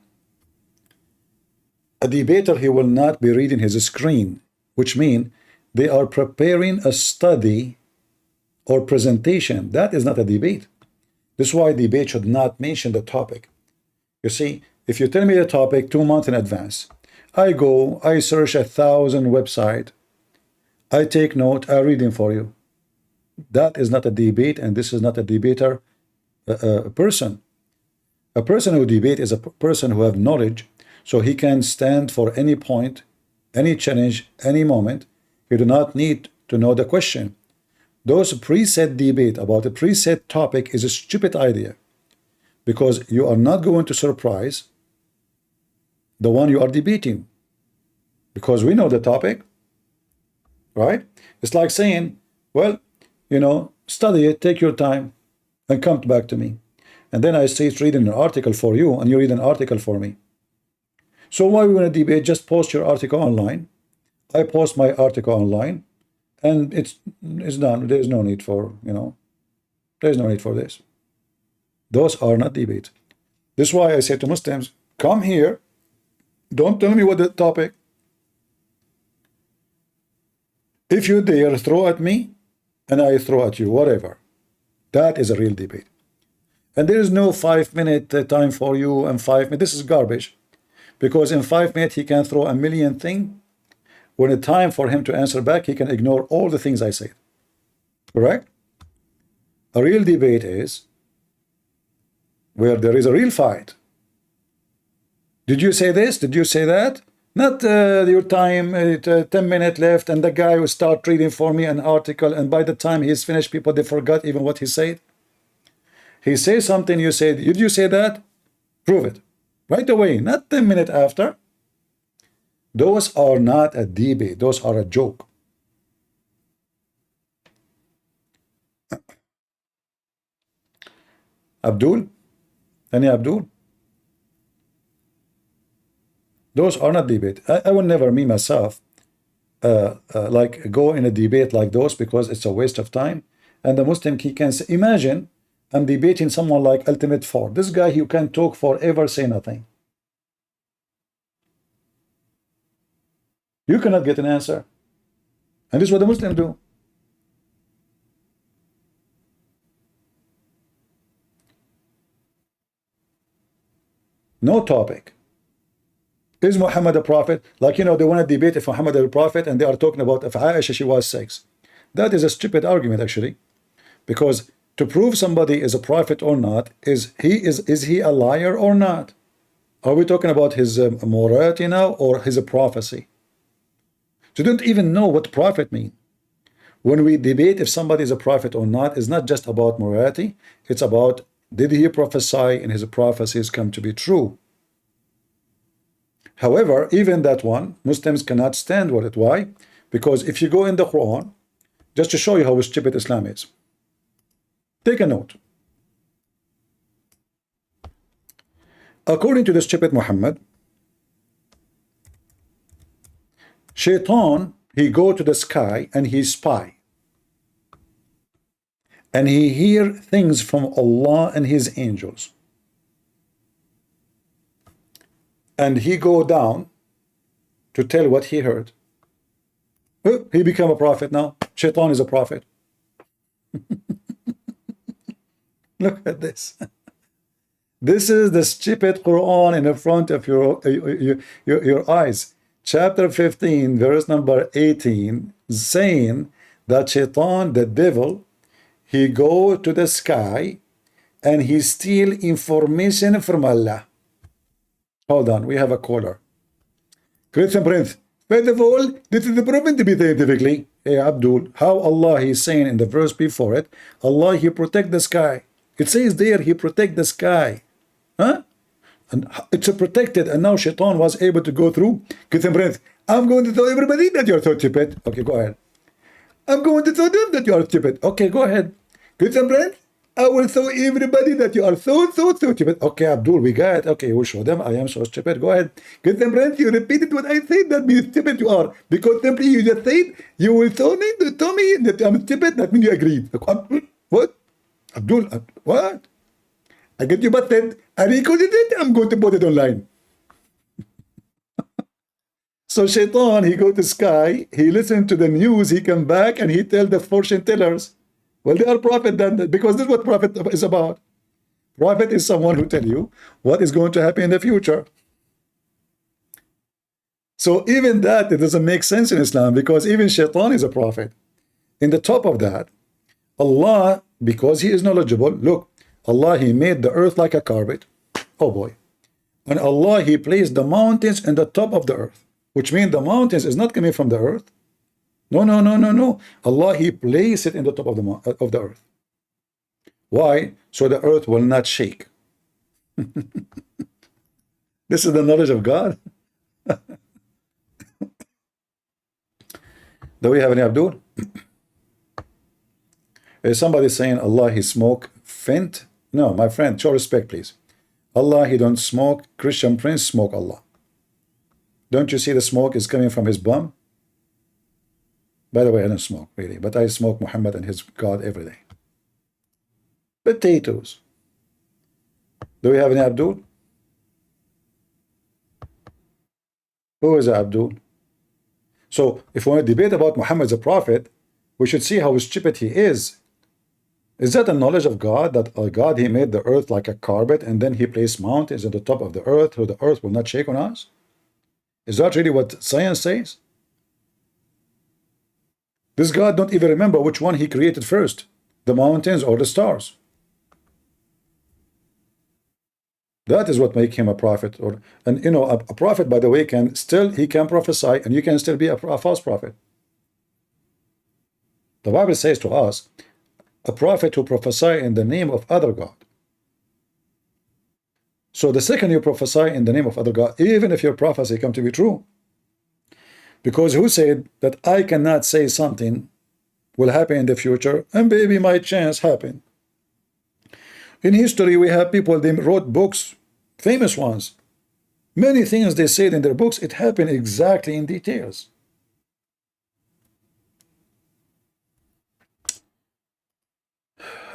[SPEAKER 1] a debater, he will not be reading his screen, which means they are preparing a study or presentation. That is not a debate. This is why debate should not mention the topic. You see, if you tell me the topic 2 months in advance, I go, I search 1,000 websites, I take note, I read them for you. That is not a debate, and this is not a debater person. A person who debate is a person who have knowledge, so he can stand for any point, any challenge, any moment. You do not need to know the question. Those preset debate about a preset topic is a stupid idea, because you are not going to surprise the one you are debating, because we know the topic, right? It's like saying, well, you know, study it, take your time, and come back to me. And then I start reading an article for you, and you read an article for me. So why we want to debate? Just post your article online. I post my article online, and it's done. There's no need for, there's no need for this. Those are not debate. This is why I say to Muslims, come here. Don't tell me what the topic. If you dare throw at me, and I throw at you, whatever. That is a real debate. And there is no 5-minute time for you and 5 minutes. This is garbage. Because in 5 minutes, he can throw a million things. When it's time for him to answer back, he can ignore all the things I said. Correct? A real debate is where there is a real fight. Did you say this? Did you say that? Not your time, 10 minutes left, and the guy will start reading for me an article, and by the time he's finished, people, they forgot even what he said. He says something, you say, did you say that? Prove it. Right away, not 10 minutes after. Those are not a debate. Those are a joke. Abdul? Any Abdul? Those are not debate. I will never, me myself, like go in a debate like those, because it's a waste of time. And the Muslim, he can say, imagine I'm debating someone like Ultimate Ford. This guy, he can talk forever, say nothing. You cannot get an answer. And this is what the Muslims do. No topic. Is Muhammad a prophet? Like, they want to debate if Muhammad is a prophet, and they are talking about if Aisha, she was 6. That is a stupid argument, actually. Because to prove somebody is a prophet or not, is he a liar or not? Are we talking about his morality now, or his prophecy? So you don't even know what prophet means. When we debate if somebody is a prophet or not, it's not just about morality. It's about, did he prophesy and his prophecies come to be true? However, even that one, Muslims cannot stand with it. Why? Because if you go in the Quran, just to show you how stupid Islam is, take a note. According to the stupid Muhammad, Shaitan, he go to the sky and he spy. And he hear things from Allah and his angels. And he go down to tell what he heard. He become a prophet now. Shaitan is a prophet. Look at this. This is the stupid Quran in the front of your eyes. Chapter 15, verse number 18, saying that Shaitan, the devil, he go to the sky and he steal information from Allah. Hold on, we have a caller. Christian Prince. First of all, this is proven to be scientifically. Hey Abdul, how Allah is saying in the verse before it, Allah, He protect the sky. It says there, He protect the sky. Huh? And it's protected, and now Shaitan was able to go through. Christian Prince, I'm going to tell everybody that you're so stupid. Okay, go ahead. I'm going to tell them that you are stupid. Okay, go ahead. Christian Prince, I will show everybody that you are so stupid. Okay, Abdul, we got it. Okay, we'll show them I am so stupid. Go ahead. Christian Prince, you repeated what I said, that means stupid you are. Because simply you just said, you will tell me that I'm stupid, that means you agreed. What? Abdul, what? I get you busted. I recorded it, I'm going to put it online. So Shaitan, he go to sky, he listen to the news, he come back and he tell the fortune tellers, well, they are prophet then, because this is what prophet is about. Prophet is someone who tell you what is going to happen in the future. So even that, it doesn't make sense in Islam, because even Shaitan is a prophet. In the top of that, Allah, because He is knowledgeable, look, Allah, He made the earth like a carpet. Oh boy. And Allah, He placed the mountains in the top of the earth, which means the mountains is not coming from the earth. No. Allah, He placed it in the top of the earth. Why? So the earth will not shake. This is the knowledge of God. Do we have any Abdul? Is somebody saying Allah, He smoke Fent? No, my friend, show respect, please. Allah, He don't smoke. Christian Prince smoke Allah. Don't you see the smoke is coming from his bum? By the way, I don't smoke, really, but I smoke Muhammad and his God every day. Potatoes. Do we have any Abdul? Who is Abdul? So, if we want to debate about Muhammad as a prophet, we should see how stupid he is. Is that a knowledge of God, that God, He made the earth like a carpet, and then He placed mountains at the top of the earth, so the earth will not shake on us? Is that really what science says? This God don't even remember which one He created first, the mountains or the stars. That is what makes him a prophet. And you know, a prophet, by the way, can prophesy, and you can still be a false prophet. The Bible says to us, a prophet who prophesy in the name of other God. So the second you prophesy in the name of other God, even if your prophecy come to be true, because who said that I cannot say something will happen in the future, and maybe my chance happen? In history, we have people, they wrote books, famous ones. Many things they said in their books, it happened exactly in details.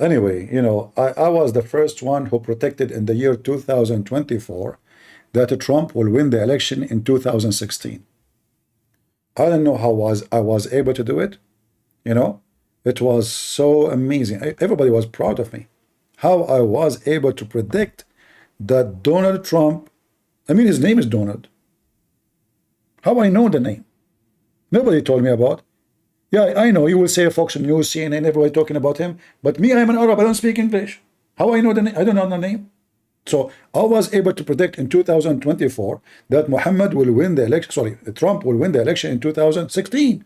[SPEAKER 1] Anyway, you know, I was the first one who predicted in the year 2024 that Trump will win the election in 2016. I don't know how I was able to do it. You know, it was so amazing. Everybody was proud of me. How I was able to predict that Donald Trump, I mean, his name is Donald. How I know the name? Nobody told me about. Yeah, I know, you will say Fox News, CNN, everybody talking about him. But me, I'm an Arab, I don't speak English. How I know the name? I don't know the name. So I was able to predict in 2024 that Muhammad will win the election, sorry, Trump will win the election in 2016.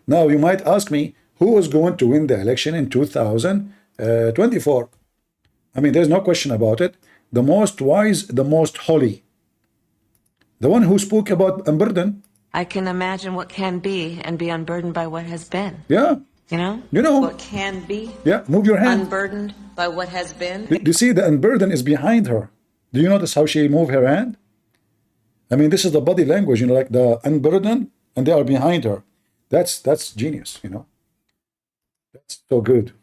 [SPEAKER 1] Now you might ask me, who was going to win the election in 2024? I mean, there's no question about it. The most wise, the most holy. The one who spoke about unburden.
[SPEAKER 4] I can imagine what can be and be unburdened by what has been.
[SPEAKER 1] Yeah.
[SPEAKER 4] You know?
[SPEAKER 1] You know.
[SPEAKER 4] What can be.
[SPEAKER 1] Yeah, move your hand.
[SPEAKER 4] Unburdened by what has been.
[SPEAKER 1] Do you see the unburden is behind her? Do you notice how she moved her hand? I mean, this is the body language, you know, like the unburden, and they are behind her. That's genius, you know. That's so good.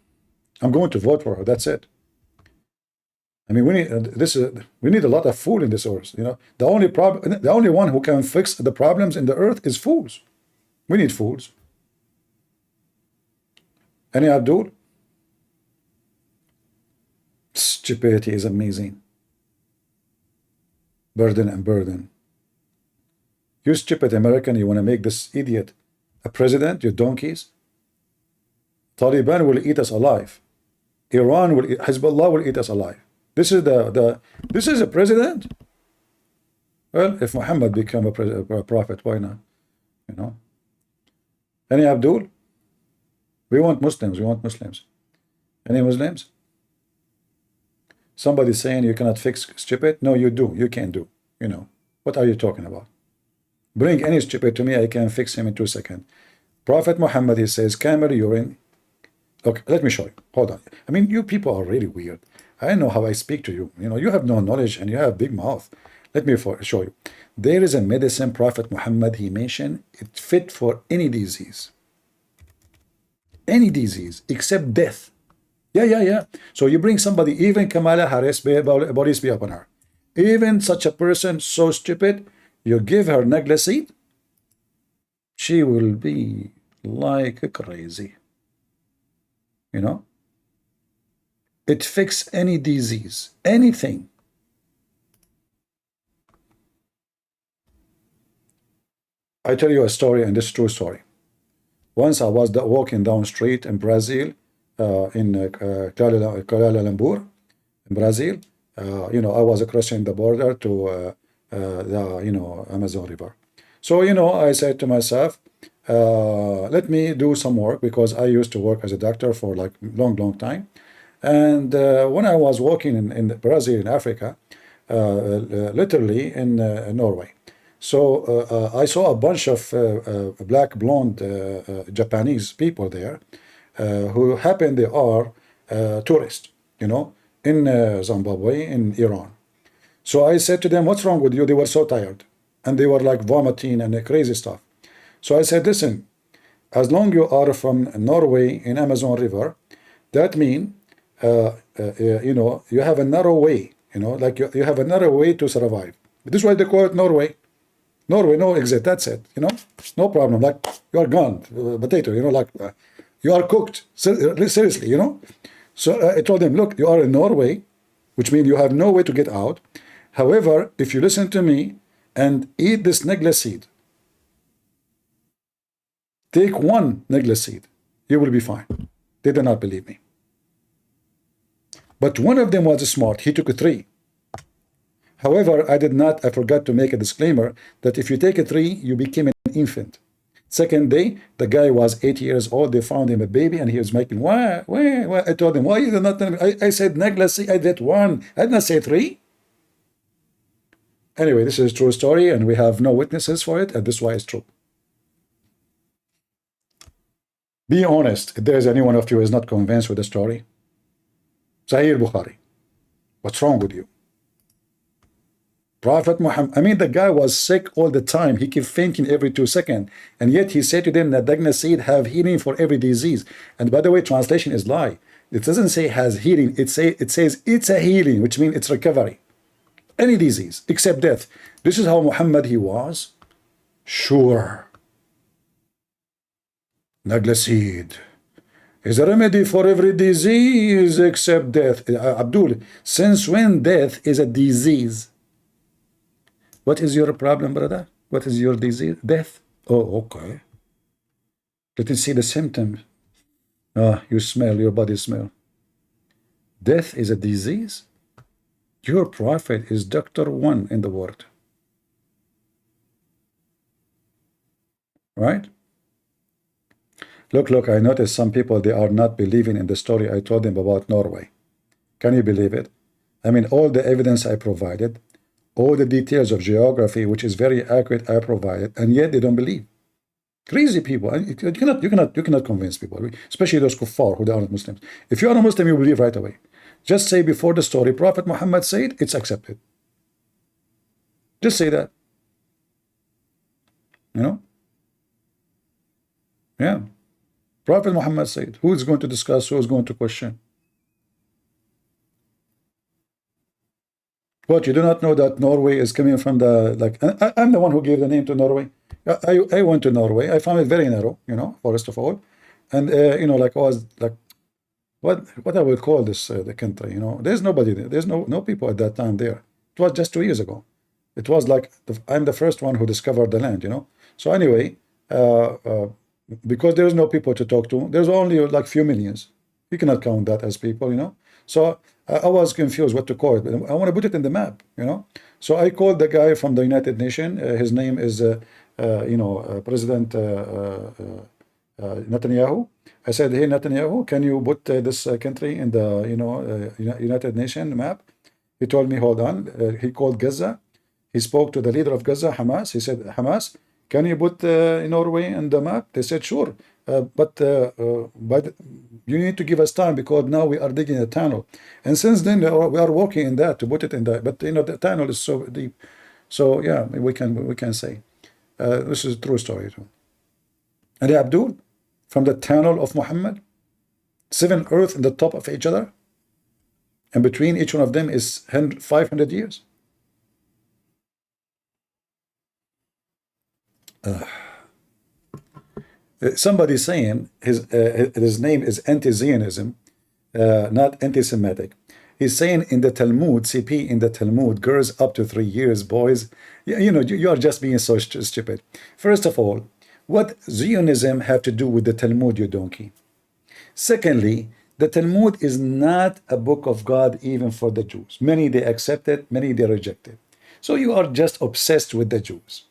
[SPEAKER 1] I'm going to vote for her. That's it. I mean, we need a lot of fool in this earth. You know, the only one who can fix the problems in the earth is fools. We need fools. Any Abdul? Stupidity is amazing. Burden and burden. You stupid American, you want to make this idiot a president? You donkeys. Taliban will eat us alive. Iran will, Hezbollah will eat us alive. This is this is a president. Well, if Muhammad became a prophet, why not? You know? Any Abdul? We want Muslims. We want Muslims. Any Muslims? Somebody saying you cannot fix stupid? No, you do. You can do. You know. What are you talking about? Bring any stupid to me, I can fix him in 2 seconds. Prophet Muhammad, he says, camel urine. Okay, let me show you. Hold on. I mean, you people are really weird. I don't know how I speak to you. You know, you have no knowledge and you have big mouth. Let me show you. There is a medicine Prophet Muhammad, he mentioned, it fit for any disease. Any disease except death. Yeah. So you bring somebody, even Kamala Harris, bodies be upon her. Even such a person, so stupid, you give her negligee, she will be like crazy. You know? It fixes any disease, anything. I tell you a story, and this is a true story. Once I was walking down street in Brazil, in Kuala Lumpur, in Brazil. You know, I was crossing the border to the Amazon River. So I said to myself, let me do some work, because I used to work as a doctor for like long time. And when I was walking in Brazil, in Africa, literally in Norway. So I saw a bunch of black blonde Japanese people there, who happen they are tourists, in Zimbabwe, in Iran. So I said to them, what's wrong with you? They were so tired, and they were like vomiting and crazy stuff. So I said, listen, as long you are from Norway in Amazon River, that means you have a narrow way, like you have a narrow way to survive. This is why they call it Norway. Norway, no exit, that's it, no problem. Like, you are gone, potato, like you are cooked, seriously, So I told them, look, you are in Norway, which means you have no way to get out. However, if you listen to me and eat this negla seed, take one negla seed, you will be fine. They did not believe me. But one of them was smart. He took 3. However, I forgot to make a disclaimer that if you take 3, you became an infant. Second day, the guy was 8 years old. They found him a baby, and he was making, why? I told him, why you did not tell me? I said, negla seed, I did 1. I did not say 3. Anyway, this is a true story, and we have no witnesses for it, and this is why it's true. Be honest, if there is anyone of you who is not convinced with the story. Sahih Bukhari. What's wrong with you? Prophet Muhammad, I mean, the guy was sick all the time. He kept fainting every 2 seconds. And yet he said to them that Dagna seed have healing for every disease. And by the way, translation is lie. It doesn't say has healing. It says it's a healing, which means it's recovery. Any disease except death. This is how Muhammad he was. Sure. Nagla seed is a remedy for every disease except death. Abdul, since when death is a disease? What is your problem, brother? What is your disease? Death. Oh, okay. Let me see the symptoms. You smell, your body smell. Death is a disease? Your prophet is Dr. 1 in the world. Right? Look, I noticed some people, they are not believing in the story I told them about Norway. Can you believe it? I mean, all the evidence I provided, all the details of geography, which is very accurate, I provided, and yet they don't believe. Crazy people. You cannot convince people, especially those kuffar who are not Muslims. If you are a Muslim, you believe right away. Just say before the story, Prophet Muhammad said, it's accepted. Just say that. Yeah. Prophet Muhammad said, who is going to discuss, who is going to question? What, you do not know that Norway is coming from the, like, I'm the one who gave the name to Norway. I went to Norway. I found it very narrow, first of all. And, like I was, like, what I would call this, the country, there's nobody there. There's no people at that time there. It was just 2 years ago. It was like, I'm the first one who discovered the land, So anyway, because there's no people to talk to, there's only like few millions. You cannot count that as people, So I was confused what to call it, but I want to put it in the map, you know. So I called the guy from the United Nations. His name is, President Netanyahu. I said, hey, Netanyahu, can you put this country in the, United Nations map? He told me, hold on. He called Gaza. He spoke to the leader of Gaza, Hamas. He said, Hamas, can you put Norway in the map? They said, sure. But you need to give us time because now we are digging a tunnel. And since then, we are working in that to put it in that. But, the tunnel is so deep. So, yeah, we can say. This is a true story, too. And Abdul, from the tunnel of Muhammad, 7 earths in the top of each other, and between each one of them is 500 years. Somebody saying his name is anti-Zionism, not anti-Semitic. He's saying in the Talmud, CP in the Talmud, girls up to 3 years, boys. You are just being so stupid. First of all, what Zionism have to do with the Talmud, you donkey? Secondly, the Talmud is not a book of God even for the Jews. Many they accept it, many they reject it. So you are just obsessed with the Jews.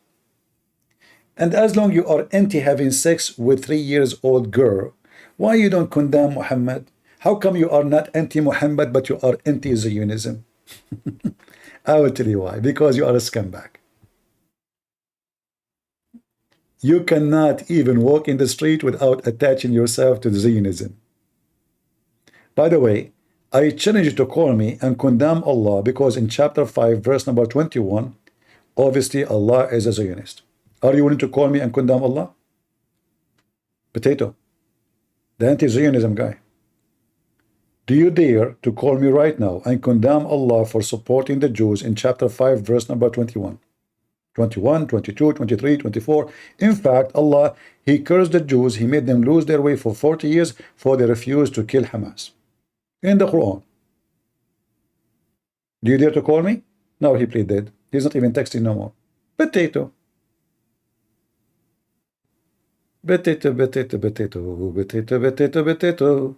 [SPEAKER 1] And as long you are anti having sex with 3 years old girl, why you don't condemn Muhammad? How come you are not anti-Muhammad but you are anti-Zionism? I will tell you why. Because you are a scumbag. You cannot even walk in the street without attaching yourself to Zionism. By the way, I challenge you to call me and condemn Allah because in chapter 5, verse number 21, obviously Allah is a Zionist. Are you willing to call me and condemn Allah? Potato, the anti-Zionism guy. Do you dare to call me right now and condemn Allah for supporting the Jews in chapter 5, verse number 21? 21, 22, 23, 24. In fact, Allah, He cursed the Jews. He made them lose their way for 40 years for they refused to kill Hamas. In the Quran. Do you dare to call me? No, he played dead. He's not even texting no more. Potato. Potato, potato, potato, potato, potato, potato.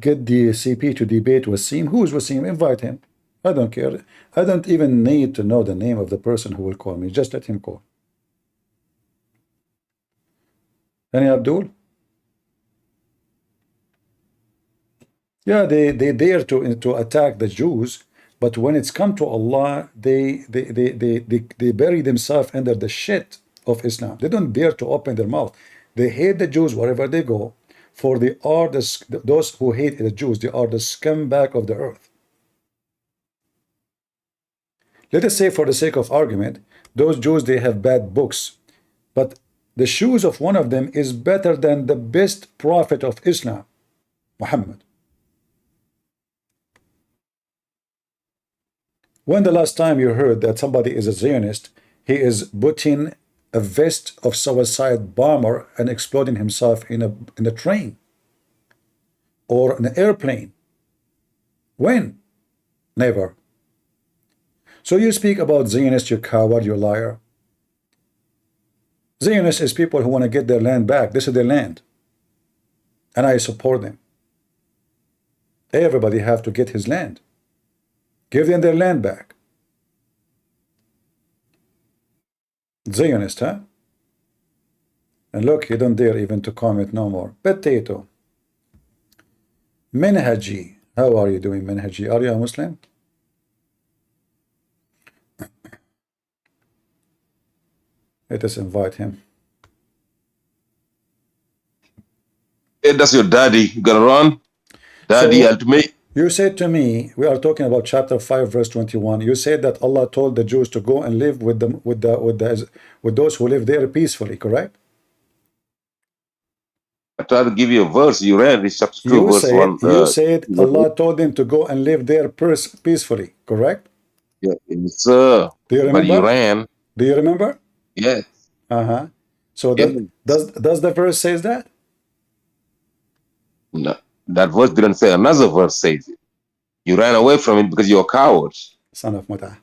[SPEAKER 1] Get the CP to debate Wasim. Who is Wasim? Invite him. I don't care. I don't even need to know the name of the person who will call me. Just let him call. Any Abdul? Yeah, they dare to attack the Jews, but when it's come to Allah, they bury themselves under the shit of Islam. They don't dare to open their mouth. They hate the Jews wherever they go, for they are those who hate the Jews. They are the scumbag of the earth. Let us say, for the sake of argument, those Jews, they have bad books, but the shoes of one of them is better than the best prophet of Islam, Muhammad. When the last time you heard that somebody is a Zionist, he is putting a vest of suicide bomber and exploding himself in a train or an airplane? When? Never. So you speak about Zionists, you coward, you liar. Zionists is people who want to get their land back. This is their land. And I support them. Everybody have to get his land. Give them their land back. Zionist, huh? And look, you don't dare even to comment no more. Potato. Minhaji. How are you doing, Minhaji? Are you a Muslim? Let us invite him.
[SPEAKER 8] Hey, that's your daddy. You gotta run. Daddy,
[SPEAKER 1] So,
[SPEAKER 8] ultimate.
[SPEAKER 1] you said to me, we are talking about chapter 5, verse 21. You said that Allah told the Jews to go and live with them, with those who live there peacefully, correct?
[SPEAKER 8] I tried to give you a verse. You read it's chapter 2, verse 1.
[SPEAKER 1] You said Allah told them to go and live there peacefully, correct?
[SPEAKER 8] Yeah, yes, sir.
[SPEAKER 1] Do you
[SPEAKER 8] But you
[SPEAKER 1] remember?
[SPEAKER 8] ran.
[SPEAKER 1] Do you remember?
[SPEAKER 8] Yes.
[SPEAKER 1] So
[SPEAKER 8] Yes.
[SPEAKER 1] does the verse says that?
[SPEAKER 8] No, that verse didn't say. Another verse says it. You ran away from it because you're cowards.
[SPEAKER 1] Son of Muta.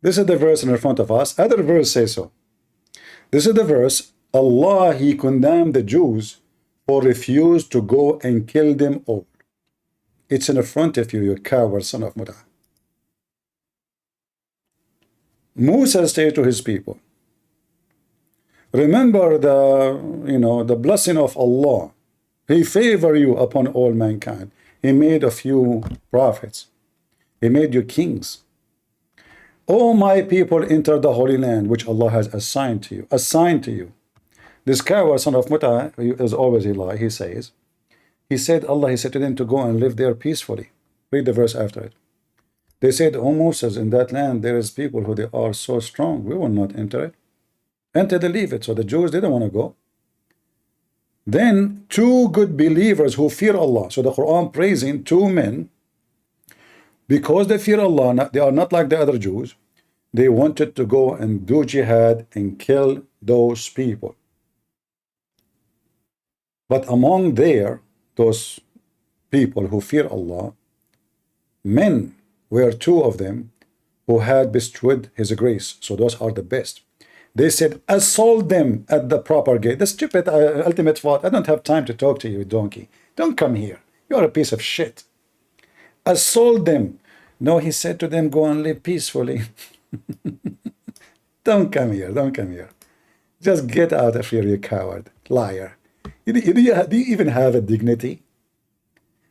[SPEAKER 1] This is the verse in front of us. Other verse says so. This is the verse Allah, He condemned the Jews for refuse to go and kill them all. It's in front of you, you coward son of Mut'ah. Musa said to his people, remember the blessing of Allah. He favored you upon all mankind. He made of you prophets. He made you kings. O my people, enter the Holy Land, which Allah has assigned to you. Assigned to you. This coward son of Mut'ah is always a lie. He said to them to go and live there peacefully. Read the verse after it. They said, O Moses, in that land there is people who they are so strong, we will not enter it. Enter they leave it. So the Jews didn't want to go. Then two good believers who fear Allah. So the Quran praising two men because they fear Allah. They are not like the other Jews. They wanted to go and do jihad and kill those people. But among those people who fear Allah, men were two of them who had bestowed His grace. So those are the best. They said, assault them at the proper gate. The stupid ultimate thought, I don't have time to talk to you, donkey. Don't come here. You're a piece of shit. Assault them. No, he said to them, go and live peacefully. Don't come here. Don't come here. Just get out of here, you coward. Liar. Do you even have a dignity?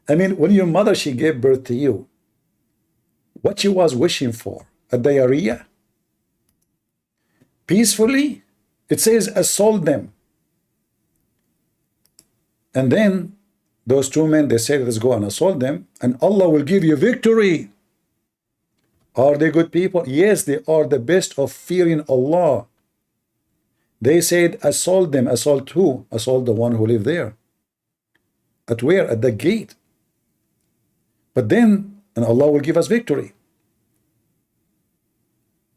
[SPEAKER 1] I mean, when your mother, she gave birth to you, what she was wishing for? A diarrhea? Peacefully? It says assault them. And then those two men, they said, let's go and assault them, and Allah will give you victory. Are they good people? Yes, they are the best of fearing Allah. They said, assault them. Assault who? Assault the one who live there. At where? At the gate. But then, and Allah will give us victory.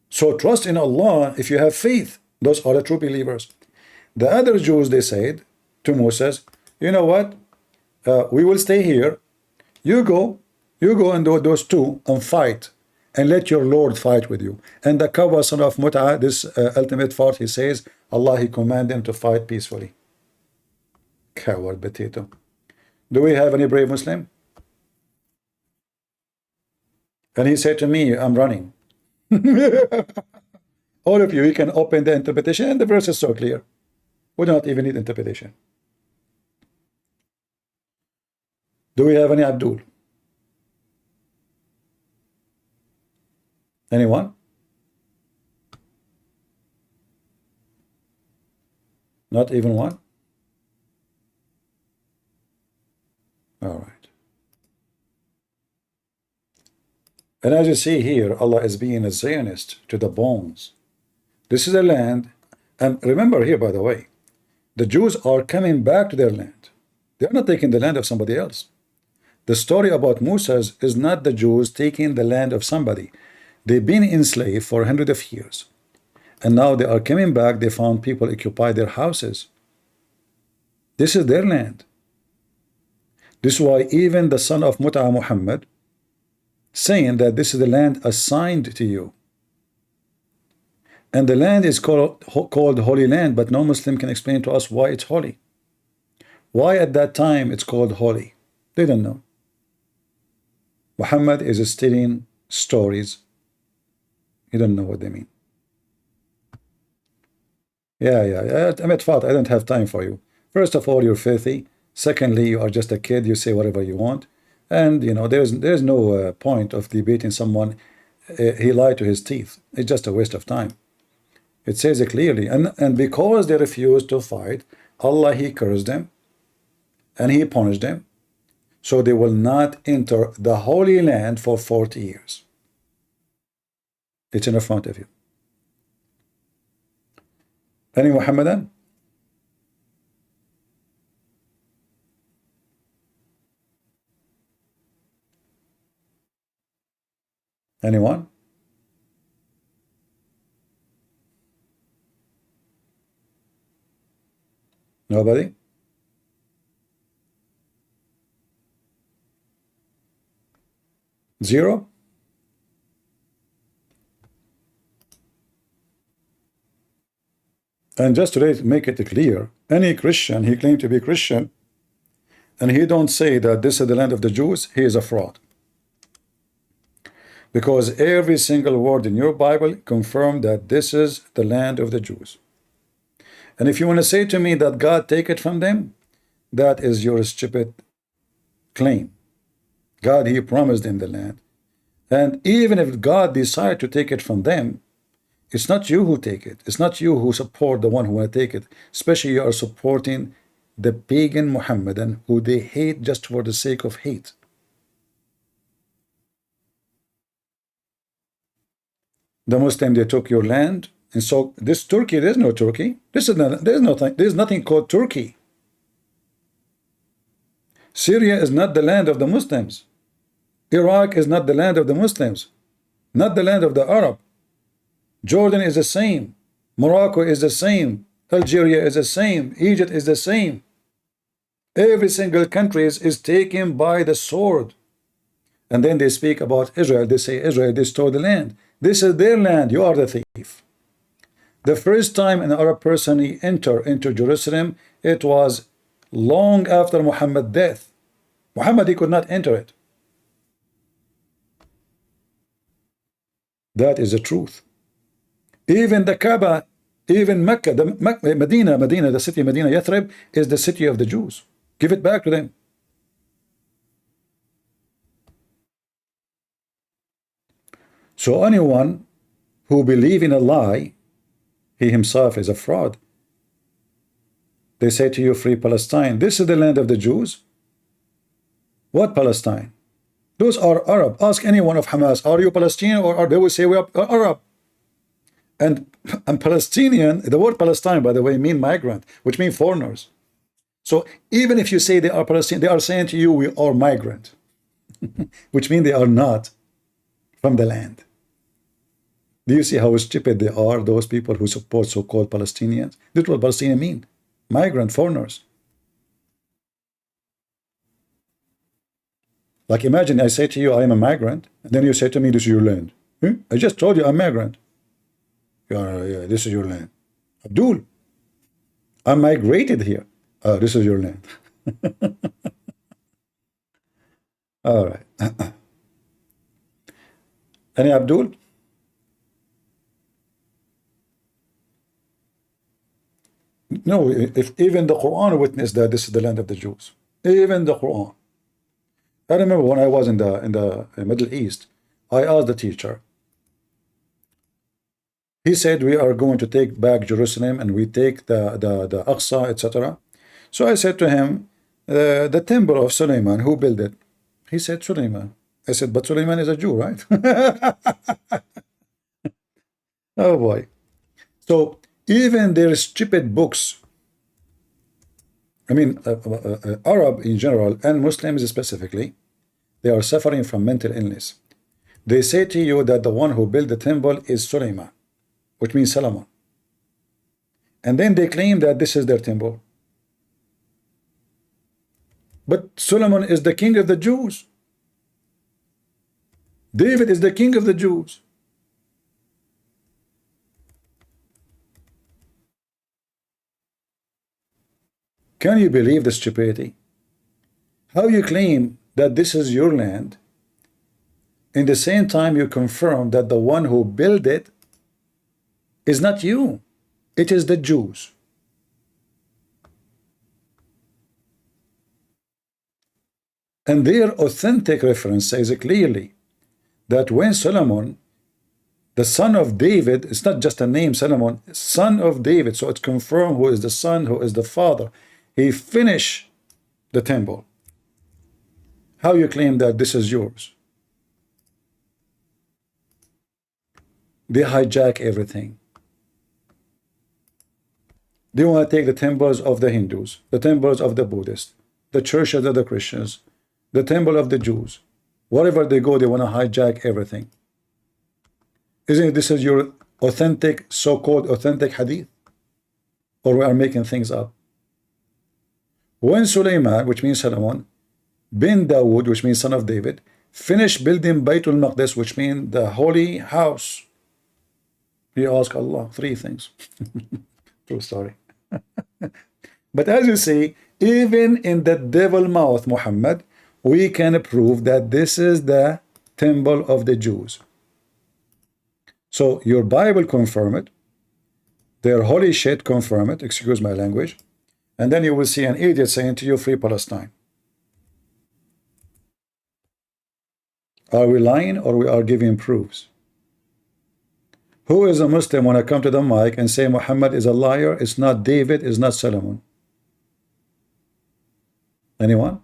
[SPEAKER 1] So trust in Allah if you have faith. Those are the true believers. The other Jews, they said to Moses, you know what? We will stay here. You go and do those two and fight. And let your Lord fight with you. And the Qa'aba son of Mut'ah, this ultimate fault, he says, Allah, He command them to fight peacefully. Coward potato. Do we have any brave Muslim? And he said to me, I'm running. All of you can open the interpretation, and the verse is so clear. We do not even need interpretation. Do we have any Abdul? Anyone? Not even one? All right. And as you see here, Allah is being a Zionist to the bones. This is a land, and remember here, by the way, the Jews are coming back to their land. They are not taking the land of somebody else. The story about Musa is not the Jews taking the land of somebody. They've been enslaved for hundreds of years. And now they are coming back. They found people occupy their houses. This is their land. This is why even the son of Mut'ah Muhammad saying that this is the land assigned to you. And the land is called Holy Land, but no Muslim can explain to us why it's holy. Why at that time it's called holy? They don't know. Muhammad is stealing stories. You don't know what they mean. Yeah. I don't have time for you. First of all, you're filthy. Secondly, you are just a kid. You say whatever you want. And, you know, there's no point of debating someone. He lied to his teeth. It's just a waste of time. It says it clearly. And because they refused to fight, Allah, He cursed them. And He punished them. So they will not enter the Holy Land for 40 years. It's in front of you. Any Muhammadan? Anyone? Nobody? Zero? And just to make it clear, any Christian, he claimed to be Christian, and he don't say that this is the land of the Jews, he is a fraud. Because every single word in your Bible confirms that this is the land of the Jews. And if you want to say to me that God take it from them, that is your stupid claim. God, he promised them the land. And even if God decide to take it from them, it's not you who take it. It's not you who support the one who want to take it. Especially you are supporting the pagan Mohammedan who they hate just for the sake of hate. The Muslim, they took your land. And so this Turkey, there's no Turkey. There's nothing called Turkey. Syria is not the land of the Muslims. Iraq is not the land of the Muslims. Not the land of the Arab. Jordan is the same. Morocco is the same. Algeria is the same. Egypt is the same. Every single country is taken by the sword. And then they speak about Israel. They say Israel, they stole the land. This is their land. You are the thief. The first time an Arab person he entered into Jerusalem, it was long after Muhammad's death. Muhammad, he could not enter it. That is the truth. Even the Qa'aba, even Mecca, Medina, the city of Medina, Yathrib, is the city of the Jews. Give it back to them. So anyone who believes in a lie, he himself is a fraud. They say to you, free Palestine. This is the land of the Jews. What Palestine? Those are Arab. Ask anyone of Hamas, are you Palestinian, or they will say we are Arab. And Palestinian, the word Palestine, by the way, means migrant, which means foreigners. So even if you say they are Palestinian, they are saying to you, we are migrant, which means they are not from the land. Do you see how stupid they are, those people who support so-called Palestinians? This is what Palestinian mean, migrant, foreigners. Like imagine I say to you, I am a migrant, and then you say to me, this is your land. I just told you I'm a migrant. Yeah, this is your land. Abdul, I migrated here. This is your land. All right. Any Abdul? No, if even the Quran witnessed that this is the land of the Jews. Even the Quran. I remember when I was in the Middle East, I asked the teacher. He said we are going to take back Jerusalem and we take the Aqsa, etc. So I said to him, the temple of Suleiman, who built it? He said Suleiman. I said, but Suleiman is a Jew, right? Oh boy. So even their stupid books, I mean, Arab in general and Muslims specifically, they are suffering from mental illness. They say to you that the one who built the temple is Suleiman, which means Solomon. And then they claim that this is their temple. But Solomon is the king of the Jews. David is the king of the Jews. Can you believe the stupidity? How you claim that this is your land, in the same time you confirm that the one who built it is not you, it is the Jews. And their authentic reference says clearly that when Solomon, the son of David, it's not just a name, Solomon, son of David, so it's confirmed who is the son, who is the father, he finished the temple. How you claim that this is yours? They hijack everything. They want to take the temples of the Hindus, the temples of the Buddhists, the churches of the Christians, the temple of the Jews. Wherever they go, they want to hijack everything. Isn't this is your authentic, so-called authentic hadith? Or we are making things up? When Suleiman, which means Solomon, bin Dawood, which means son of David, finished building Baytul Maqdis, which means the holy house, he asked Allah 3 things. True story. But as you see, even in the devil mouth, Muhammad, we can prove that this is the temple of the Jews. So your Bible confirm it, their holy shit confirm it, excuse my language, and then you will see an idiot saying to you, free Palestine. Are we lying or we are giving proofs? Who is a Muslim when I come to the mic and say Muhammad is a liar? It's not David, it's not Solomon. Anyone?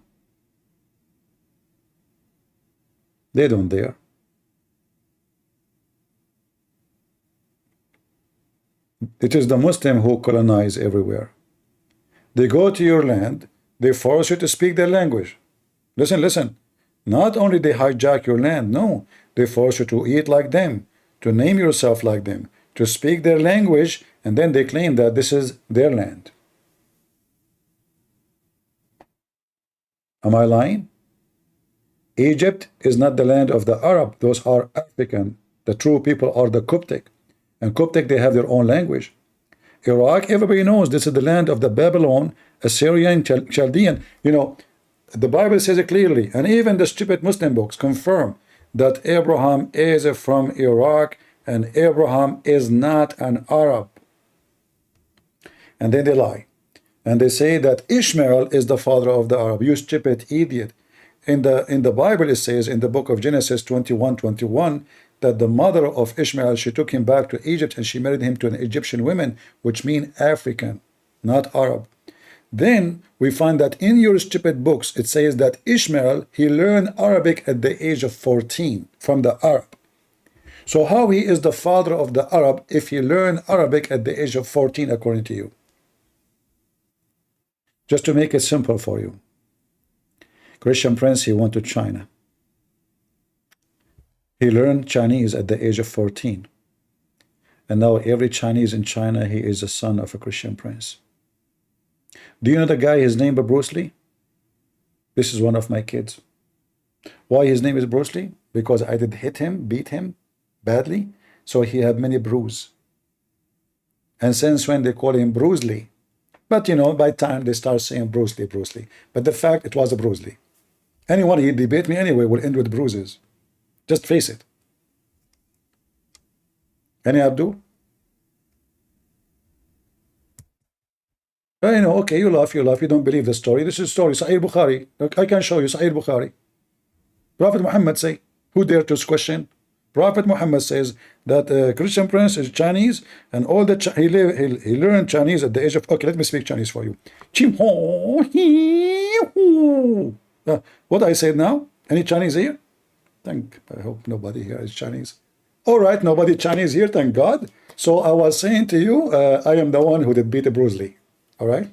[SPEAKER 1] They don't dare. It is the Muslim who colonize everywhere. They go to your land, they force you to speak their language. Listen, listen. Not only they hijack your land, no, they force you to eat like them, to name yourself like them, to speak their language, and then they claim that this is their land. Am I lying? Egypt is not the land of the Arab. Those are African. The true people are the Coptic. And Coptic, they have their own language. Iraq, everybody knows this is the land of the Babylon, Assyrian, Chaldean. You know, the Bible says it clearly, and even the stupid Muslim books confirm that Abraham is from Iraq and Abraham is not an Arab. And then they lie. And they say that Ishmael is the father of the Arab. You stupid idiot. In the Bible it says in the book of Genesis 21:21 that the mother of Ishmael, she took him back to Egypt and she married him to an Egyptian woman, which mean African, not Arab. Then we find that in your stupid books it says that Ishmael, he learned Arabic at the age of 14 from the Arab. So how he is the father of the Arab if he learned Arabic at the age of 14 according to you? Just to make it simple for you. Christian Prince, he went to China. He learned Chinese at the age of 14. And now every Chinese in China, he is the son of a Christian prince. Do you know the guy, his name is Bruce Lee? This is one of my kids. Why his name is Bruce Lee? Because I did hit him, beat him badly, so he had many bruises. And since when they call him Bruce Lee. But you know, by time they start saying Bruce Lee, Bruce Lee. But the fact, it was a Bruce Lee. Anyone he debate me anyway will end with bruises. Just face it. Any Abdul? I know, okay, you laugh, you don't believe the story. This is story, Sahih Bukhari. I can show you Sahih Bukhari. Prophet Muhammad say, who dare to question? Prophet Muhammad says that Christian prince is Chinese and all the he learned Chinese at the age of, okay, let me speak Chinese for you. What I said now? Any Chinese here? I hope nobody here is Chinese. All right, nobody Chinese here, thank God. So I was saying to you, I am the one who did beat Bruce Lee. All right?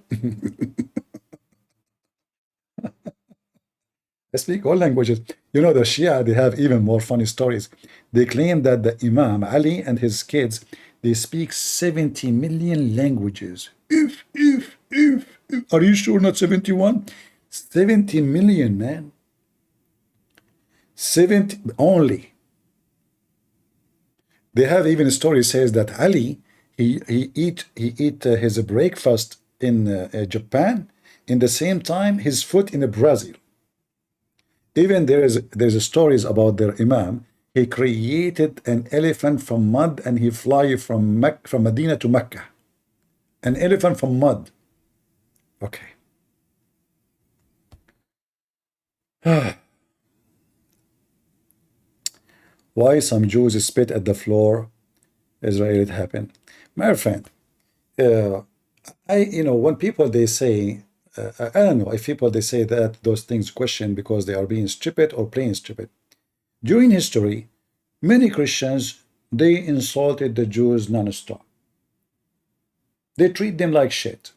[SPEAKER 1] I speak all languages. You know, the Shia, they have even more funny stories. They claim that the Imam Ali and his kids, they speak 70 million languages. Are you sure not 71? 70 million, man. 70 only. They have even a story says that Ali, he eat his breakfast in Japan, in the same time his food in Brazil. Even there's stories about their Imam. He created an elephant from mud and he fly from Medina to Mecca. An elephant from mud. Okay. Why some Jews spit at the floor? Israel, it happened. My friend, when people they say, I don't know if people they say that those things question because they are being stupid or plain stupid. During history, many Christians, they insulted the Jews non-stop. They treat them like shit.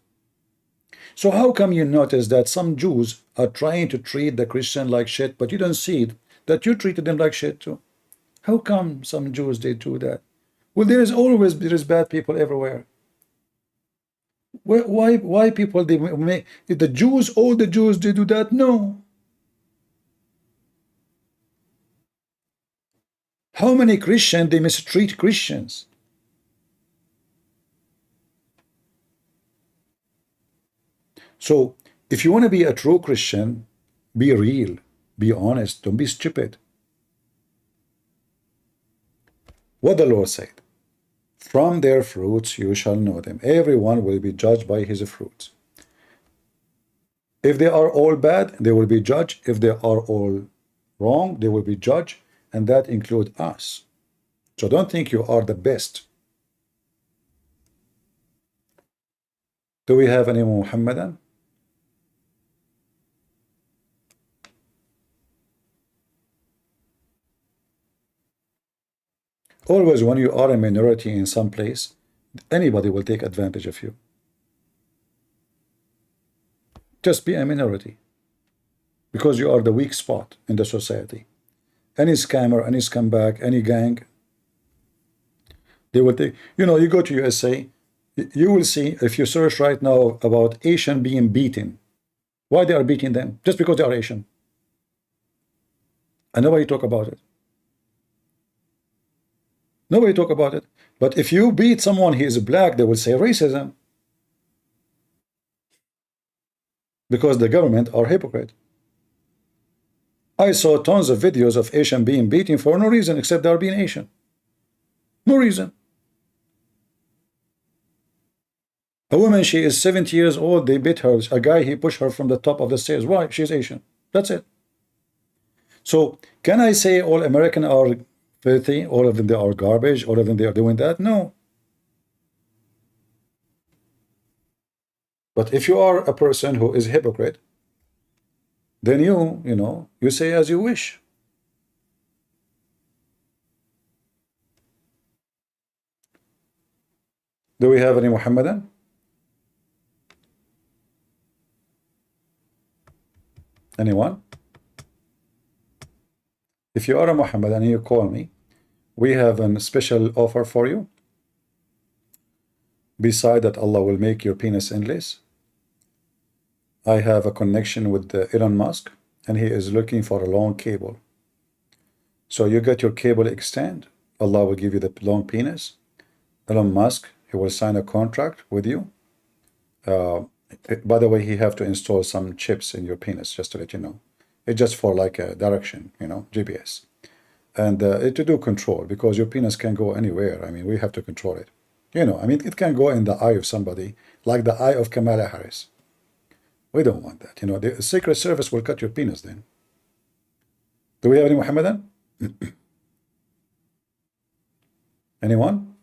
[SPEAKER 1] So how come you notice that some Jews are trying to treat the Christian like shit, but you don't see that you treated them like shit too? How come some Jews, they do that? Well, there is bad people everywhere. Why people, they make the Jews, all the Jews, they do that? No. How many Christians, they mistreat Christians? So if you want to be a true Christian, be real, be honest, don't be stupid. What the Lord said, from their fruits you shall know them. Everyone will be judged by his fruits. If they are all bad, they will be judged. If they are all wrong, they will be judged, and that includes us. So don't think you are the best. Do we have any Muhammadan? Always when you are a minority in some place, anybody will take advantage of you. Just be a minority, because you are the weak spot in the society. Any scammer, any scumbag, any gang, they will take, you know, you go to USA, you will see, if you search right now about Asian being beaten, why they are beating them? Just because they are Asian. And nobody talk about it. Nobody talk about it. But if you beat someone, he is black, they will say racism. Because the government are hypocrite. I saw tons of videos of Asian being beaten for no reason except they are being Asian. No reason. A woman, she is 70 years old, they beat her. A guy, he pushed her from the top of the stairs. Why? She's Asian. That's it. So, can I say all Americans are filthy? All of them, they are garbage? All of them, they are doing that? No. But if you are a person who is a hypocrite, then you know, you say as you wish. Do we have any Muhammadan? Anyone? If you are a Muhammadan and you call me, we have a special offer for you. Beside that, Allah will make your penis endless. I have a connection with Elon Musk, and he is looking for a long cable. So you get your cable extend, Allah will give you the long penis. Elon Musk, he will sign a contract with you. By the way, he have to install some chips in your penis, just to let you know. It's just for like a direction, you know, GPS. And to do control, because your penis can go anywhere. I mean, we have to control it. You know, I mean, it can go in the eye of somebody, like the eye of Kamala Harris. We don't want that. You know, the Secret Service will cut your penis then. Do we have any Muhammadan? Anyone?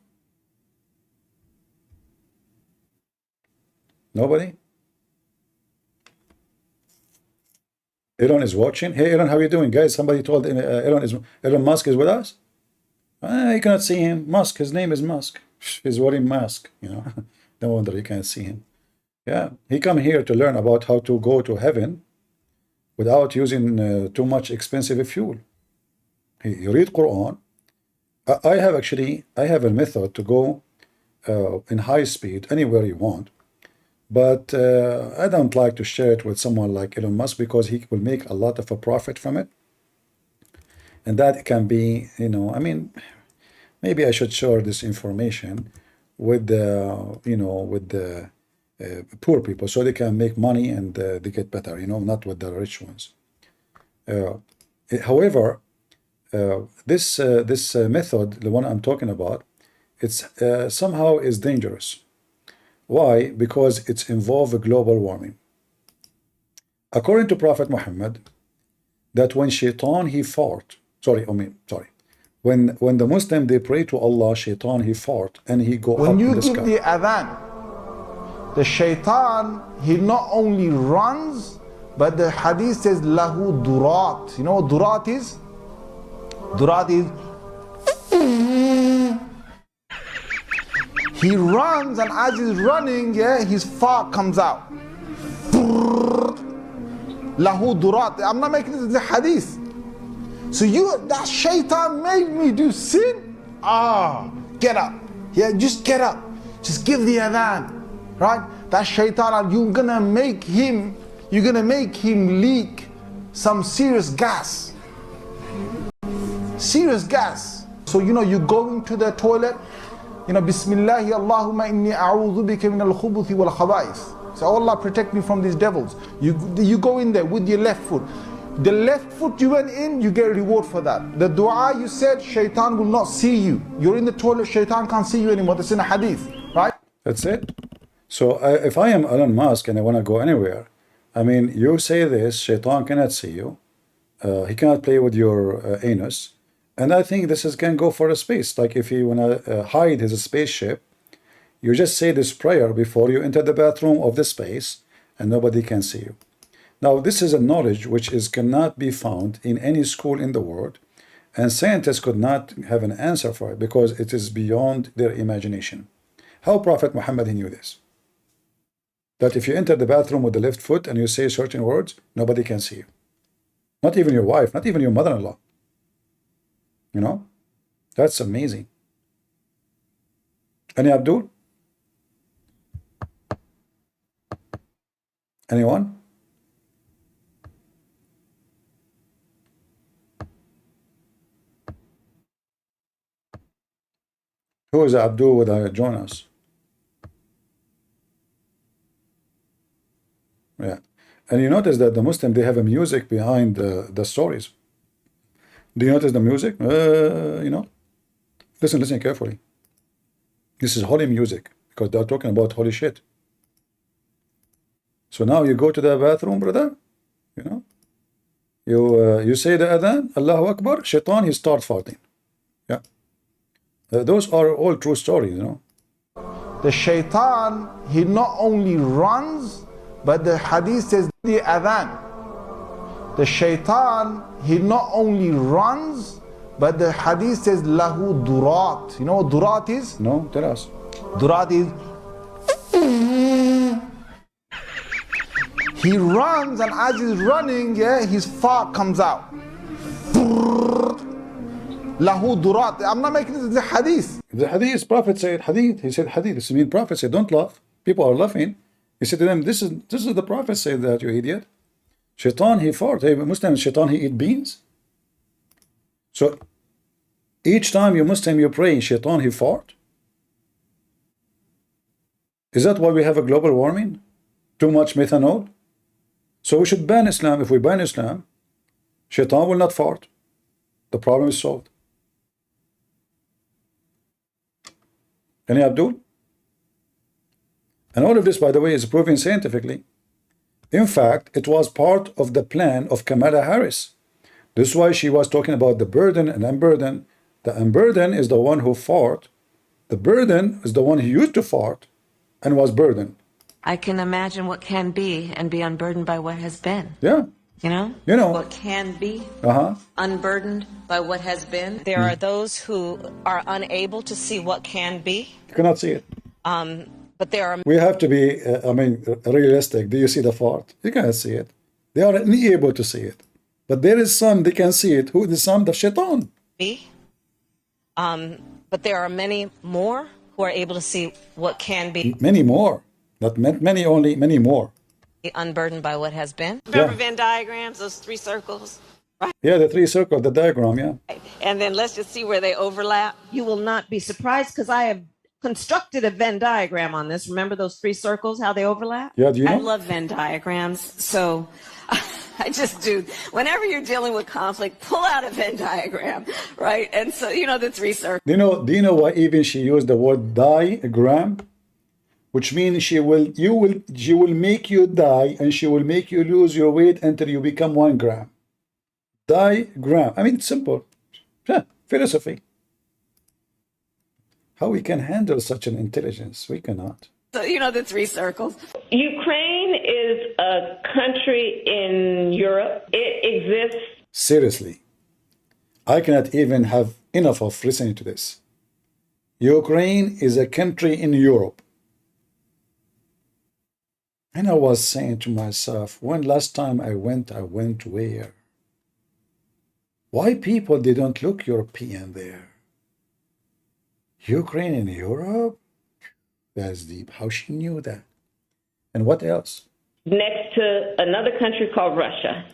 [SPEAKER 1] Nobody? Elon is watching. Hey, Elon, how are you doing? Guys, somebody told Elon Musk is with us? You cannot see him. Musk, his name is Musk. He's wearing mask, you know. No wonder you can't see him. Yeah, he come here to learn about how to go to heaven without using too much expensive fuel. He read Quran. I have a method to go in high speed anywhere you want, but I don't like to share it with someone like Elon Musk, because he will make a lot of a profit from it, and that can be, you know, I mean, maybe I should share this information with the, you know, with the poor people, so they can make money and they get better, you know, not with the rich ones. However, this method, the one I'm talking about, it's somehow is dangerous. Why? Because it's involved global warming. According to Prophet Muhammad, that when Shaitan he fart, when the Muslim they pray to Allah, Shaitan he fart and he go
[SPEAKER 9] when
[SPEAKER 1] up
[SPEAKER 9] you
[SPEAKER 1] in the
[SPEAKER 9] give
[SPEAKER 1] sky.
[SPEAKER 9] the adhan, the Shaitan, he not only runs, but the hadith says lahu durat. You know what durat is? Durat is he runs, and as he's running, yeah, his fart comes out. Lahu durat. I'm not making this the hadith. So that Shaitan made me do sin. Get up. Yeah, just get up. Just give the adhan. Right? That Shaitan, you're gonna make him leak some serious gas. Serious gas. So you know, you go into the toilet, you know, Bismillahi Allahumma inni a'udhu bika min al-khubuthi wal khaba'ith. Say, oh Allah, protect me from these devils. You go in there with your left foot. The left foot you went in, you get a reward for that. The dua you said, shaitan will not see you. You're in the toilet, shaitan can't see you anymore. That's in a hadith, right?
[SPEAKER 1] That's it. So if I am Elon Musk and I want to go anywhere, I mean, you say this, shaitan cannot see you. He cannot play with your anus. And I think this can go for a space. Like if you want to hide his spaceship, you just say this prayer before you enter the bathroom of the space and nobody can see you. Now, this is a knowledge which cannot be found in any school in the world, and scientists could not have an answer for it because it is beyond their imagination. How Prophet Muhammad knew this? That if you enter the bathroom with the left foot and you say certain words, nobody can see you. Not even your wife, not even your mother-in-law. You know? That's amazing. Any Abdul? Anyone? Who is Abdul with Jonas? Yeah. And you notice that the Muslim, they have a music behind the stories. Do you notice the music? You know? Listen carefully. This is holy music because they're talking about holy shit. So now you go to the bathroom, brother, you know? You say the adhan, Allahu Akbar, shaitan, he starts farting. Yeah. Those are all true stories, you know.
[SPEAKER 9] The shaitan, he not only runs, but the hadith says the adhan. The shaitan, he not only runs, but the hadith says lahu durat. You know what durat is?
[SPEAKER 1] No, tell us.
[SPEAKER 9] Durat is he runs, and as he's running, yeah, his fart comes out. Lahu durat. I'm not making this the hadith.
[SPEAKER 1] The hadith, Prophet said hadith. He said hadith. This means Prophet said, don't laugh. People are laughing. He said to them, this is the Prophet said that, you idiot. Shaitan, he fart. Hey, Muslim, shaitan, he eat beans. So each time you Muslim, you pray, shaitan, he fart. Is that why we have a global warming? Too much methanol? So we should ban Islam. If we ban Islam, shaitan will not fart. The problem is solved. Any Abdul? And all of this, by the way, is proven scientifically. In fact, it was part of the plan of Kamala Harris. This is why she was talking about the burden and unburden. The unburden is the one who fought. The burden is the one who used to fart and was burdened.
[SPEAKER 4] I can imagine what can be and be unburdened by what has been.
[SPEAKER 1] Yeah.
[SPEAKER 4] You know?
[SPEAKER 1] You know.
[SPEAKER 4] What can be
[SPEAKER 1] Uh-huh.
[SPEAKER 4] unburdened by what has been. There are those who are unable to see what can be.
[SPEAKER 1] You cannot see it.
[SPEAKER 4] But there are
[SPEAKER 1] We have to be, realistic. Do you see the fart? You cannot see it. They are unable to see it. But there is some, they can see it. Who is some? The shaitan.
[SPEAKER 4] but there are many more who are able to see what can be
[SPEAKER 1] Many more. Not many only, many more.
[SPEAKER 4] unburdened by what has been.
[SPEAKER 10] Remember Venn diagrams, those three circles?
[SPEAKER 1] Yeah, the three circle, the diagram, yeah.
[SPEAKER 10] And then let's just see where they overlap.
[SPEAKER 11] You will not be surprised because I have constructed a Venn diagram on this. Remember those three circles, how they overlap?
[SPEAKER 1] Yeah, do you
[SPEAKER 10] I
[SPEAKER 1] know?
[SPEAKER 10] love Venn diagrams. So I just do. Whenever you're dealing with conflict, pull out a Venn diagram, right? And so, the three circles.
[SPEAKER 1] Do you know why even she used the word diagram? Which means she will make you die and she will make you lose your weight until you become 1 gram. Diagram. I mean, it's simple. Yeah, philosophy. How we can handle such an intelligence? We cannot.
[SPEAKER 10] So, the three circles.
[SPEAKER 12] Ukraine is a country in Europe. It exists.
[SPEAKER 1] Seriously. I cannot even have enough of listening to this. Ukraine is a country in Europe. And I was saying to myself, when last time I went where? Why people, they don't look European there? Ukraine in Europe? That's deep. How she knew that? And what else?
[SPEAKER 12] Next to another country called Russia.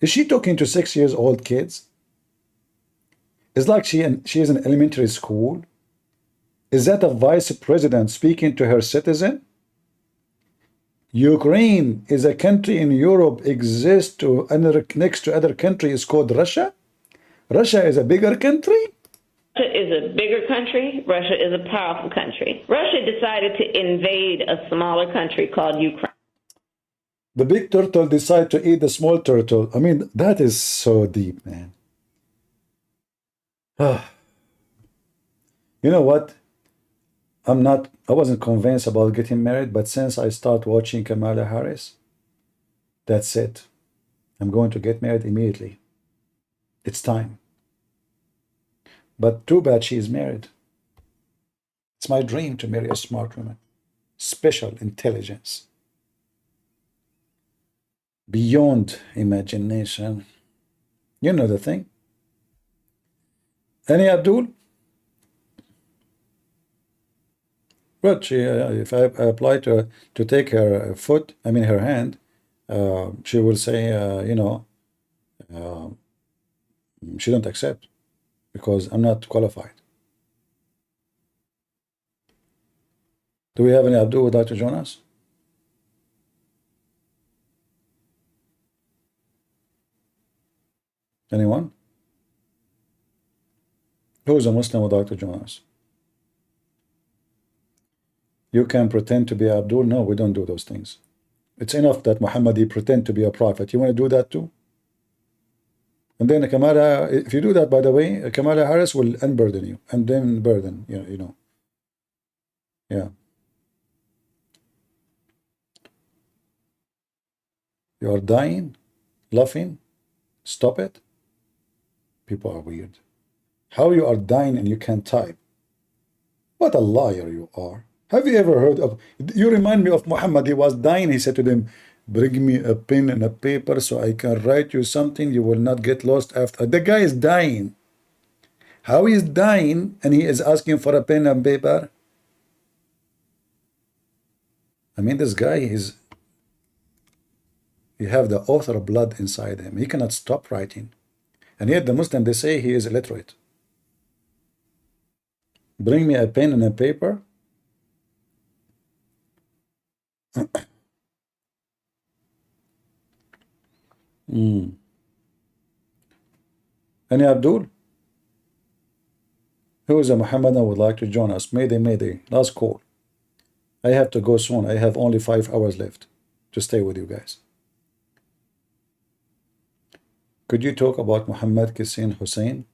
[SPEAKER 1] Is she talking to 6-year-old kids? It's like she is in elementary school. Is that a vice president speaking to her citizen? Ukraine is a country in Europe, exists to another next to other country is called Russia. Russia is a bigger country.
[SPEAKER 12] Russia is a bigger country. Russia is a powerful country. Russia decided to invade a smaller country called Ukraine.
[SPEAKER 1] The big turtle decided to eat the small turtle. I mean, that is so deep, man. You know what? I wasn't convinced about getting married, but since I start watching Kamala Harris, that's it. I'm going to get married immediately. It's time. But too bad she is married. It's my dream to marry a smart woman. Special intelligence. Beyond imagination. You know the thing. Any Abdul? But she, if I apply to take her foot, I mean her hand, she will say, you know, she don't accept because I'm not qualified. Do we have any Abdul who would like to join us? Anyone? Who is a Muslim who would like to join us? You can pretend to be Abdul. No, we don't do those things. It's enough that Muhammad he pretend to be a prophet. You want to do that too? And then Kamala, if you do that, by the way, Kamala Harris will unburden you and then burden, you know. Yeah. You are dying, laughing. Stop it. People are weird. How you are dying and you can't type? What a liar you are. Have you ever heard of, you remind me of Muhammad, he was dying, he said to them, bring me a pen and a paper so I can write you something, you will not get lost after. The guy is dying. How he is dying and he is asking for a pen and paper? I mean, this guy is, you have the author of blood inside him. He cannot stop writing. And yet the Muslim, they say he is illiterate. Bring me a pen and a paper. Any Abdul? Who is a Muhammadan would like to join us? Mayday, last call. I have to go soon. I have only 5 hours left to stay with you guys. Could you talk about Muhammad kissing Hussein?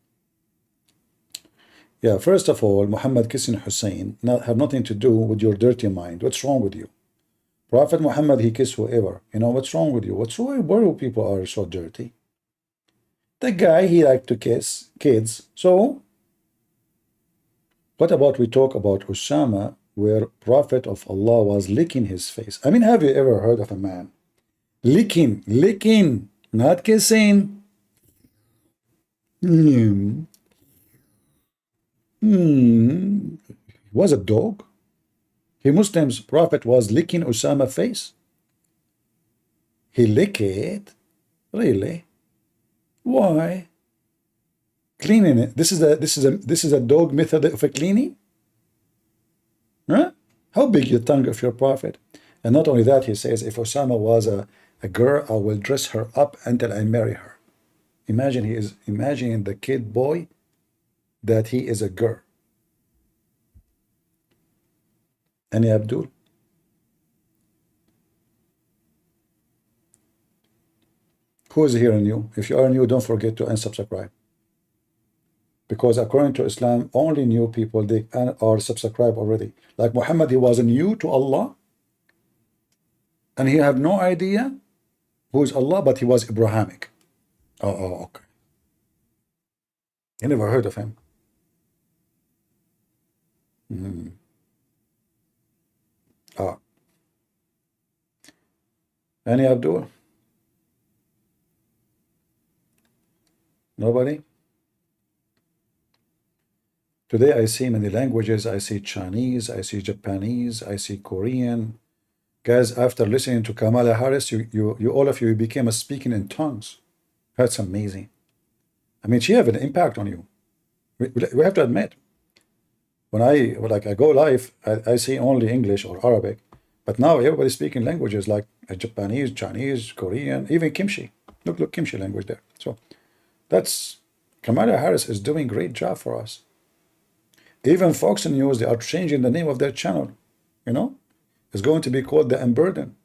[SPEAKER 1] Yeah, first of all, Muhammad kissing Hussein have nothing to do with your dirty mind. What's wrong with you? Prophet Muhammad, he kissed whoever. You know, what's wrong with you? What's wrong? Why people are so dirty? The guy, he liked to kiss kids. So, what about we talk about Usama, where Prophet of Allah was licking his face? I mean, have you ever heard of a man licking, not kissing? Was a dog? He Muslims, Prophet was licking Usama face. He licked it? Really? Why? Cleaning it. This is a dog method of a cleaning? Huh? How big your tongue of your Prophet? And not only that, he says, if Osama was a girl, I will dress her up until I marry her. Imagine he is imagining the kid boy that he is a girl. Any Abdul? Who is here new? If you are new, don't forget to unsubscribe. Because according to Islam, only new people, they are subscribed already. Like Muhammad, he was new to Allah. And he had no idea who is Allah, but he was Abrahamic. Oh, okay. You never heard of him. Any Abdul? Nobody? Today I see many languages. I see Chinese, I see Japanese, I see Korean. Guys, after listening to Kamala Harris, you all of you became a speaking in tongues. That's amazing. I mean, she have an impact on you. We have to admit. When I go live, I see only English or Arabic. But now everybody's speaking languages like Japanese, Chinese, Korean, even Kimchi. Look, Kimchi language there. So that's, Kamala Harris is doing a great job for us. Even Fox News, they are changing the name of their channel. You know, it's going to be called The Unburden.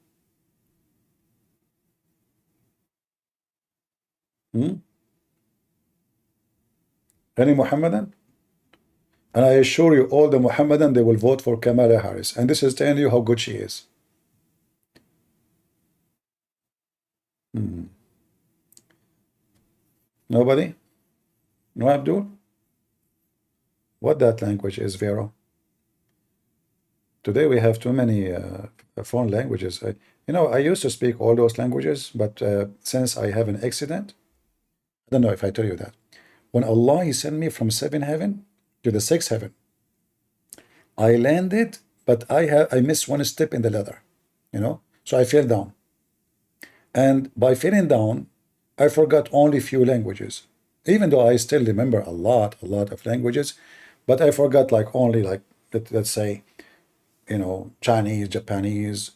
[SPEAKER 1] Any Muhammadan? And I assure you, all the Muhammadan, they will vote for Kamala Harris. And this is telling you how good she is. Nobody? No, Abdul? What that language is, Vero? Today we have too many foreign languages. I used to speak all those languages, but since I have an accident, I don't know if I tell you that. When Allah, He sent me from 7th heaven to the 6th heaven, I landed, but I missed one step in the ladder, so I fell down. And by falling down, I forgot only few languages, even though I still remember a lot of languages, but I forgot let's say, Chinese, Japanese,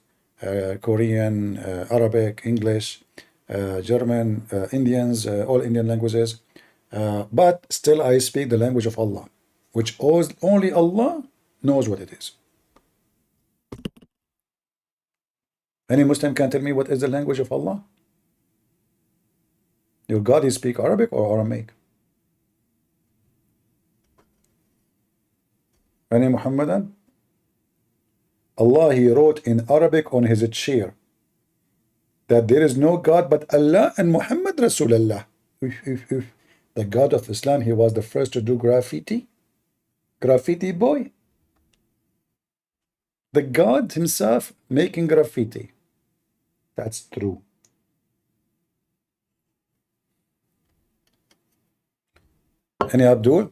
[SPEAKER 1] Korean, Arabic, English, German, Indians, all Indian languages. But still I speak the language of Allah, which only Allah knows what it is. Any Muslim can tell me what is the language of Allah? Your God, He speak Arabic or Aramaic? Any Muhammadan? Allah, He wrote in Arabic on His chair that there is no God but Allah and Muhammad Rasulullah. The God of Islam, He was the first to do graffiti. Graffiti boy. The God Himself making graffiti. That's true. Any Abdul?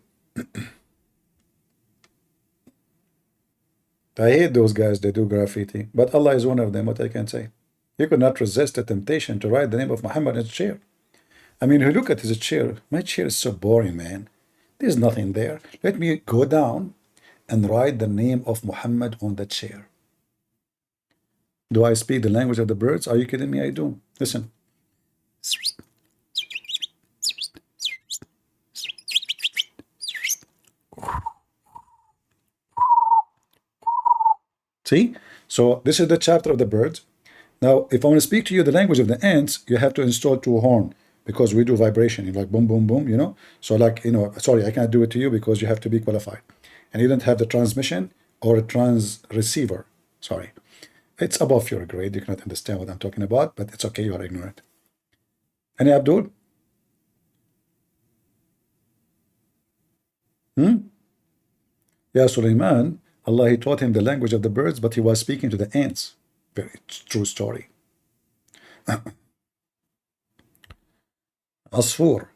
[SPEAKER 1] I hate those guys that do graffiti, but Allah is one of them, what I can say. He could not resist the temptation to write the name of Muhammad in his chair. I mean, you look at his chair. My chair is so boring, man. There's nothing there. Let me go down and write the name of Muhammad on the chair. Do I speak the language of the birds? Are you kidding me? I do. Listen. See? So this is the chapter of the birds. Now, if I want to speak to you the language of the ants, you have to install 2 horns, because we do vibration, like boom, boom, boom, So sorry, I can't do it to you because you have to be qualified. And you don't have the transmission or a trans receiver. Sorry. It's above your grade. You cannot understand what I'm talking about, but it's okay. You are ignorant. Any Abdul? Yeah, Sulaiman, Allah, He taught him the language of the birds, but he was speaking to the ants. Very true story. Asfur.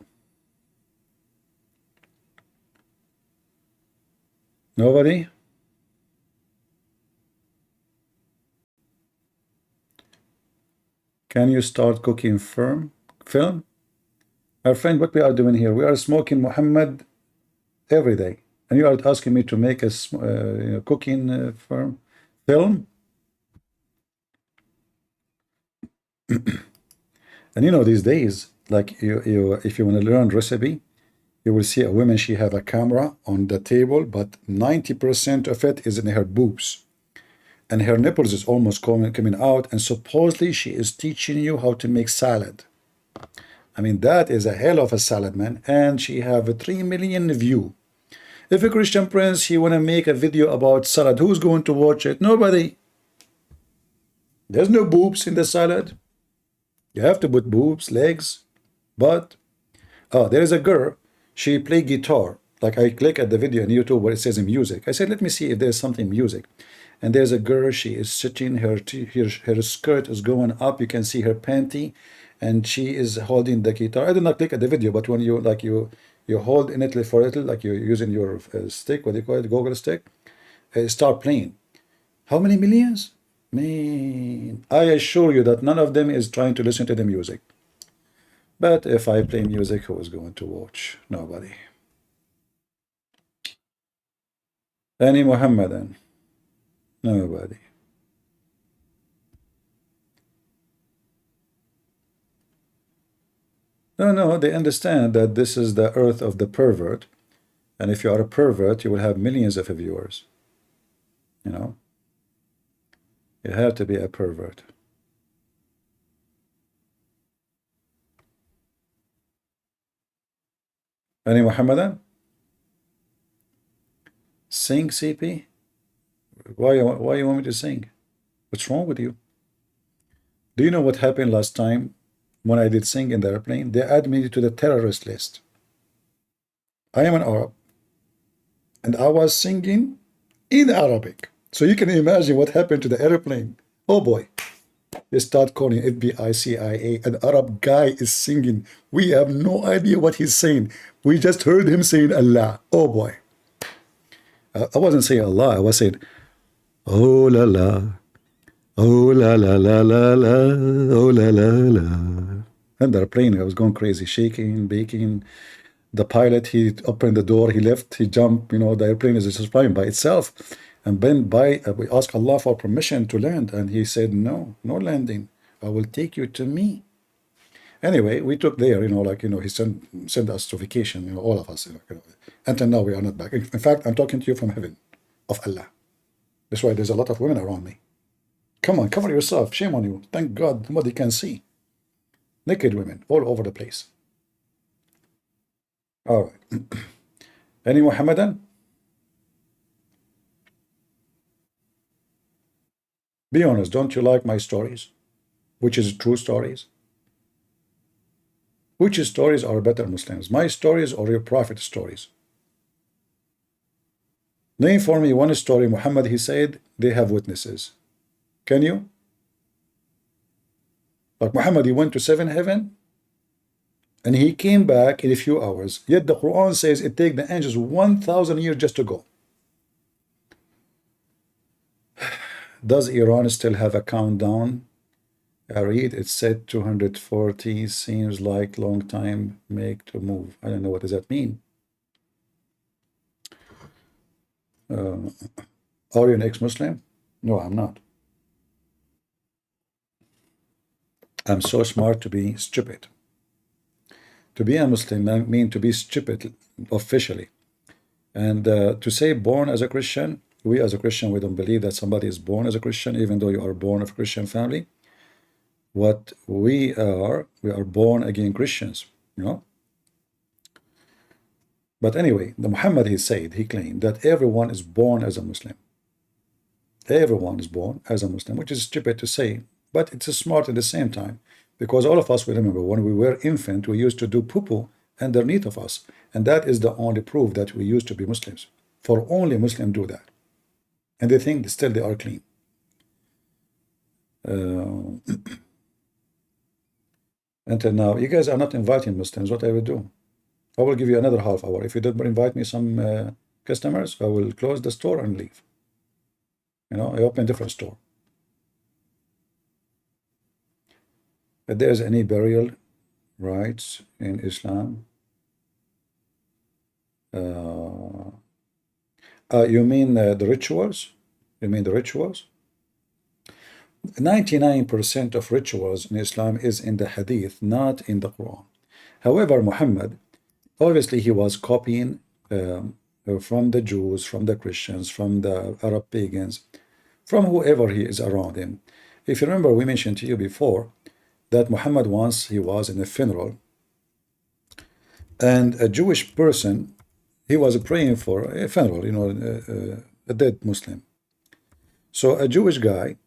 [SPEAKER 1] Nobody? Can you start cooking film? Our friend, what we are doing here, we are smoking Muhammad every day. And you are asking me to make a cooking film? And these days, like if you want to learn recipe, you will see a woman, she have a camera on the table, but 90% of it is in her boobs. And her nipples is almost coming out, and supposedly she is teaching you how to make salad. I mean, that is a hell of a salad, man. And she have a 3 million view. If a Christian prince, he want to make a video about salad, who's going to watch it? Nobody. There's no boobs in the salad. You have to put boobs, legs, butt. Oh, there is a girl. She play guitar. Like I click at the video on YouTube where it says music. I said, let me see if there's something music. And there's a girl. She is sitting. Her skirt is going up. You can see her panty, and she is holding the guitar. I did not click at the video, but when you hold in it for a little, like you're using your stick, what do you call it, Google stick, start playing. How many millions? Man, I assure you that none of them is trying to listen to the music. But if I play music, who is going to watch? Nobody. Any Muhammadan? Nobody. No, they understand that this is the earth of the pervert. And if you are a pervert, you will have millions of viewers. You know? You have to be a pervert. Any Muhammadan? Sing, CP? Why you want me to sing? What's wrong with you? Do you know what happened last time when I did sing in the airplane? They added me to the terrorist list. I am an Arab, and I was singing in Arabic. So you can imagine what happened to the airplane. Oh boy. They start calling FBI, CIA. An Arab guy is singing. We have no idea what he's saying. We just heard him saying Allah. Oh boy. I wasn't saying Allah. I was saying, oh la la. Oh la la la la la. Oh la la la. And the airplane, I was going crazy, shaking, baking. The pilot, he opened the door, he left, he jumped, you know, the airplane is just flying by itself. And then we asked Allah for permission to land, and he said, no landing. I will take you to me. Anyway, we took there, you know, like, you know, he sent us to vacation, you know, all of us. You know, until now, we are not back. In fact, I'm talking to you from heaven, of Allah. That's why there's a lot of women around me. Come on, cover yourself. Shame on you. Thank God nobody can see. Naked women all over the place. All right. Any Muhammadan? Be honest, don't you like my stories? Which is true stories? Which stories are better Muslims? My stories or your prophet stories? Name for me one story Muhammad, he said, they have witnesses. Can you? Like Muhammad, he went to 7th heaven and he came back in a few hours. Yet the Quran says it takes the angels 1,000 years just to go. Does Iran still have a countdown? I read it said 240, seems like long time make to move. I don't know, what does that mean? Are you an ex-Muslim? No, I'm not. I'm so smart to be stupid. To be a Muslim, I mean to be stupid officially. And to say born as a Christian, we as a Christian, we don't believe that somebody is born as a Christian, even though you are born of a Christian family. What we are born again Christians, you know. But anyway, the Muhammad, he said, he claimed that everyone is born as a Muslim. Everyone is born as a Muslim, which is stupid to say, but it's smart at the same time, because all of us will remember when we were infant, we used to do poo-poo underneath of us, and that is the only proof that we used to be Muslims. For only Muslims do that, and they think still they are clean. Until now, you guys are not inviting Muslims. What I will do? I will give you another half hour. If you don't invite me some customers, I will close the store and leave. You know, I open a different store. If there's any burial rites in Islam, you mean the rituals? You mean the rituals? 99% of rituals in Islam is in the Hadith, not in the Quran. However, Muhammad, obviously he was copying from the Jews, from the Christians, from the Arab pagans, from whoever he is around him. If you remember, we mentioned to you before that Muhammad once, he was in a funeral, and a Jewish person, he was praying for a funeral, you know, a dead Muslim. So a Jewish guy,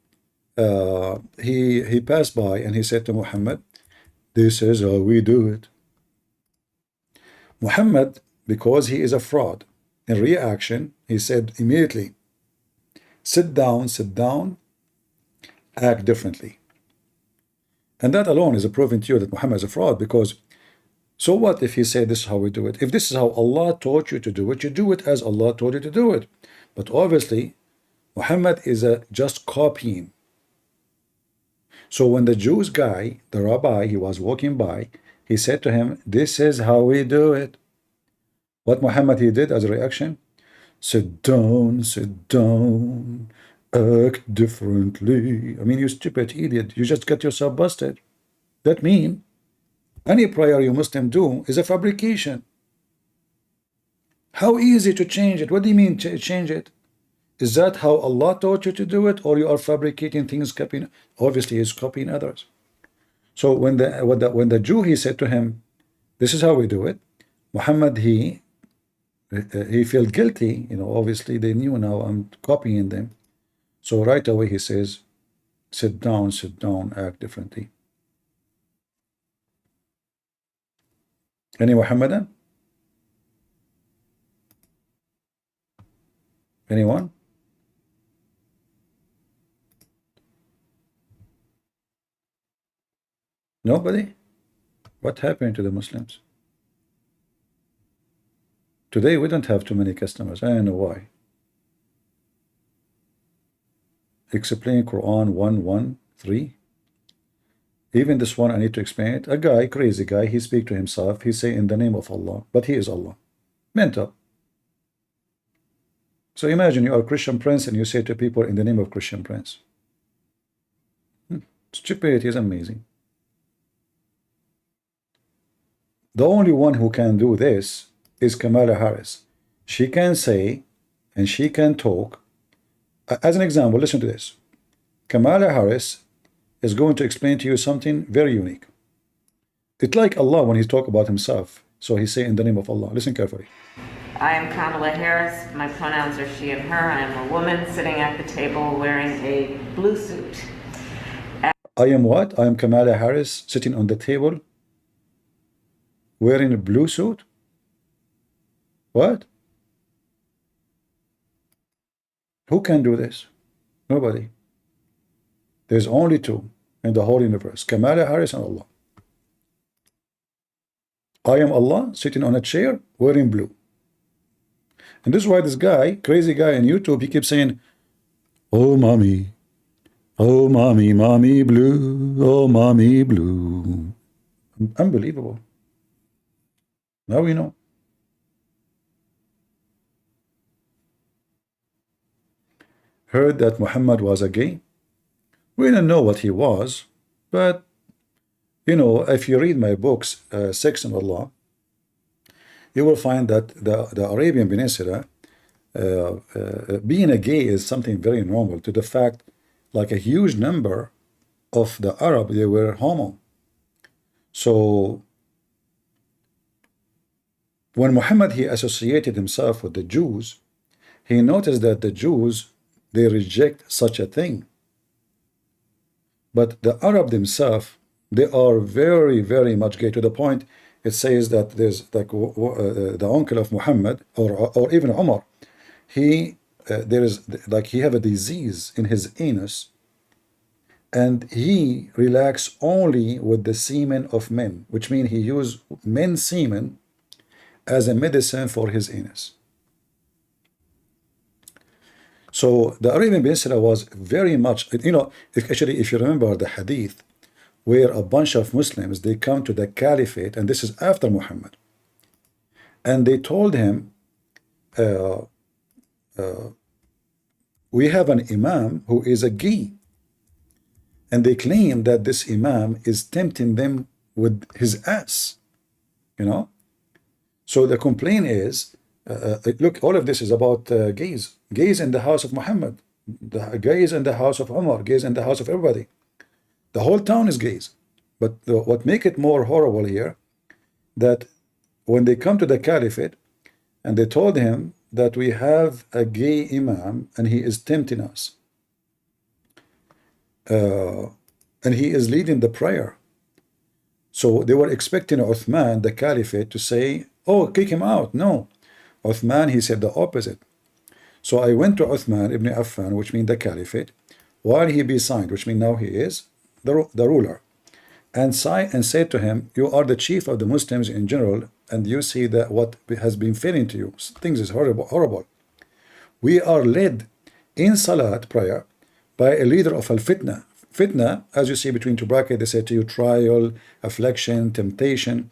[SPEAKER 1] he passed by and he said to Muhammad, this is how we do it. Muhammad, because he is a fraud, in reaction, he said immediately, sit down, act differently. And that alone is a proving to you that Muhammad is a fraud, because so what if he said this is how we do it? If this is how Allah taught you to do it, you do it as Allah told you to do it. But obviously, Muhammad is just copying. So when the Jewish guy, the rabbi, he was walking by, he said to him, this is how we do it. What Muhammad he did as a reaction? Sit down, act differently. I mean, you stupid idiot, you just got yourself busted. That means Any prayer you Muslim do is a fabrication. How easy to change it? What do you mean change it? Is that how Allah taught you to do it, or you are fabricating things, copying? Obviously, he's copying others. So when the Jew, he said to him, "This is how we do it," Muhammad, he felt guilty. You know, obviously they knew now I'm copying them. So right away he says, sit down, act differently. Any Muhammadan? Anyone? Nobody? What happened to the Muslims? Today we don't have too many customers. I don't know why. Explain Quran 1:1-3. Even this one I need to explain it. A guy, crazy guy, he speak to himself. He say in the name of Allah, but he is Allah. Mental. So imagine you are a Christian prince and you say to people in the name of Christian prince. Stupidity is amazing. The only one who can do this is Kamala Harris. She can say and she can talk. As an example, listen to this. Kamala Harris is going to explain to you something very unique. It's like Allah when he talk about himself. So he say in the name of Allah. Listen carefully.
[SPEAKER 4] I am Kamala Harris. My pronouns are she and her. I am a woman sitting at the table wearing a blue suit.
[SPEAKER 1] I am what? I am Kamala Harris sitting on the table wearing a blue suit? What? Who can do this? Nobody. There's only two in the whole universe, Kamala Harris and Allah. I am Allah sitting on a chair wearing blue. And this is why this guy, crazy guy on YouTube, he keeps saying, oh mommy, mommy blue, oh mommy blue. Unbelievable. Now we know. Heard that Muhammad was a gay? We don't know what he was, but you know, if you read my books, Sex and Allah, you will find that the Arabian Peninsula, being a gay is something very normal, to the fact like a huge number of the Arab, they were homo. So when Muhammad, he associated himself with the Jews, he noticed that the Jews, they reject such a thing. But the Arab themselves, they are very, very much gay, to the point it says that there's like the uncle of Muhammad or even Umar, he there is like he have a disease in his anus, and he relax only with the semen of men, which means he use men's semen as a medicine for his anus. So the Arabian Peninsula was very much, you know, actually, if you remember the hadith, where a bunch of Muslims, they come to the caliphate, and this is after Muhammad, and they told him, we have an imam who is a gay, and they claim that this imam is tempting them with his ass, you know. So the complaint is, look, all of this is about gays in the house of Muhammad, the gays in the house of Umar, gays in the house of everybody. The whole town is gays. But what make it more horrible here, that when they come to the caliphate and they told him that we have a gay imam and he is tempting us, and he is leading the prayer. So they were expecting Uthman, the caliphate, to say, oh, kick him out. No. Uthman, he said the opposite. So I went to Uthman ibn Affan, which means the caliphate, while he be signed, which means now he is the ruler, and said to him, you are the chief of the Muslims in general, and you see that what has been failing to you, things is horrible. We are led in Salat prayer by a leader of al-fitna. Fitna, as you see between two brackets, they say to you, trial, affliction, temptation.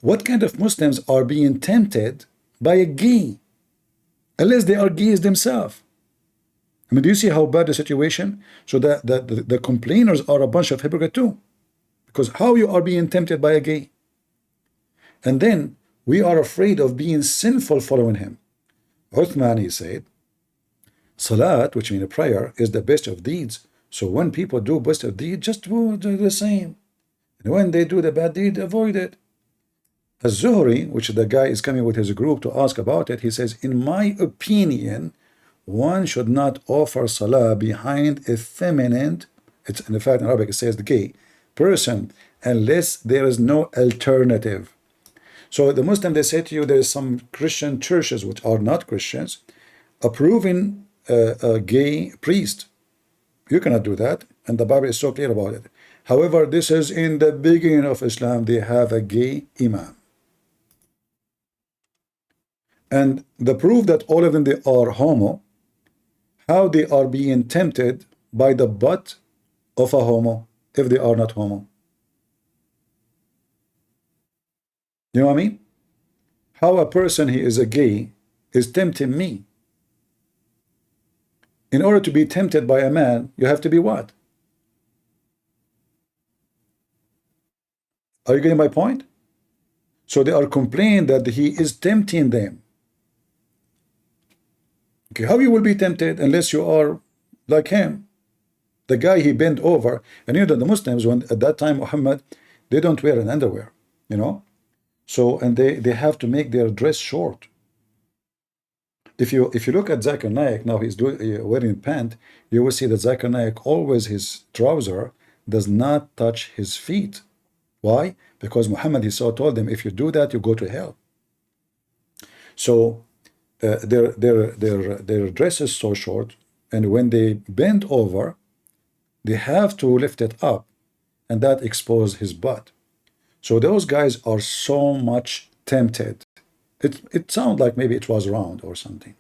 [SPEAKER 1] What kind of Muslims are being tempted by a gay, unless they are gays themselves? I mean, do you see how bad the situation? So that the complainers are a bunch of hypocrites too. Because how you are being tempted by a gay? And then we are afraid of being sinful following him. Uthmani said, Salat, which means prayer, is the best of deeds. So when people do best of deeds, just do the same. And when they do the bad deed, avoid it. Az-Zuhri, which the guy is coming with his group to ask about it, he says, in my opinion, one should not offer salah behind a feminine, it's in fact in Arabic it says the gay person, unless there is no alternative. So the Muslim, they say to you, there is some Christian churches which are not Christians approving a gay priest. You cannot do that, and the Bible is so clear about it. However, this is in the beginning of Islam, they have a gay imam. And the proof that all of them, they are homo, how they are being tempted by the butt of a homo, if they are not homo. You know what I mean? How a person, he is a gay, is tempting me. In order to be tempted by a man, you have to be what? Are you getting my point? So they are complaining that he is tempting them. Okay, how you will be tempted unless you are like him? The guy, he bent over, and you know the Muslims, when at that time Muhammad, they don't wear an underwear, you know. So, and they have to make their dress short. If you look at Zakir Naik, now he's wearing pant, you will see that Zakir Naik, always his trouser does not touch his feet. Why? Because Muhammad, he so told them, if you do that, you go to hell. So their dress is so short, and when they bend over, they have to lift it up, and that exposes his butt. So those guys are so much tempted. It sounds like maybe it was round or something.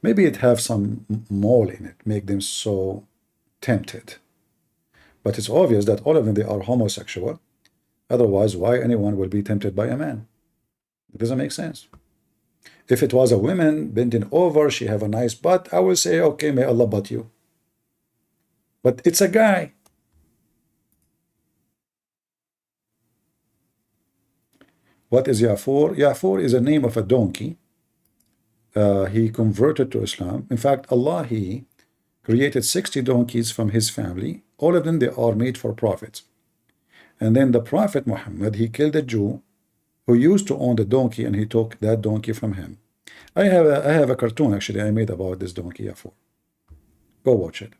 [SPEAKER 1] Maybe it have some mole in it, make them so tempted. But it's obvious that all of them, they are homosexual. Otherwise, why anyone will be tempted by a man? It doesn't make sense. If it was a woman bending over, she have a nice butt, I will say, okay, may Allah butt you. But it's a guy. What is Ya'fur? Ya'fur is a name of a donkey. He converted to Islam. In fact, Allah, he created 60 donkeys from his family. All of them, they are made for prophets. And then the Prophet Muhammad, he killed a Jew who used to own the donkey, and he took that donkey from him. I have a cartoon, actually, I made about this donkey, Ya'fur. Go watch it.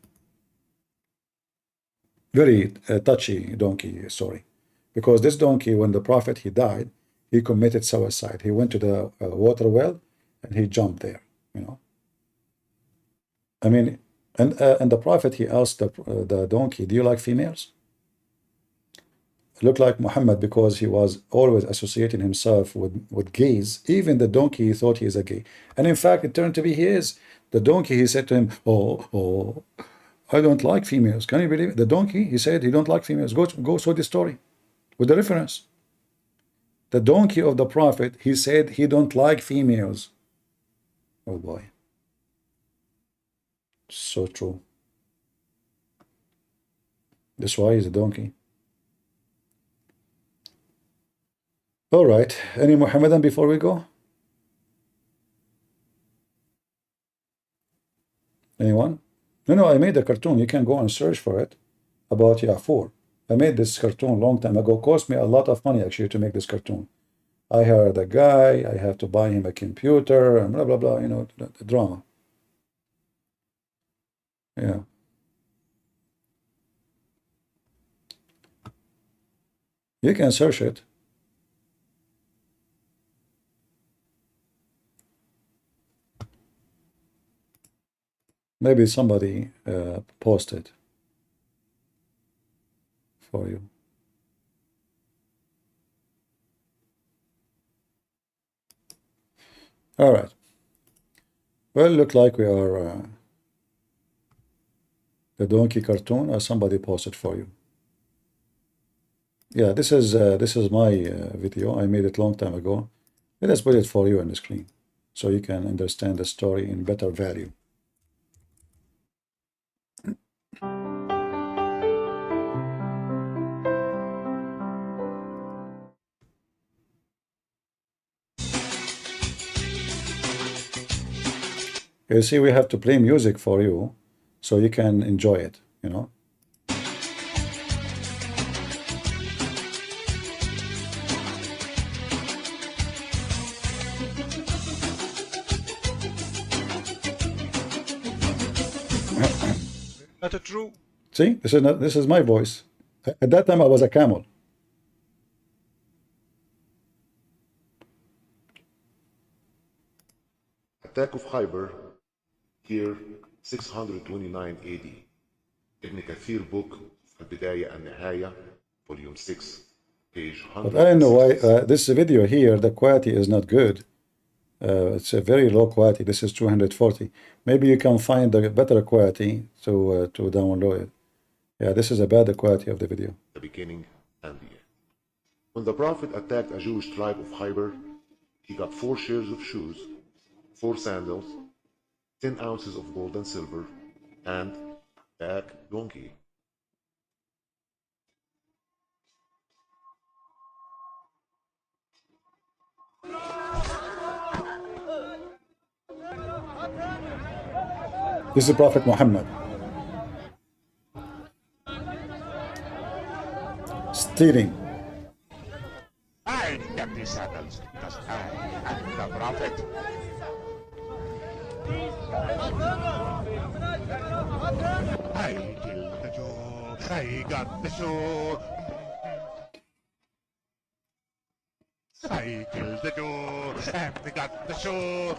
[SPEAKER 1] Very touchy donkey story. Because this donkey, when the Prophet, he died, he committed suicide. He went to the water well, and he jumped there, you know. I mean, and the Prophet, he asked the donkey, do you like females? Looked like Muhammad, because he was always associating himself with gays. Even the donkey, he thought he is a gay. And in fact, it turned to be he is. The donkey, he said to him, oh, I don't like females. Can you believe it? The donkey, he said he don't like females. Go show the story with the reference. The donkey of the Prophet, he said he don't like females. Oh boy. So true. That's why he's a donkey. All right. Any Muhammadan before we go? Anyone? No, I made a cartoon. You can go and search for it about Ya'fur. I made this cartoon a long time ago. It cost me a lot of money, actually, to make this cartoon. I hired a guy. I had to buy him a computer and blah, blah, blah, you know, the drama. Yeah. You can search it. Maybe somebody posted for you. All right. Well, look like we are the donkey cartoon, or somebody posted for you. Yeah, this is my video. I made it long time ago. Let's put it for you on the screen so you can understand the story in better value. You see, we have to play music for you so you can enjoy it, you know.
[SPEAKER 13] Not true.
[SPEAKER 1] See, this is my voice. At that time I was a camel.
[SPEAKER 13] Attack of Khyber, year 629 AD. Ibn Kathir book, Al-Bidayah and Nihaya, volume 6, page 100.
[SPEAKER 1] But I don't know why this video here, the quality is not good. It's a very low quality. This is 240. Maybe you can find a better quality to download it. Yeah, this is a bad quality of the video.
[SPEAKER 13] The beginning and the end. When the Prophet attacked a Jewish tribe of Khyber, he got 4 shares of shoes, 4 sandals, 10 ounces of gold and silver, and a black donkey.
[SPEAKER 1] This is Prophet Muhammad. Stealing.
[SPEAKER 14] I get these sandals because I am the Prophet. I killed the Jew. I got the shoe. I killed the Jew and got the shoe.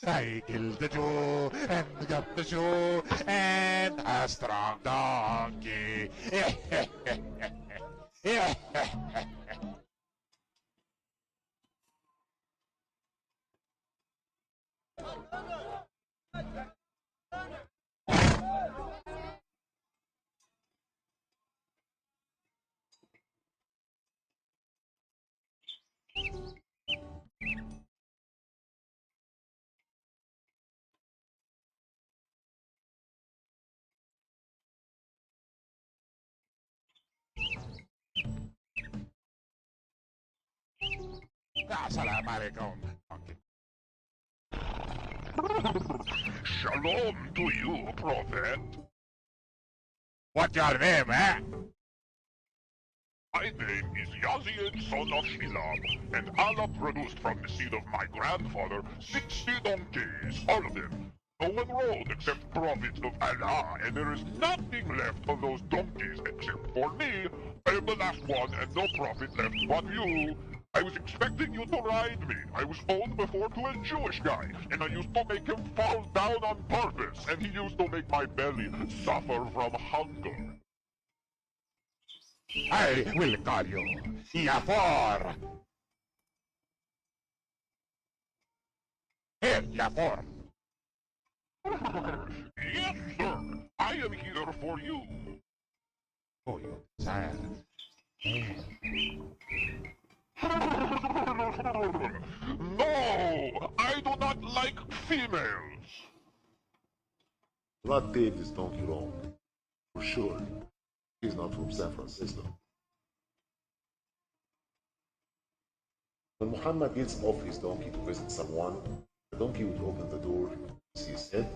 [SPEAKER 14] I killed the Jew and got the shoe and a strong donkey. Assalamu alaikum. Shalom to you, Prophet. What's your name, eh? My name is Yazid, son of Shilam, and Allah produced from the seed of my grandfather 60 donkeys, all of them. No one rode except prophets of Allah, and there is nothing left of those donkeys except for me. I am the last one, and no prophet left but you. I was expecting you to ride me. I was owned before to a Jewish guy, and I used to make him fall down on purpose, and he used to make my belly suffer from hunger. I will call you Yafor. Here, Yafor. Yes, sir. I am here for you. Oh, you desire. No, I do not like females.
[SPEAKER 13] Do not take this donkey wrong. For sure, he's not from San Francisco. When Muhammad gets off his donkey to visit someone, the donkey would open the door, see his head,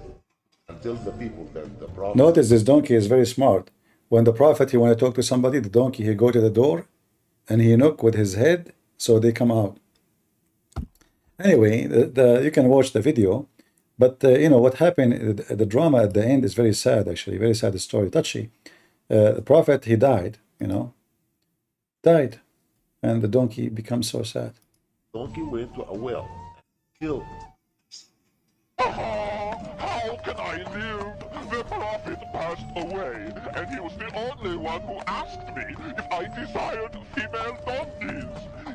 [SPEAKER 13] and tell the people that the Prophet...
[SPEAKER 1] Notice this donkey is very smart. When the Prophet, he want to talk to somebody, the donkey, he go to the door, and he knock with his head, so they come out. Anyway, you can watch the video, but you know what happened, the drama at the end is very sad, actually, very sad story, touchy. The Prophet, he died, you know, died, and the donkey becomes so sad.
[SPEAKER 13] Donkey went to a well and killed
[SPEAKER 14] How can I live? The Prophet passed away, and he was the only one who asked me if I desired female donkeys.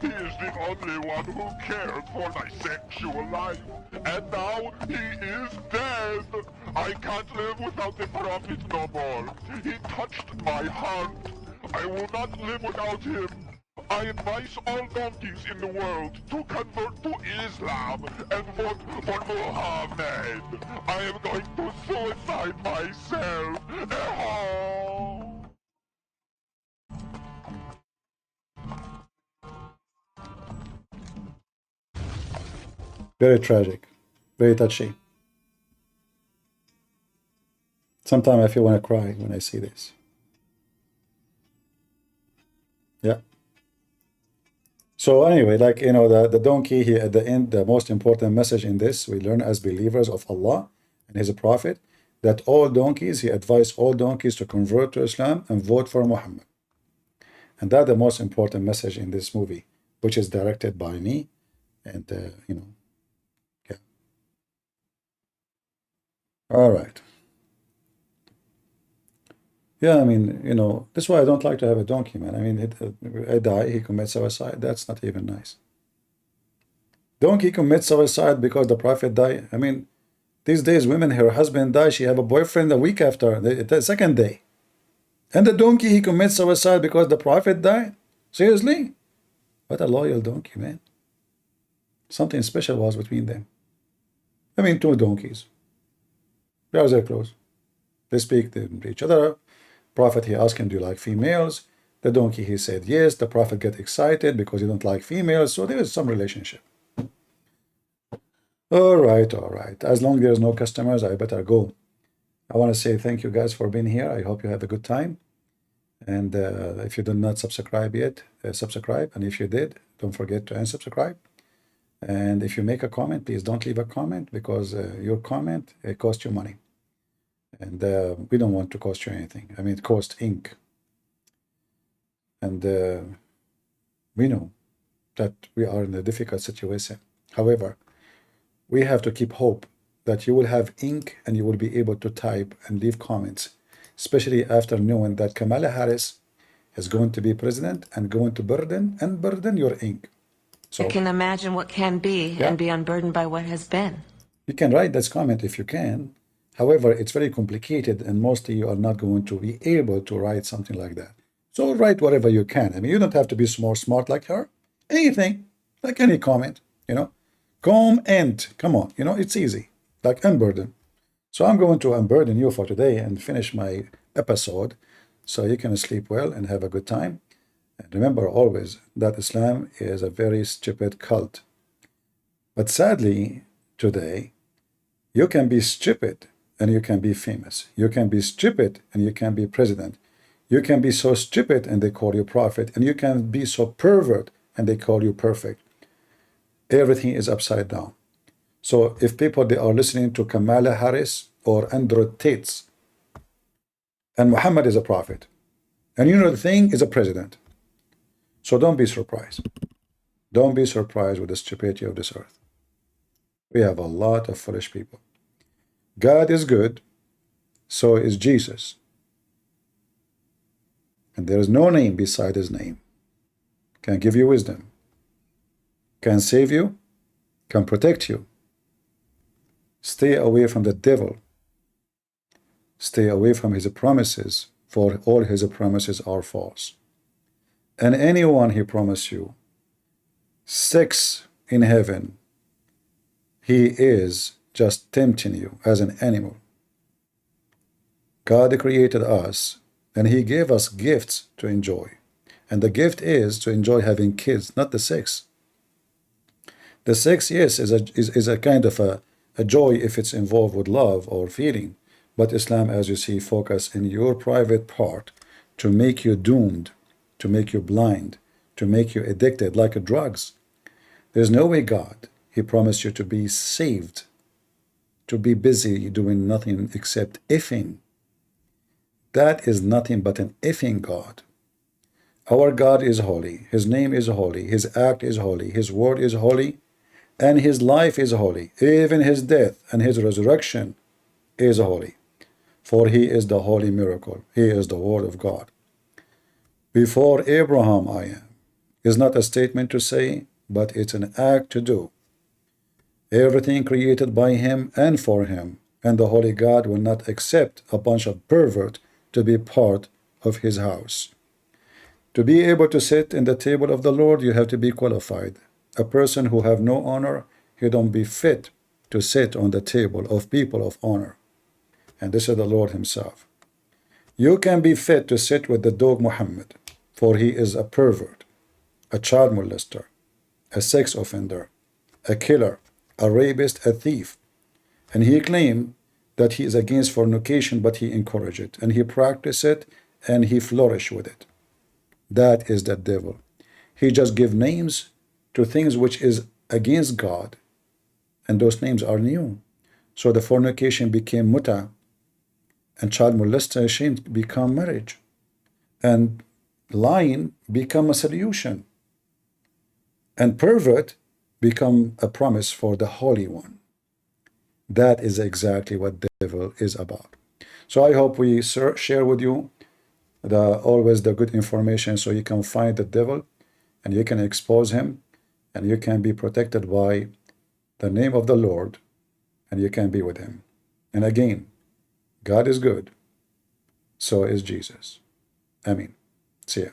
[SPEAKER 14] He is the only one who cared for my sexual life, and now he is dead. I can't live without the Prophet no more. He touched my heart. I will not live without him. I advise all donkeys in the world to convert to Islam and vote for Muhammad. I am going to suicide myself.
[SPEAKER 1] Very tragic, very touchy. Sometimes I feel want to cry when I see this. Yeah. So anyway, like, you know, the donkey here at the end, the most important message in this, we learn as believers of Allah and His Prophet, that all donkeys, he advised all donkeys to convert to Islam and vote for Muhammad. And that's the most important message in this movie, which is directed by me. And, you know, yeah. All right. Yeah, I mean, you know, that's why I don't like to have a donkey, man. I mean, I die, he commits suicide. That's not even nice. Donkey commits suicide because the Prophet died. I mean, these days, women, her husband died, she have a boyfriend a week after, the second day. And the donkey, he commits suicide because the Prophet died? Seriously? What a loyal donkey, man. Something special was between them. I mean, two donkeys. They are very close. They speak to each other. Prophet, he asked him, do you like females? The donkey, he said yes. The Prophet get excited because he don't like females. So there is some relationship. All right, all right. As long as there's no customers, I better go. I want to say thank you guys for being here. I hope you had a good time. And if you did not subscribe yet, subscribe. And if you did, don't forget to unsubscribe. And if you make a comment, please don't leave a comment, because your comment, it costs you money. And we don't want to cost you anything. I mean, it costs ink. And we know that we are in a difficult situation. However, we have to keep hope that you will have ink and you will be able to type and leave comments, especially after knowing that Kamala Harris is going to be president and going to burden your ink. So
[SPEAKER 4] You can imagine what can be
[SPEAKER 1] yeah,
[SPEAKER 4] and be unburdened by what has been.
[SPEAKER 1] you can write this comment if you can. However, it's very complicated and mostly you are not going to be able to write something like that. So write whatever you can. I mean, you don't have to be more smart like her. Anything, like any comment, you know. Comment, come on, you know, it's easy, like unburden. So I'm going to unburden you for today and finish my episode so you can sleep well and have a good time. And remember always that Islam is a very stupid cult. But sadly, today, you can be stupid and you can be famous. You can be stupid and you can be president. You can be so stupid and they call you prophet. And you can be so pervert and they call you perfect. Everything is upside down. So if people, they are listening to Kamala Harris or Andrew Tate, and Muhammad is a prophet, and you know the thing is a president. So don't be surprised. Don't be surprised with the stupidity of this earth. We have a lot of foolish people. God is good, so is Jesus. And there is no name beside his name. Can give you wisdom, can save you, can protect you. Stay away from the devil. Stay away from his promises, for all his promises are false. And anyone he promised you sex in heaven, he is just tempting you as an animal. God created us and he gave us gifts to enjoy. And the gift is to enjoy having kids, not the sex. The sex, yes, is a kind of a joy if it's involved with love or feeling. But Islam, as you see, focus in your private part to make you doomed, to make you blind, to make you addicted like drugs. There's no way God, he promised you to be saved, to be busy doing nothing except effing. That is nothing but an effing God. Our God is holy. His name is holy. His act is holy. His word is holy. And his life is holy. Even his death and his resurrection is holy. For he is the holy miracle. He is the word of God. Before Abraham I am is not a statement to say, but it's an act to do. Everything created by him and for him, and the holy God will not accept a bunch of pervert to be part of his house. To be able to sit in the table of the Lord, you have to be qualified. A person who have no honor, he don't be fit to sit on the table of people of honor. And this is the Lord himself. You can be fit to sit with the dog Muhammad, for he is a pervert, a child molester, a sex offender, a killer, a rapist, a thief. And he claimed that he is against fornication, but he encouraged it, and he practiced it, and he flourished with it. That is the devil. He just give names to things which is against God, and those names are new. So the fornication became muta, and child molestation become marriage, and lying become a solution, and pervert become a promise for the Holy One. That is exactly what the devil is about. So I hope we share with you always the good information, so you can find the devil and you can expose him, and you can be protected by the name of the Lord, and you can be with him. And again, God is good, so is Jesus. Amen. See ya.